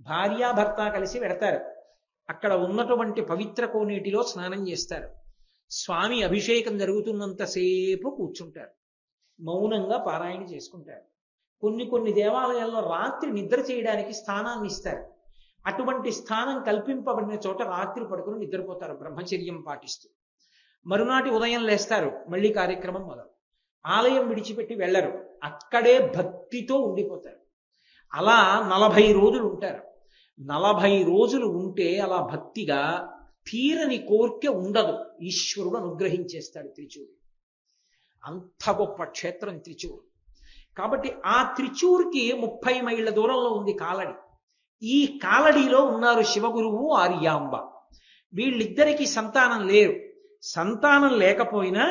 భార్యాభర్త కలిసి వెడతారు. అక్కడ ఉన్నటువంటి పవిత్ర కోనేటిలో స్నానం చేస్తారు. స్వామి అభిషేకం జరుగుతున్నంతసేపు కూర్చుంటారు, మౌనంగా పారాయణ చేసుకుంటారు. కొన్ని దేవాలయాల్లో రాత్రి నిద్ర చేయడానికి స్థానాన్ని ఇస్తారు. అటువంటి స్థానం కల్పింపబడిన చోట రాత్రి పడుకుని నిద్రపోతారు బ్రహ్మచర్యం పాటిస్తూ. మరునాటి ఉదయం లేస్తారు, మళ్ళీ కార్యక్రమం మొదలు. ఆలయం విడిచిపెట్టి వెళ్ళరు, అక్కడే భక్తితో ఉండిపోతారు. అలా 40 రోజులు ఉంటారు. 40 రోజులు ఉంటే అలా భక్తిగా తీరని కోర్కె ఉండదు. ఈశ్వరుడు అనుగ్రహించేస్తాడు త్రిచూరు. అంత గొప్ప క్షేత్రం త్రిచూరు. కాబట్టి ఆ త్రిచూర్కి 30 మైళ్ళ దూరంలో ఉంది కాలడి. ఈ కాలడిలో ఉన్నారు శివగురువు, ఆర్యాంబ. వీళ్ళిద్దరికీ సంతానం లేరు. సంతానం లేకపోయినా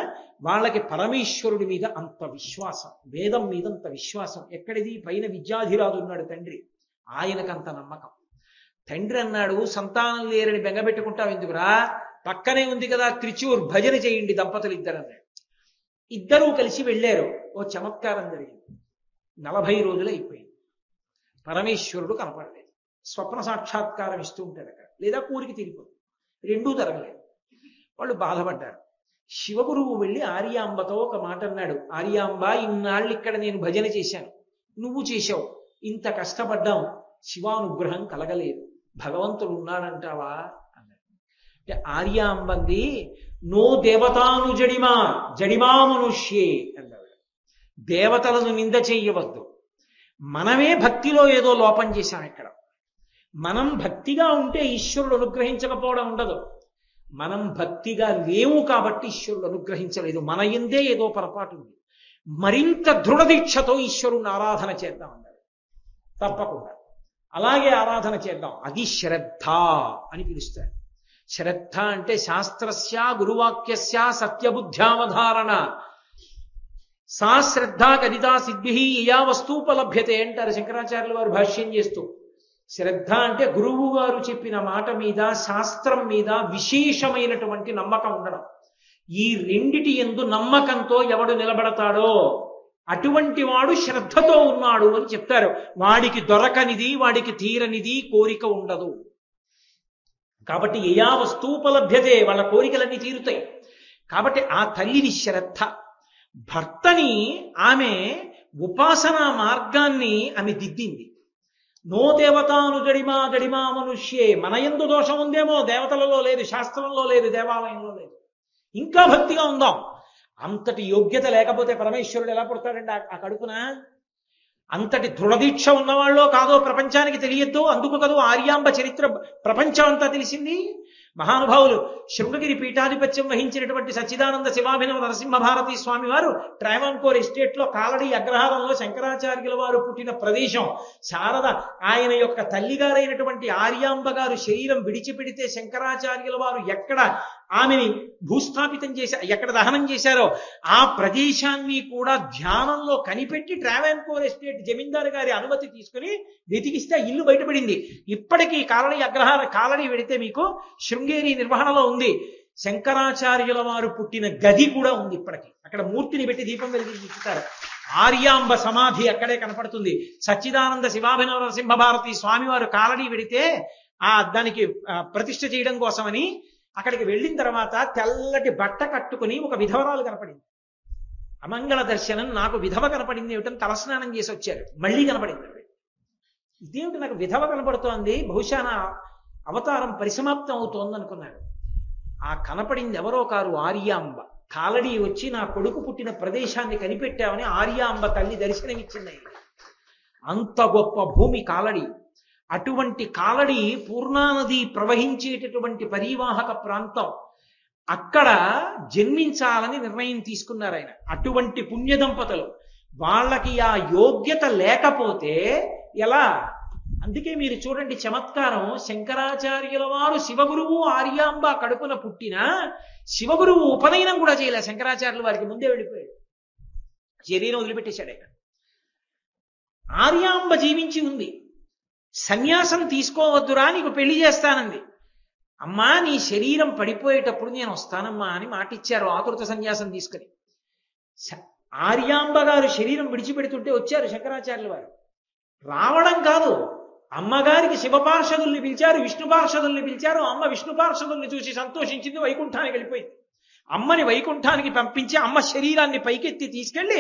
వాళ్ళకి పరమేశ్వరుడి మీద అంత విశ్వాసం, వేదం మీద అంత విశ్వాసం. ఎక్కడిది? పైన విద్యాధిరాజు ఉన్నాడు తండ్రి, ఆయనకంత నమ్మకం. తండ్రి అన్నాడు, సంతానం లేరని బెంగపెట్టుకుంటావు ఎందుకురా, పక్కనే ఉంది కదా త్రిచూర్, భజన చేయండి దంపతులు ఇద్దరు అన్నాడు. ఇద్దరూ కలిసి వెళ్ళారు. ఓ చమత్కారం జరిగింది. 40 రోజులు అయిపోయింది. పరమేశ్వరుడు కనపడలేదు. స్వప్న సాక్షాత్కారం ఇస్తూ ఉంటాడు అక్కడ, లేదా కూరికి తీరిపోతుంది. రెండూ జరగలేదు. వాళ్ళు బాధపడ్డారు. శివగురువు వెళ్ళి ఆర్యాంబతో ఒక మాట అన్నాడు. ఆర్యాంబ, ఇన్నాళ్ళు ఇక్కడ నేను భజన చేశాను, నువ్వు చేశావు, ఇంత కష్టపడ్డాం, శివానుగ్రహం కలగలేదు, భగవంతుడు ఉన్నాడంటావా అన్నాడు. అంటే ఆర్యాంబంది, నో దేవతాను జడిమా జడిమా మనుష్యే అన్నాడు. దేవతలను నింద చెయ్యవద్దు. మనమే భక్తిలో ఏదో లోపం చేశాం ఇక్కడ. మనం భక్తిగా ఉంటే ఈశ్వరుడు అనుగ్రహించకపోవడం ఉండదు. మనం భక్తిగా లేవు కాబట్టి ఈశ్వరుడు అనుగ్రహించలేదు. మన యందే ఏదో పొరపాటు ఉంది. మరింత దృఢదీక్షతో ఈశ్వరుణ్ణి ఆరాధన చేద్దాం అన్నాడు. తప్పకుండా అలాగే ఆరాధన చేద్దాం. అది శ్రద్ధ అని పిలుస్తారు. శ్రద్ధ అంటే శాస్త్రస్య గురువాక్యస్య సత్యబుద్ధ్యావధారణ. సా శ్రద్ధ కదితా సిద్భి యా వస్తూపలభ్యతే అంటారు శంకరాచార్యుల వారు భాష్యం చేస్తూ. శ్రద్ధ అంటే గురువు గారు చెప్పిన మాట మీద, శాస్త్రం మీద విశేషమైనటువంటి నమ్మకం ఉండడం. ఈ రెండిటి యందు నమ్మకంతో ఎవడు నిలబడతాడో అటువంటి వాడు శ్రద్ధతో ఉన్నాడు అని చెప్తారు. వాడికి దొరకనిది, వాడికి తీరనిది కోరిక ఉండదు. కాబట్టి యయా వస్తూపలభ్యతే, వాళ్ళ కోరికలన్నీ తీరుతాయి. కాబట్టి ఆ తల్లిని శ్రద్ధ. భర్తని ఆమె ఉపాసనా మార్గాన్ని ఆమె దిద్దింది. నో దేవతాను జడిమా జడిమా మనుష్యే. మన యందు దోషం ఉందేమో, దేవతలలో లేదు, శాస్త్రంలో లేదు, దేవాలయంలో లేదు. ఇంకా భక్తిగా ఉందాం. అంతటి యోగ్యత లేకపోతే పరమేశ్వరుడు ఎలా పుడతాడండి ఆ కడుపున? అంతటి దృఢదీక్ష ఉన్నవాళ్ళో కాదో ప్రపంచానికి తెలియద్దు. అందుకు కదూ ఆర్యాంబ చరిత్ర ప్రపంచం అంతా తెలిసింది. మహానుభావులు శృంగగిరి పీఠాధిపత్యం వహించినటువంటి సచ్చిదానంద శివాభినవ నరసింహభారతి స్వామి వారు ట్రావెన్కోర్ ఎస్టేట్ లో కాలడి అగ్రహారంలో శంకరాచార్యుల వారు పుట్టిన ప్రదేశం. శారద ఆయన యొక్క తల్లిగారైనటువంటి ఆర్యాంబ గారు శరీరం విడిచిపెడితే శంకరాచార్యుల వారు ఎక్కడ ఆమెని భూస్థాపితం చేశారు, ఎక్కడ దహనం చేశారో ఆ ప్రదేశాన్ని కూడా ధ్యానంలో కనిపెట్టి ట్రావెన్కోర్ ఎస్టేట్ జమీందారు గారి అనుమతి తీసుకుని వెతికిస్తే ఇల్లు బయటపడింది. ఇప్పటికీ కాలడి వెడితే మీకు శృంగేరి నిర్వహణలో ఉంది. శంకరాచార్యుల వారు పుట్టిన గది కూడా ఉంది ఇప్పటికీ. అక్కడ మూర్తిని పెట్టి దీపం వెలిగించుతారు. ఆర్యాంబ సమాధి అక్కడే కనపడుతుంది. సచ్చిదానంద శివాభినవ నరసింహభారతి స్వామి వారు కాలడి వెడితే దానికి ప్రతిష్ఠ చేయడం కోసమని అక్కడికి వెళ్ళిన తర్వాత తెల్లటి బట్ట కట్టుకుని ఒక విధవరాలు కనపడింది. అమంగళ దర్శనం, నాకు విధవ కనపడింది ఏమిటని తలస్నానం చేసి వచ్చారు. మళ్ళీ కనపడింది. ఇదేమిటి నాకు విధవ కనపడుతోంది, బహుశా నా అవతారం పరిసమాప్తం అవుతోంది అనుకున్నాడు. ఆ కనపడింది ఎవరో కారు, ఆర్యాంబ. కాలడి వచ్చి నా కొడుకు పుట్టిన ప్రదేశాన్ని కనిపెట్టామని ఆర్యాంబ తల్లి దర్శనమిచ్చింది. అంత గొప్ప భూమి కాలడి. అటువంటి కాలడి పూర్ణానది ప్రవహించేటటువంటి పరీవాహక ప్రాంతం. అక్కడ జన్మించాలని నిర్ణయం తీసుకున్నారు ఆయన. అటువంటి పుణ్య దంపతులు. వాళ్ళకి ఆ యోగ్యత లేకపోతే ఎలా? అందుకే మీరు చూడండి చమత్కారం. శంకరాచార్యుల వారు శివగురువు ఆర్యాంబ కడుపున పుట్టిన శివగురువు ఉపనయనం కూడా చేయలే. శంకరాచార్యుల వారికి ముందే వెళ్ళిపోయాడు, శరీరం వదిలిపెట్టేశాడు ఆయన. ఆర్యాంబ జీవించి ఉంది. సన్యాసం తీసుకోవద్దురా, నీకు పెళ్లి చేస్తానంది. అమ్మా నీ శరీరం పడిపోయేటప్పుడు నేను వస్తానమ్మా అని మాటిచ్చారు ఆకృత సన్యాసం తీసుకుని. ఆర్యాంబ గారు శరీరం విడిచిపెడుతుంటే వచ్చారు శంకరాచార్యుల వారు. రావడం కాదు, అమ్మగారికి శివపార్షదుల్ని పిలిచారు, విష్ణు పార్షదుల్ని పిలిచారు. అమ్మ విష్ణు పార్షదుల్ని చూసి సంతోషించింది, వైకుంఠానికి వెళ్ళిపోయింది. అమ్మని వైకుంఠానికి పంపించి అమ్మ శరీరాన్ని పైకెత్తి తీసుకెళ్లి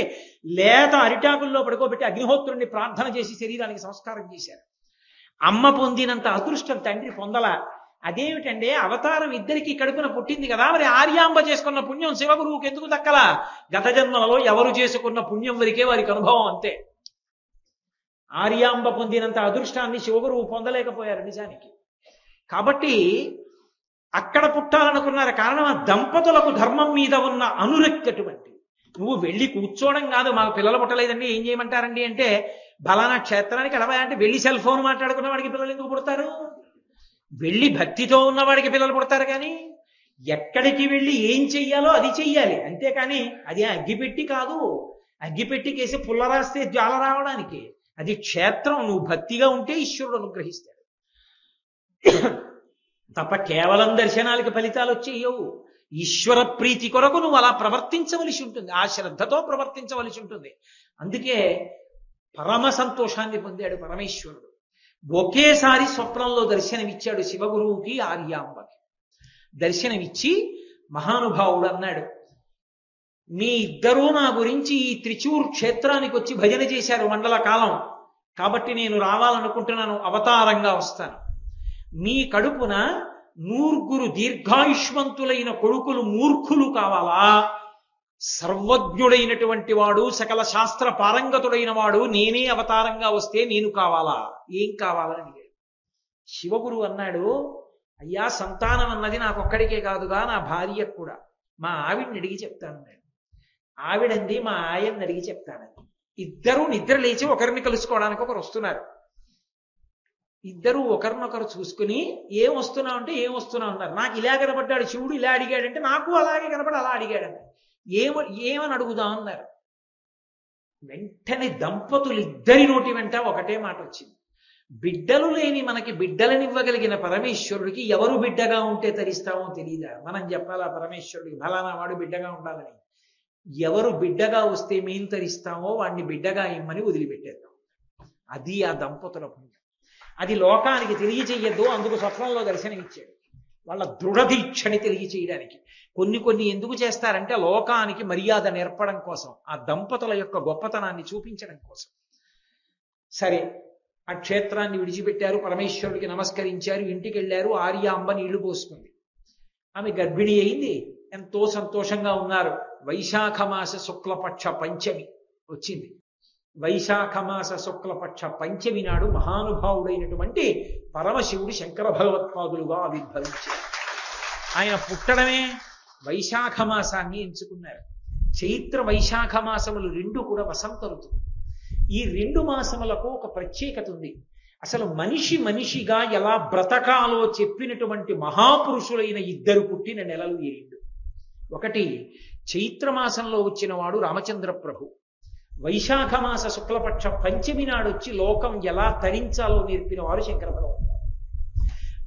లేత అరిటాకుల్లో పడుకోబెట్టి అగ్నిహోత్రుడిని ప్రార్థన చేసి శరీరానికి సంస్కారం చేశారు. అమ్మ పొందినంత అదృష్టం తండ్రి పొందల. అదేమిటంటే అవతారం ఇద్దరికి కడుపున పుట్టింది కదా, మరి ఆర్యాంబ చేసుకున్న పుణ్యం శివగురువుకి ఎందుకు దక్కలా? గత జన్మలలో ఎవరు చేసుకున్న పుణ్యం వరకే వారికి అనుభవం, అంతే. ఆర్యాంబ పొందినంత అదృష్టాన్ని శివగురువు పొందలేకపోయారు నిజానికి. కాబట్టి అక్కడ పుట్టాలనుకున్నారు. కారణం ఆ దంపతులకు ధర్మం మీద ఉన్న అనురక్తి అటువంటి. నువ్వు వెళ్ళి కూర్చోవడం కాదు. మాకు పిల్లలు పుట్టలేదండి, ఏం చేయమంటారండి అంటే, బలానా క్షేత్రానికి అడవా అంటే వెళ్ళి సెల్ ఫోన్ మాట్లాడుకున్న వాడికి పిల్లలు ఎందుకు పుడతారు? వెళ్ళి భక్తితో ఉన్నవాడికి పిల్లలు పుడతారు. కానీ ఎక్కడికి వెళ్ళి ఏం చెయ్యాలో అది చెయ్యాలి, అంతేకాని అది అగ్గిపెట్టి కాదు. అగ్గిపెట్టికేసి పుల్ల రాస్తే జ్వాల రావడానికి. అది క్షేత్రం. నువ్వు భక్తిగా ఉంటే ఈశ్వరుడు అనుగ్రహిస్తాడు తప్ప కేవలం దర్శనాలకి ఫలితాలు వచ్చేయవు. ఈశ్వర ప్రీతి కొరకు నువ్వు అలా ప్రవర్తించవలసి ఉంటుంది, ఆ శ్రద్ధతో ప్రవర్తించవలసి ఉంటుంది. అందుకే పరమ సంతోషాన్ని పొందాడు పరమేశ్వరుడు. ఒకేసారి స్వప్నంలో దర్శనమిచ్చాడు శివగురువుకి ఆర్యాంబకి. దర్శనమిచ్చి మహానుభావుడు అన్నాడు, మీ ఇద్దరూ నా గురించి ఈ త్రిచూర్ క్షేత్రానికి వచ్చి భజన చేశారు మండల కాలం, కాబట్టి నేను రావాలనుకుంటున్నాను, అవతారంగా వస్తాను. మీ కడుపున 100 దీర్ఘాయుష్మంతులైన కొడుకులు మూర్ఖులు కావాలా? సర్వజ్ఞుడైనటువంటి వాడు, సకల శాస్త్ర పారంగతుడైన వాడు నేనే అవతారంగా వస్తే నేను కావాలా? ఏం కావాలని అడిగాడు. శివగురు అన్నాడు, అయ్యా సంతానం అన్నది నాకొక్కడికే కాదుగా, నా భార్యకు కూడా. మా ఆవిడ్ని అడిగి చెప్తానన్నాడు. ఆవిడంది మా ఆయన్ని అడిగి చెప్తానని. ఇద్దరూ నిద్ర లేచి ఒకరిని కలుసుకోవడానికి ఒకరు వస్తున్నారు. ఇద్దరు ఒకరినొకరు చూసుకుని ఏం వస్తున్నావు అంటే ఏం వస్తున్నావు అన్నారు. నాకు ఇలా కనపడ్డాడు శివుడు, ఇలా అడిగాడంటే నాకు అలాగే కనపడి అలా అడిగాడని. ఏమని అడుగుదాం అన్నారు. వెంటనే దంపతులు ఇద్దరి నోటి వెంట ఒకటే మాట వచ్చింది, బిడ్డలు లేని మనకి బిడ్డలనివ్వగలిగిన పరమేశ్వరుడికి ఎవరు బిడ్డగా ఉంటే తరిస్తామో తెలియదా? మనం చెప్పాలా పరమేశ్వరుడికి ఫలానా వాడు బిడ్డగా ఉండాలని? ఎవరు బిడ్డగా వస్తే మేం తరిస్తామో వాడిని బిడ్డగా ఇమ్మని వదిలిపెట్టేద్దాం. అది ఆ దంపతుల పుణ్యం. అది లోకానికి తెలియచేయద్దు, అందుకు స్వప్నంలో దర్శనమిచ్చాడు. వాళ్ళ దృఢదీక్షని తెలియచేయడానికి. కొన్ని ఎందుకు చేస్తారంటే లోకానికి మర్యాద నేర్పడం కోసం, ఆ దంపతుల యొక్క గొప్పతనాన్ని చూపించడం కోసం. సరే, ఆ క్షేత్రాన్ని విడిచిపెట్టారు, పరమేశ్వరుడికి నమస్కరించారు, ఇంటికి వెళ్ళారు. ఆర్యాంబ నీళ్లు పోసుకుంది. ఆమె గర్భిణి అయింది, ఎంతో సంతోషంగా ఉన్నారు. వైశాఖ మాస శుక్లపక్ష పంచమి వచ్చింది. వైశాఖ మాస శుక్లపక్ష పంచమి నాడు మహానుభావుడైనటువంటి పరమశివుడు శంకర భగవత్పాదులుగా ఆవిర్భవించారు. ఆయన పుట్టడమే వైశాఖ మాసాన్ని ఎంచుకున్నారు. చైత్ర వైశాఖ మాసములు రెండు కూడా వసంత ఋతువు. ఈ 2 మాసములకు ఒక ప్రత్యేకత ఉంది. అసలు మనిషిగా ఎలా బ్రతకాలో చెప్పినటువంటి మహాపురుషులైన ఇద్దరు పుట్టిన నెలలు ఈ 2. ఒకటి చైత్రమాసంలో వచ్చిన వాడు రామచంద్ర ప్రభు. వైశాఖ మాస శుక్లపక్ష పంచమి నాడు వచ్చి లోకం ఎలా తరించాలో నేర్పిన వారు శంకర భగవత్పాదులు.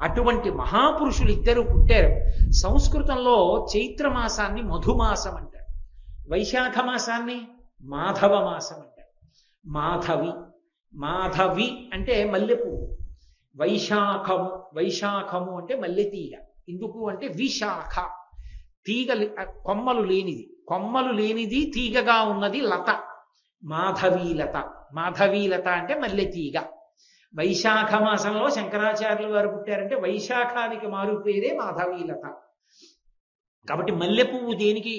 అటువంటి మహాపురుషులు ఇద్దరు పుట్టారు. సంస్కృతంలో చైత్రమాసాన్ని మధుమాసం అంటారు, వైశాఖ మాసాన్ని మాధవ మాసం అంటారు. మాధవి అంటే మల్లెపువ్వు, వైశాఖము అంటే మల్లెతీగ. ఎందుకు అంటే విశాఖ, తీగ కొమ్మలు లేనిది తీగగా ఉన్నది లత, మాధవీలత అంటే మల్లెతీగ. వైశాఖ మాసంలో శంకరాచార్యులు వారు పుట్టారంటే వైశాఖానికి మారు పేరే మాధవీలత. కాబట్టి మల్లెపువ్వు దేనికి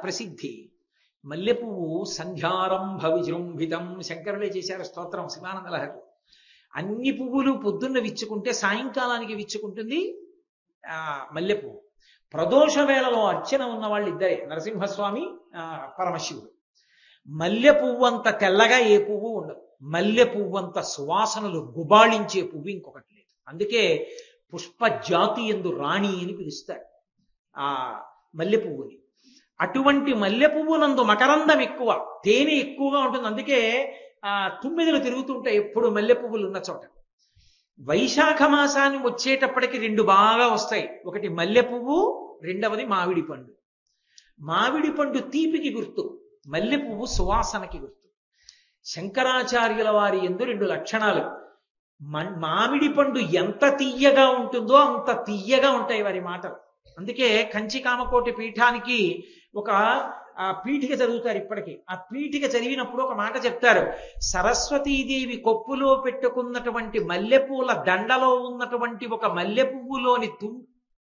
ప్రసిద్ధి? మల్లెపువ్వు సంధ్యారంభ విజృంభితం. శంకరులే చేశారు స్తోత్రం శివానంద లహరి. అన్ని పువ్వులు పొద్దున్న విచ్చుకుంటే సాయంకాలానికి విచ్చుకుంటుంది మల్లెపువ్వు. ప్రదోష వేళలో అర్చన ఉన్న వాళ్ళు ఇద్దరే, నరసింహస్వామి పరమశివుడు. మల్లె పువ్వు అంత తెల్లగా ఏ పువ్వు ఉండదు, మల్లె పువ్వు అంత సువాసనలు గుబాళించే పువ్వు ఇంకొకటి లేదు. అందుకే పుష్ప జాతి యందు రాణి అని పిలుస్తారు ఆ మల్లె పువ్వుని. అటువంటి మల్లె పువ్వునందు మకరందం ఎక్కువ, తేనె ఎక్కువగా ఉంటుంది. అందుకే తుమ్మిదలు తిరుగుతుంటాయి ఎప్పుడు మల్లె పువ్వులు ఉన్న చోట. వైశాఖ మాసాన్ని వచ్చేటప్పటికి రెండు బాగా వస్తాయి, ఒకటి మల్లె పువ్వు, రెండవది మామిడి పండు. మామిడి పండు తీపికి గుర్తు, మల్లె పువ్వు సువాసనకి గుర్తు. శంకరాచార్యుల వారి యందు రెండు లక్షణాలు. మామిడి పండు ఎంత తీయగా ఉంటుందో అంత తీయగా ఉంటాయి వారి మాటలు. అందుకే కంచి కామకోటి పీఠానికి ఒక పీఠిక చదువుతారు ఇప్పటికీ. ఆ పీఠిక చదివినప్పుడు ఒక మాట చెప్తారు, సరస్వతీదేవి కొప్పులో పెట్టుకున్నటువంటి మల్లెపూల దండలో ఉన్నటువంటి ఒక మల్లె పువ్వులోని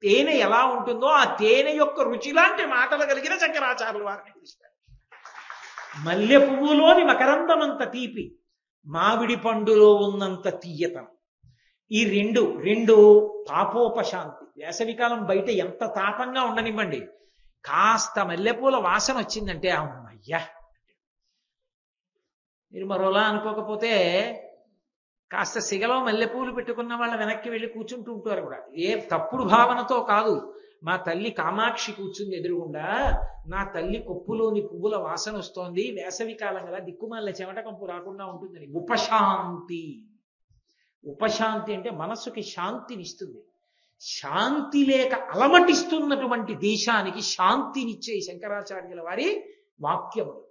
తేనె ఎలా ఉంటుందో ఆ తేనె యొక్క రుచి లాంటి మాటలు కలిగిన శంకరాచార్యుల వారిని పిలుస్తారు. మల్లె పువ్వులోని మకరందమంత తీపి, మామిడి పండులో ఉన్నంత తీయతనం. ఈ రెండు తాపోపశాంతి. వేసవికాలం బయట ఎంత తాపంగా ఉండనివ్వండి, కాస్త మల్లెపూల వాసన వచ్చిందంటే అమ్మయ్యా. మీరు మరోలా అనుకోకపోతే కాస్త సిగలో మల్లెపూలు పెట్టుకున్న వాళ్ళ వెనక్కి వెళ్ళి కూర్చుంటూ ఉంటారు కూడా. ఏ తప్పుడు భావనతో కాదు, మా తల్లి కామాక్షి కూర్చుంది ఎదురుగుండా, నా తల్లి కొప్పులోని పువ్వుల వాసన వస్తోంది, వేసవి కాలం కదా దిక్కుమాల చెమట కంపు రాకుండా ఉంటుందని. ఉపశాంతి. ఉపశాంతి అంటే మనస్సుకి శాంతినిస్తుంది. శాంతి లేక అలమటిస్తున్నటువంటి దేశానికి శాంతినిచ్చే శంకరాచార్యుల వారి వాక్యములు,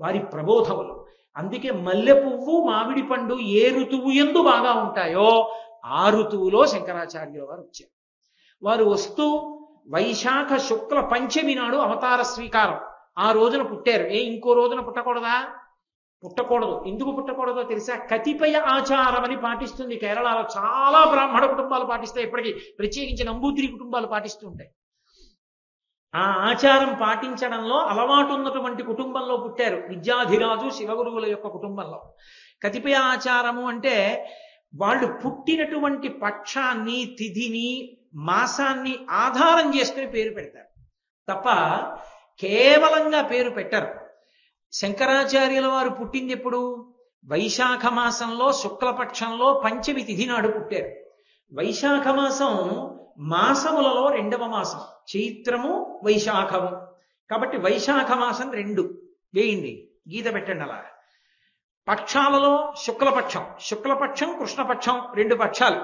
వారి ప్రబోధములు. అందుకే మల్లె పువ్వు మామిడి పండు ఏ ఋతువు యందు బాగా ఉంటాయో ఆ ఋతువులో శంకరాచార్యుల వారు వచ్చారు. వారు వస్తూ వైశాఖ శుక్ల పంచమి నాడు అవతార స్వీకారం, ఆ రోజున పుట్టారు. ఇంకో రోజున పుట్టకూడదా? పుట్టకూడదు. ఎందుకు పుట్టకూడదో తెలుసా? కతిపయ ఆచారం అని పాటిస్తుంది కేరళలో. చాలా బ్రాహ్మణ కుటుంబాలు పాటిస్తాయి, ఇప్పటికీ ప్రత్యేకించి నంబూతిరి కుటుంబాలు పాటిస్తూ ఉంటాయి. ఆ ఆచారం పాటించడంలో అలవాటు ఉన్నటువంటి కుటుంబంలో పుట్టారు, విద్యాధిరాజు శివగురువుల యొక్క కుటుంబంలో. కతిపయ ఆచారము అంటే వాళ్ళు పుట్టినటువంటి పక్షాన్ని, తిథిని, మాసాన్ని ఆధారం చేసుకుని పేరు పెడతారు తప్ప కేవలంగా పేరు పెట్టరు. శంకరాచార్యుల వారు పుట్టింది ఎప్పుడు? వైశాఖ మాసంలో శుక్లపక్షంలో పంచమి తిథి నాడు పుట్టారు. వైశాఖ మాసం మాసములలో రెండవ మాసం, చైత్రము వైశాఖము. కాబట్టి వైశాఖ మాసం 2 వేయండి, గీత పెట్టండి అలా. పక్షాలలో శుక్లపక్షం కృష్ణపక్షం 2 పక్షాలు.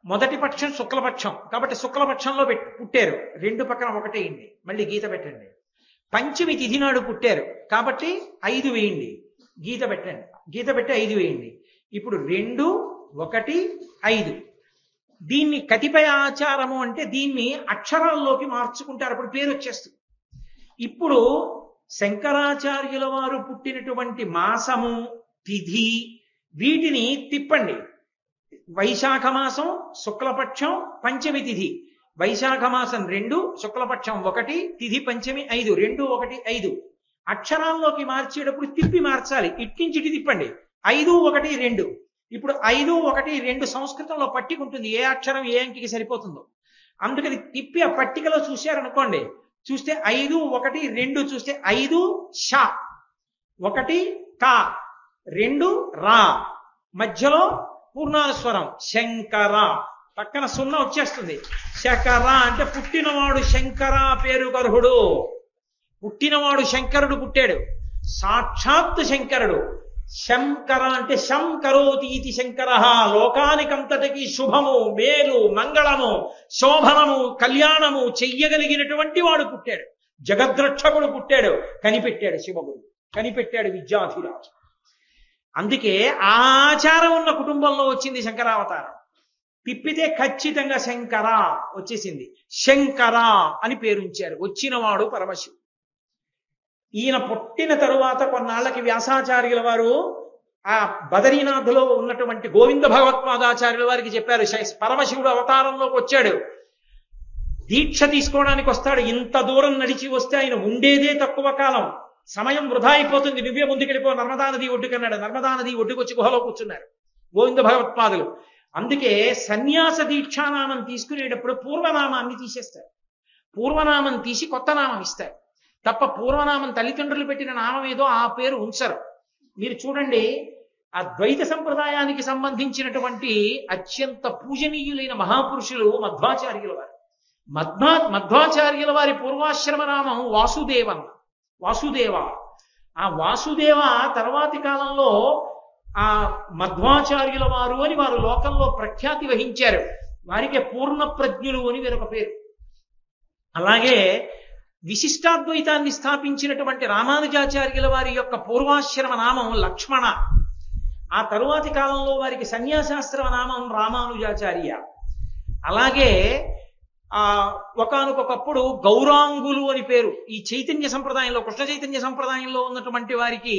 మొదటి పక్షం శుక్లపక్షం, కాబట్టి శుక్లపక్షంలో పుట్టారు, 2 పక్కన 1 వేయండి, మళ్ళీ గీత పెట్టండి. పంచమి తిథి నాడు పుట్టారు కాబట్టి 5 వేయండి, గీత పెట్టండి, గీత పెట్టి 5 వేయండి. ఇప్పుడు 2, 1, 5. దీన్ని కతిపయ ఆచారము అంటే దీన్ని అక్షరాల్లోకి మార్చుకుంటారు, అప్పుడు పేరు వచ్చేస్తుంది. ఇప్పుడు శంకరాచార్యుల వారు పుట్టినటువంటి మాసము, తిథి, వీటిని తిప్పండి. వైశాఖ మాసం శుక్లపక్షం పంచమి తిథి, వైశాఖ మాసం 2, శుక్లపక్షం 1, తిథి పంచమి 5, 2, 1, 5. అక్షరాల్లోకి మార్చేటప్పుడు తిప్పి మార్చాలి, ఇట్నుంచి ఇటు తిప్పండి. 5, 1, 2. ఇప్పుడు 5, 1, 2 సంస్కృతంలో పట్టిక ఉంటుంది, ఏ అక్షరం ఏ అంకికి సరిపోతుందో. అందుకని తిప్పి ఆ పట్టికలో చూశారనుకోండి, చూస్తే 5, 1, 2 చూస్తే 5 ష, 1 కా, 2 రా, మధ్యలో పూర్ణానుస్వరం శంకర, పక్కన 0 వచ్చేస్తుంది. శకర అంటే పుట్టినవాడు శంకర పేరు గర్హుడు. పుట్టినవాడు శంకరుడు పుట్టాడు, సాక్షాత్ శంకరుడు. శంకర అంటే శం కరోతి ఇది శంకర, లోకానికంతటికి శుభము, మేలు, మంగళము, శోభనము, కళ్యాణము చెయ్యగలిగినటువంటి వాడు పుట్టాడు. జగద్రక్షకుడు పుట్టాడు, కనిపెట్టాడు శివగురు, కనిపెట్టాడు విద్యాధిరాజు. అందుకే ఆ ఆచారం ఉన్న కుటుంబంలో వచ్చింది శంకరావతారం. తిప్పితే ఖచ్చితంగా శంకర వచ్చేసింది. శంకర అని పేరుంచారు, వచ్చినవాడు పరమశివుడు. ఈయన పుట్టిన తరువాత కొన్నాళ్ళకి వ్యాసాచార్యుల వారు ఆ బదరీనాథ్లో ఉన్నటువంటి గోవింద భగవత్పాదాచార్యుల వారికి చెప్పారు, పరమశివుడు అవతారంలోకి వచ్చాడు, దీక్ష తీసుకోవడానికి వస్తాడు. ఇంత దూరం నడిచి వస్తే ఆయన ఉండేదే తక్కువ కాలం, సమయం వృధా అయిపోతుంది, నువ్వే ముందుకెళ్ళిపో నర్మదా నది ఒడ్డుకన్నాడు. నర్మదా నది ఒడ్డుకొచ్చి గుహలో కూర్చున్నారు గోవింద భగవత్పాదులు. అందుకే సన్యాస దీక్షానామం తీసుకునేటప్పుడు పూర్వనామాన్ని తీసేస్తారు. పూర్వనామం తీసి కొత్త నామం ఇస్తారు తప్ప పూర్వనామం తల్లిదండ్రులు పెట్టిన నామం ఏదో ఆ పేరు ఉంచరు. మీరు చూడండి, ఆ ద్వైత సంప్రదాయానికి సంబంధించినటువంటి అత్యంత పూజనీయులైన మహాపురుషులు మధ్వాచార్యుల వారు. మధ్వాచార్యుల వారి పూర్వాశ్రమ నామం వాసుదేవ. ఆ వాసుదేవ తర్వాతి కాలంలో ఆ మధ్వాచార్యుల వారు అని వారు లోకంలో ప్రఖ్యాతి వహించారు. వారికి పూర్ణ ప్రజ్ఞులు అని వేరొక పేరు. అలాగే విశిష్టాద్వైతాన్ని స్థాపించినటువంటి రామానుజాచార్యుల వారి యొక్క పూర్వాశ్రమ నామం లక్ష్మణ. ఆ తరువాతి కాలంలో వారికి సన్యాసాశ్రమ నామం రామానుజాచార్య. అలాగే ఒకానొకప్పుడు గౌరాంగులు అని పేరు. ఈ చైతన్య సంప్రదాయంలో, కృష్ణ చైతన్య సంప్రదాయంలో ఉన్నటువంటి వారికి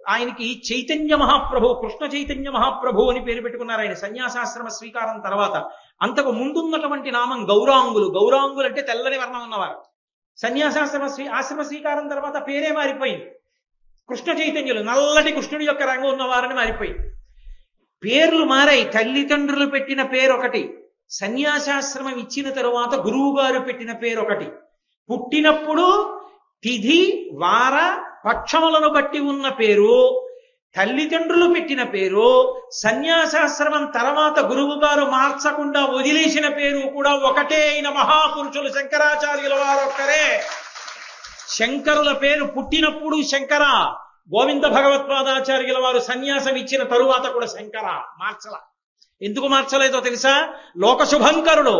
ఆయనకి చైతన్య మహాప్రభు, కృష్ణ చైతన్య మహాప్రభు అని పేరు పెట్టుకున్నారు ఆయన సన్యాసాశ్రమ స్వీకారం తర్వాత. అంతకు ముందున్నటువంటి నామం గౌరాంగులు. గౌరాంగులు అంటే తెల్లని వర్ణం ఉన్నవారు. ఆశ్రమ స్వీకారం తర్వాత పేరే మారిపోయింది. కృష్ణ చైతన్యులు, నల్లటి కృష్ణుడి యొక్క రంగు ఉన్నవారని మారిపోయింది. పేర్లు మారాయి. తల్లిదండ్రులు పెట్టిన పేరు ఒకటి, సన్యాసాశ్రమం ఇచ్చిన తరువాత గురువు గారు పెట్టిన పేరు ఒకటి. పుట్టినప్పుడు తిథి వార పక్షములను బట్టి ఉన్న పేరు, తల్లిదండ్రులు పెట్టిన పేరు, సన్యాసాశ్రమం తర్వాత గురువు గారు మార్చకుండా వదిలేసిన పేరు కూడా ఒకటే అయిన మహాపురుషులు శంకరాచార్యుల వారు ఒక్కరే. శంకరుల పేరు పుట్టినప్పుడు శంకర, గోవింద భగవత్పాదాచార్యుల వారు సన్యాసం ఇచ్చిన తరువాత కూడా శంకర. మార్చల. ఎందుకు మార్చలేదో తెలుసా? లోక శుభంకరుడు,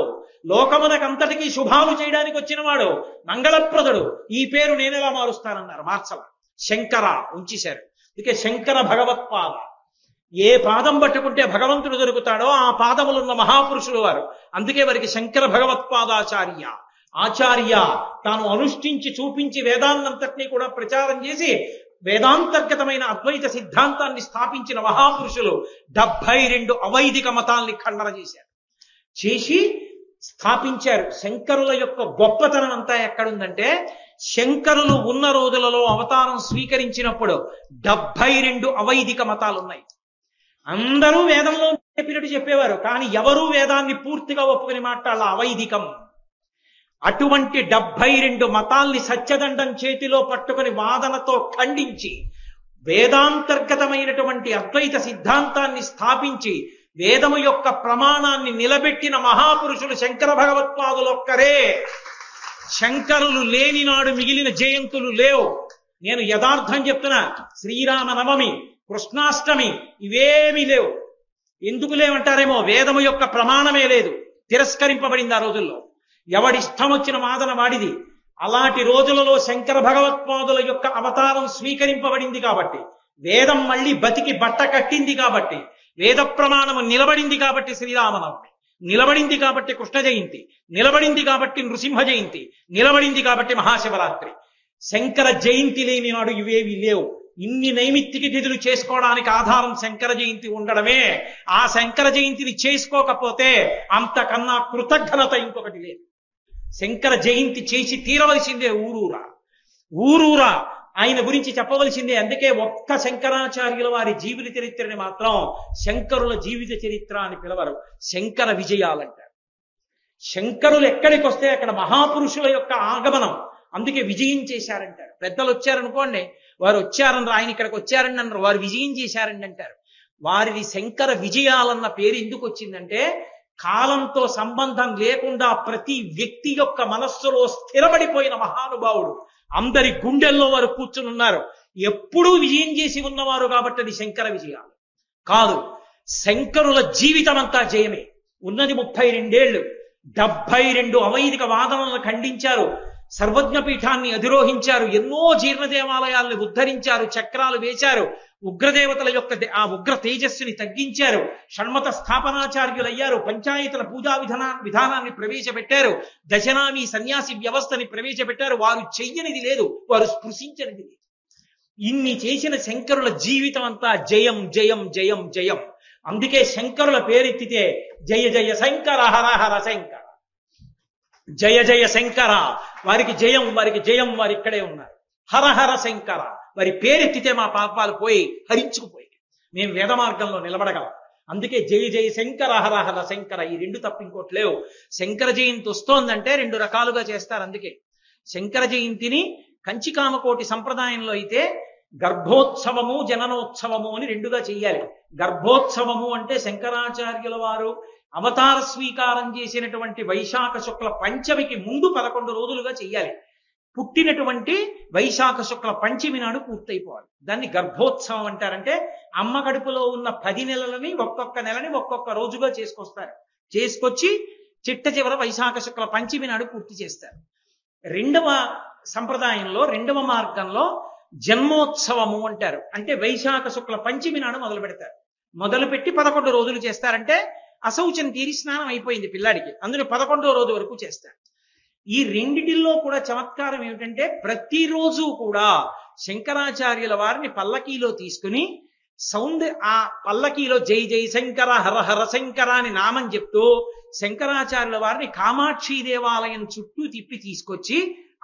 లోకమునకంతటికీ శుభాలు చేయడానికి వచ్చిన వాడు, మంగళప్రదుడు. ఈ పేరు నేనెలా మారుస్తానన్నారు. మార్చల. శంకర ఉంచేశారు. అందుకే శంకర భగవత్పాద. ఏ పాదం పట్టుకుంటే భగవంతుడు దొరుకుతాడో ఆ పాదములున్న మహాపురుషులు వారు. అందుకే వారికి శంకర భగవత్పాదాచార్య. ఆచార్య తాను అనుష్ఠించి చూపించి వేదాన్నంతటినీ కూడా ప్రచారం చేసి వేదాంతర్గతమైన అద్వైత సిద్ధాంతాన్ని స్థాపించిన మహాపురుషులు 72 అవైదిక మతాల్ని ఖండన చేసి స్థాపించారు. శంకరుల యొక్క గొప్పతనం అంతా ఎక్కడుందంటే, శంకరులు ఉన్న రోజులలో అవతారం స్వీకరించినప్పుడు 72 అవైదిక మతాలు ఉన్నాయి. అందరూ వేదంలో చెప్పినట్టు చెప్పేవారు, కానీ ఎవరూ వేదాన్ని పూర్తిగా ఒప్పుకుని మాట్లాడాల. అవైదికం. అటువంటి 72 మతాల్ని సత్యదండం చేతిలో పట్టుకుని వాదనతో ఖండించి వేదాంతర్గతమైనటువంటి అద్వైత సిద్ధాంతాన్ని స్థాపించి వేదము యొక్క ప్రమాణాన్ని నిలబెట్టిన మహాపురుషులు శంకర భగవత్పాదులొక్కరే. శంకరులు లేని నాడు మిగిలిన జయంతులు లేవు. నేను యథార్థం చెప్తున్నా. శ్రీరామ నవమి, కృష్ణాష్టమి ఇవేమీ లేవు. ఎందుకు లేవంటారేమో, వేదము యొక్క ప్రమాణమే లేదు, తిరస్కరింపబడింది ఆ రోజుల్లో. ఎవడిష్టం వచ్చిన వాదన వాడిది. అలాంటి రోజులలో శంకర భగవత్పాదుల యొక్క అవతారం స్వీకరింపబడింది కాబట్టి, వేదం మళ్ళీ బతికి బట్ట కట్టింది కాబట్టి, వేద ప్రమాణము నిలబడింది కాబట్టి శ్రీరామనవమి, నిలబడింది కాబట్టి కృష్ణ జయంతి, నిలబడింది కాబట్టి నృసింహ జయంతి, నిలబడింది కాబట్టి మహాశివరాత్రి. శంకర జయంతి లేని నాడు ఇవేవి లేవు. ఇన్ని నైమిత్తిక తిథులు చేసుకోవడానికి ఆధారం శంకర జయంతి ఉండడమే. ఆ శంకర జయంతిని చేసుకోకపోతే అంతకన్నా కృతజ్ఞత ఇంకొకటి లేదు. శంకర జయంతి చేసి తీరవలసిందే. ఊరూరా ఆయన గురించి చెప్పవలసిందే. అందుకే ఒక్క శంకరాచార్యుల వారి జీవిత చరిత్రని మాత్రం శంకరుల జీవిత చరిత్ర అని పిలవరు, శంకర విజయాలంటారు. శంకరులు ఎక్కడికి వస్తే అక్కడ మహాపురుషుల యొక్క ఆగమనం. అందుకే విజయం చేశారంటారు. పెద్దలు వచ్చారనుకోండి, వారు వచ్చారని, ఆయన ఇక్కడికి వచ్చారని అన్నారు, వారు విజయం చేశారండి అంటారు. వారిది శంకర విజయాలన్న పేరు ఎందుకు వచ్చిందంటే, కాలంతో సంబంధం లేకుండా ప్రతి వ్యక్తి యొక్క మనస్సులో స్థిరపడిపోయిన మహానుభావుడు. అందరి గుండెల్లో వారు కూర్చుని ఉన్నారు. ఎప్పుడూ విజయం చేసి ఉన్నవారు కాబట్టి అది శంకర విజయాలు కాదు. శంకరుల జీవితం అంతా జయమే. ఉన్నది 32 ఏళ్ళు. 72 అవైదిక వాదనలను ఖండించారు. సర్వజ్ఞ పీఠాన్ని అధిరోహించారు. ఎన్నో జీర్ణ దేవాలయాల్ని ఉద్ధరించారు. చక్రాలు వేశారు. ఉగ్రదేవతల యొక్క ఆ ఉగ్ర తేజస్సుని తగ్గించారు. షణ్మత స్థాపనాచార్యులయ్యారు. పంచాయతీల పూజా విధానాన్ని ప్రవేశపెట్టారు. దశనామి సన్యాసి వ్యవస్థని ప్రవేశపెట్టారు. వారు చెయ్యనిది లేదు, వారు స్పృశించనిది లేదు. ఇన్ని చేసిన శంకరుల జీవితం అంతా జయం జయం జయం జయం. అందుకే శంకరుల పేరెత్తితే జయ జయ శంకర, హర హర శంకర, జయ జయ శంకర. వారికి జయం, వారికి జయం. వారు ఇక్కడే ఉన్నారు. హర హర శంకర. వారి పేరెత్తితే మా పాపాలు పోయి హరించుకుపోయి మేము వేద మార్గంలో నిలబడగలం. అందుకే జై జై శంకర హర హర శంకర, ఈ రెండు తప్ప ఇంకోటి లేవు. శంకర జయంతి వస్తోందంటే రెండు రకాలుగా చేస్తారు. అందుకే శంకర జయంతిని కంచికామకోటి సంప్రదాయంలో అయితే గర్భోత్సవము జననోత్సవము అని రెండుగా చెయ్యాలి. గర్భోత్సవము అంటే శంకరాచార్యుల వారు అవతార స్వీకారం చేసినటువంటి వైశాఖ శుక్ల పంచమికి ముందు 11 రోజులుగా చెయ్యాలి. పుట్టినటువంటి వైశాఖ శుక్ల పంచమి నాడు పూర్తయిపోవాలి. దాన్ని గర్భోత్సవం అంటారంటే అమ్మ కడుపులో ఉన్న 10 నెలలని ఒక్కొక్క నెలని ఒక్కొక్క రోజుగా చేసుకొచ్చి చిట్ట చివర వైశాఖ శుక్ల పంచమి నాడు పూర్తి చేస్తారు. రెండవ సంప్రదాయంలో, రెండవ మార్గంలో జన్మోత్సవము అంటారు. అంటే వైశాఖ శుక్ల పంచమి నాడు మొదలు పెడతారు. మొదలుపెట్టి 11 రోజులు చేస్తారంటే అశౌచం తీరి స్నానం అయిపోయింది పిల్లాడికి, అందులో 11వ రోజు వరకు చేస్తారు. ఈ రెండిటిల్లో కూడా చమత్కారం ఏమిటంటే ప్రతిరోజు కూడా శంకరాచార్యుల వారిని పల్లకీలో తీసుకుని ఆ పల్లకీలో జై జై శంకర హర హర శంకర అని నామం చెప్తూ శంకరాచార్యుల వారిని కామాక్షి దేవాలయం చుట్టూ తిప్పి తీసుకొచ్చి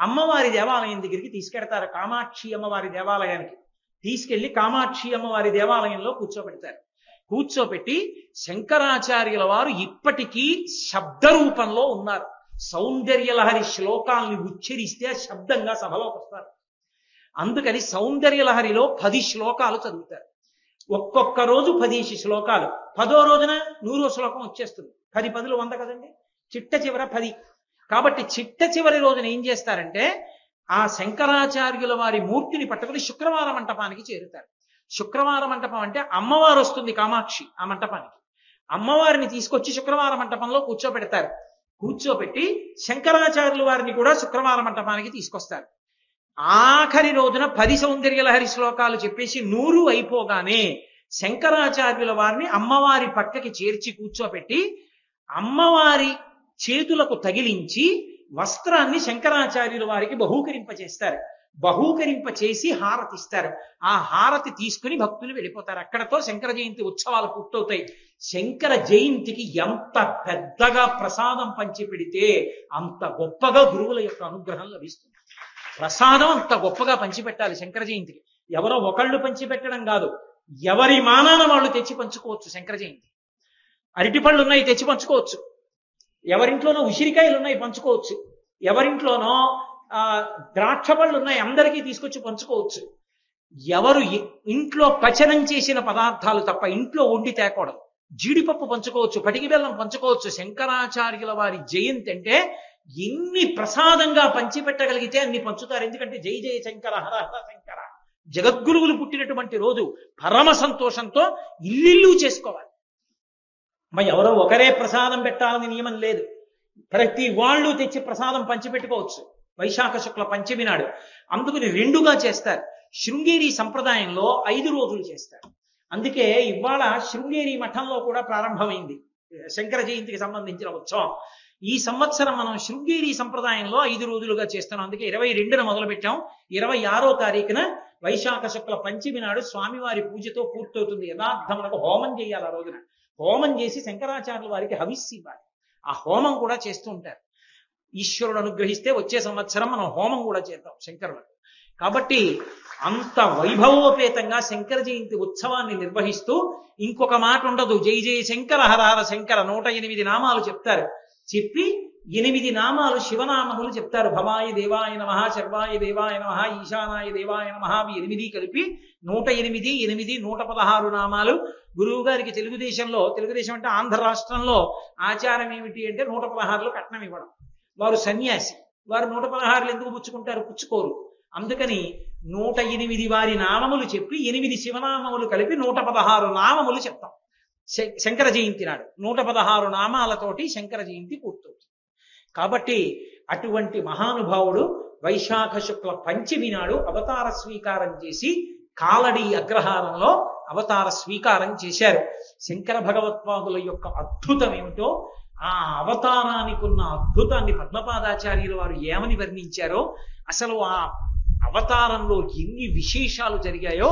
అమ్మవారి దేవాలయం దగ్గరికి తీసుకెడతారు. కామాక్షి అమ్మవారి దేవాలయానికి తీసుకెళ్లి కామాక్షి అమ్మవారి దేవాలయంలో కూర్చోబెడతారు. కూర్చోబెట్టి శంకరాచార్యుల వారు ఇప్పటికీ శబ్ద రూపంలో ఉన్నారు. సౌందర్యలహరి శ్లోకాల్ని ఉచ్చరిస్తే శబ్దంగా సభలోకి వస్తారు. అందుకని సౌందర్యలహరిలో 10 శ్లోకాలు చదువుతారు. ఒక్కొక్క రోజు 10 శ్లోకాలు. 10వ రోజున 100వ శ్లోకం వచ్చేస్తుంది. 10 పదులు 100 కదండి, చిట్ట చివర 10. కాబట్టి చిట్ట చివరి రోజున ఏం చేస్తారంటే ఆ శంకరాచార్యుల వారి మూర్తిని పట్టుకుని శుక్రవార మంటపానికి చేరుతారు. శుక్రవార మంటపం అంటే అమ్మవారు వస్తుంది కామాక్షి ఆ మంటపానికి. అమ్మవారిని తీసుకొచ్చి శుక్రవార మంటపంలో కూర్చోబెడతారు. కూర్చోబెట్టి శంకరాచార్యుల వారిని కూడా శుక్రవార మంటపానికి తీసుకొస్తారు. ఆఖరి రోజున 10 సౌందర్యలహరి శ్లోకాలు చెప్పేసి 100 అయిపోగానే శంకరాచార్యుల వారిని అమ్మవారి పక్కకి చేర్చి కూర్చోబెట్టి అమ్మవారి చేతులకు తగిలించి వస్త్రాన్ని శంకరాచార్యుల వారికి బహూకరింపచేస్తారు. బహూకరింపచేసి హారతిస్తారు. ఆ హారతి తీసుకుని భక్తులు వెళ్ళిపోతారు. అక్కడతో శంకర జయంతి ఉత్సవాలు పూర్తవుతాయి. శంకర జయంతికి ఎంత పెద్దగా ప్రసాదం పంచి పెడితే అంత గొప్పగా గురువుల యొక్క అనుగ్రహం లభిస్తుంది. ప్రసాదం అంత గొప్పగా పంచిపెట్టాలి శంకర జయంతికి. ఎవరో ఒకళ్ళు పంచిపెట్టడం కాదు, ఎవరి మానాన వాళ్ళు తెచ్చి పంచుకోవచ్చు. శంకర జయంతి అరటిపళ్ళు ఉన్నాయి తెచ్చి పంచుకోవచ్చు, ఎవరింట్లోనో ఉసిరికాయలు ఉన్నాయి పంచుకోవచ్చు, ఎవరింట్లోనో ద్రాక్ష పళ్ళు ఉన్నాయి అందరికీ తీసుకొచ్చి పంచుకోవచ్చు. ఎవరు ఇంట్లో పచనం చేసిన పదార్థాలు తప్ప ఇంట్లో వండి తేకూడదు. జీడిపప్పు పంచుకోవచ్చు, పటికి బెల్లం పంచుకోవచ్చు. శంకరాచార్యుల వారి జయంతి అంటే ఎన్ని ప్రసాదంగా పంచిపెట్టగలిగితే అన్ని పంచుతారు. ఎందుకంటే జై జయ శంకర హర హర శంకర జగద్గురువులు పుట్టినటువంటి రోజు పరమ సంతోషంతో ఇల్లు చేసుకోవాలి. మరి ఎవరో ఒకరే ప్రసాదం పెట్టాలని నియమం లేదు. ప్రతి వాళ్ళు తెచ్చి ప్రసాదం పంచిపెట్టుకోవచ్చు వైశాఖ శుక్ల పంచమి నాడు. అందుకని 2గా చేస్తారు. శృంగేరి సంప్రదాయంలో 5 రోజులు చేస్తారు. అందుకే ఇవాళ శృంగేరి మఠంలో కూడా ప్రారంభమైంది శంకర జయంతికి సంబంధించిన ఉత్సవం. ఈ సంవత్సరం మనం శృంగేరి సంప్రదాయంలో 5 రోజులుగా చేస్తున్నాం. అందుకే 22న మొదలు పెట్టాం. 26వ తారీఖున వైశాఖ శుక్ల పంచమి నాడు స్వామివారి పూజతో పూర్తవుతుంది. యథార్థములకు హోమం చేయాలి. ఆ రోజున హోమం చేసి శంకరాచార్యుల వారికి హవిస్సు ఇవ్వాలి. ఆ హోమం కూడా చేస్తూ ఉంటారు. ఈశ్వరుడు అనుగ్రహిస్తే వచ్చే సంవత్సరం మనం హోమం కూడా చేద్దాం శంకరులకు. కాబట్టి అంత వైభవోపేతంగా శంకర జయంతి ఉత్సవాన్ని నిర్వహిస్తూ ఇంకొక మాట ఉండదు. జై జై శంకర హర హర శంకర 108 నామాలు చెప్తారు. చెప్పి 8 నామాలు శివనామములు చెప్తారు. భవాయ దేవాయ నమః, శర్వాయ దేవాయ నమః, ఈశానాయ దేవాయ నమః. 8 కలిపి 108, 116 నామాలు. గురువు గారికి తెలుగుదేశం అంటే ఆంధ్ర రాష్ట్రంలో ఆచారం ఏమిటి అంటే 116 కట్నం ఇవ్వడం. వారు సన్యాసి, వారు 116 ఎందుకు పుచ్చుకుంటారు? పుచ్చుకోరు. అందుకని 108 వారి నామములు చెప్పి 8 శివనామములు కలిపి 116 నామములు చెప్తాం శంకర జయంతి నాడు. 116 నామాలతోటి శంకర జయంతి పూర్తవుతుంది. కాబట్టి అటువంటి మహానుభావుడు వైశాఖ శుక్ల పంచమి నాడు అవతార స్వీకారం చేసి కాలడి అగ్రహారంలో అవతార స్వీకారం చేశారు. శంకర భగవత్పాదుల యొక్క అద్భుతం ఏమిటో, ఆ అవతారానికి ఉన్న అద్భుతాన్ని పద్మపాదాచార్యుల వారు ఏమని వర్ణించారో, అసలు ఆ అవతారంలో ఎన్ని విశేషాలు జరిగాయో,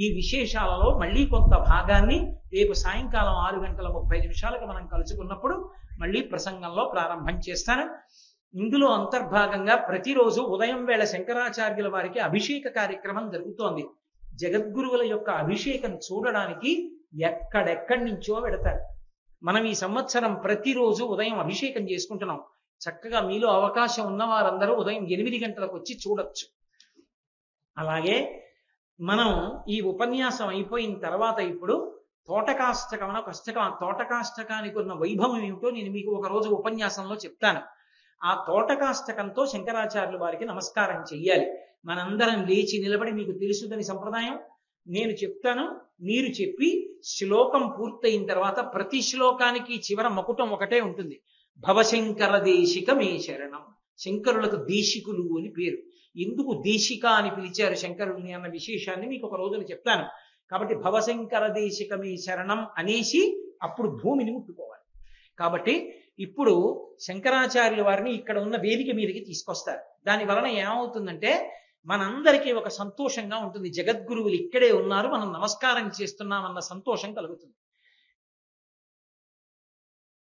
ఈ విశేషాలలో మళ్ళీ కొంత భాగాన్ని రేపు సాయంకాలం 6:30 మనం కలుసుకున్నప్పుడు మళ్ళీ ప్రసంగంలో ప్రారంభం చేస్తాను. ఇందులో అంతర్భాగంగా ప్రతిరోజు ఉదయం వేళ శంకరాచార్యుల వారికి అభిషేక కార్యక్రమం జరుగుతోంది. జగద్గురువుల యొక్క అభిషేకం చూడడానికి ఎక్కడెక్కడి నుంచో పెడతారు. మనం ఈ సంవత్సరం ప్రతిరోజు ఉదయం అభిషేకం చేసుకుంటున్నాం. చక్కగా మీలో అవకాశం ఉన్న వారందరూ ఉదయం 8 గంటలకు వచ్చి చూడొచ్చు. అలాగే మనం ఈ ఉపన్యాసం అయిపోయిన తర్వాత ఇప్పుడు తోటకాష్టకం అని ఒక అష్టకం, ఆ తోటకాష్టకానికి ఉన్న వైభవం ఏమిటో నేను మీకు ఒక రోజు ఉపన్యాసంలో చెప్తాను. ఆ తోటకాష్టకంతో శంకరాచార్యుల వారికి నమస్కారం చెయ్యాలి. మనందరం లేచి నిలబడి, మీకు తెలుసుదని సంప్రదాయం, నేను చెప్తాను, మీరు చెప్పి శ్లోకం పూర్తయిన తర్వాత ప్రతి శ్లోకానికి చివర మకుటం ఒకటే ఉంటుంది. భవశంకర దేశిక మే శరణం. శంకరులకు దేశికులు అని పేరు. ఎందుకు దేశిక అని పిలిచారు శంకరుల్ని అన్న విశేషాన్ని మీకు ఒక రోజున చెప్తాను. కాబట్టి భవశంకర దేశిక మే శరణం అనేసి అప్పుడు భూమిని ముట్టుకోవాలి. కాబట్టి ఇప్పుడు శంకరాచార్యుల వారిని ఇక్కడ ఉన్న వేదిక మీదకి తీసుకొస్తారు. దాని వలన ఏమవుతుందంటే మనందరికీ ఒక సంతోషంగా ఉంటుంది. జగద్గురువులు ఇక్కడే ఉన్నారు, మనం నమస్కారం చేస్తున్నామన్న సంతోషం కలుగుతుంది.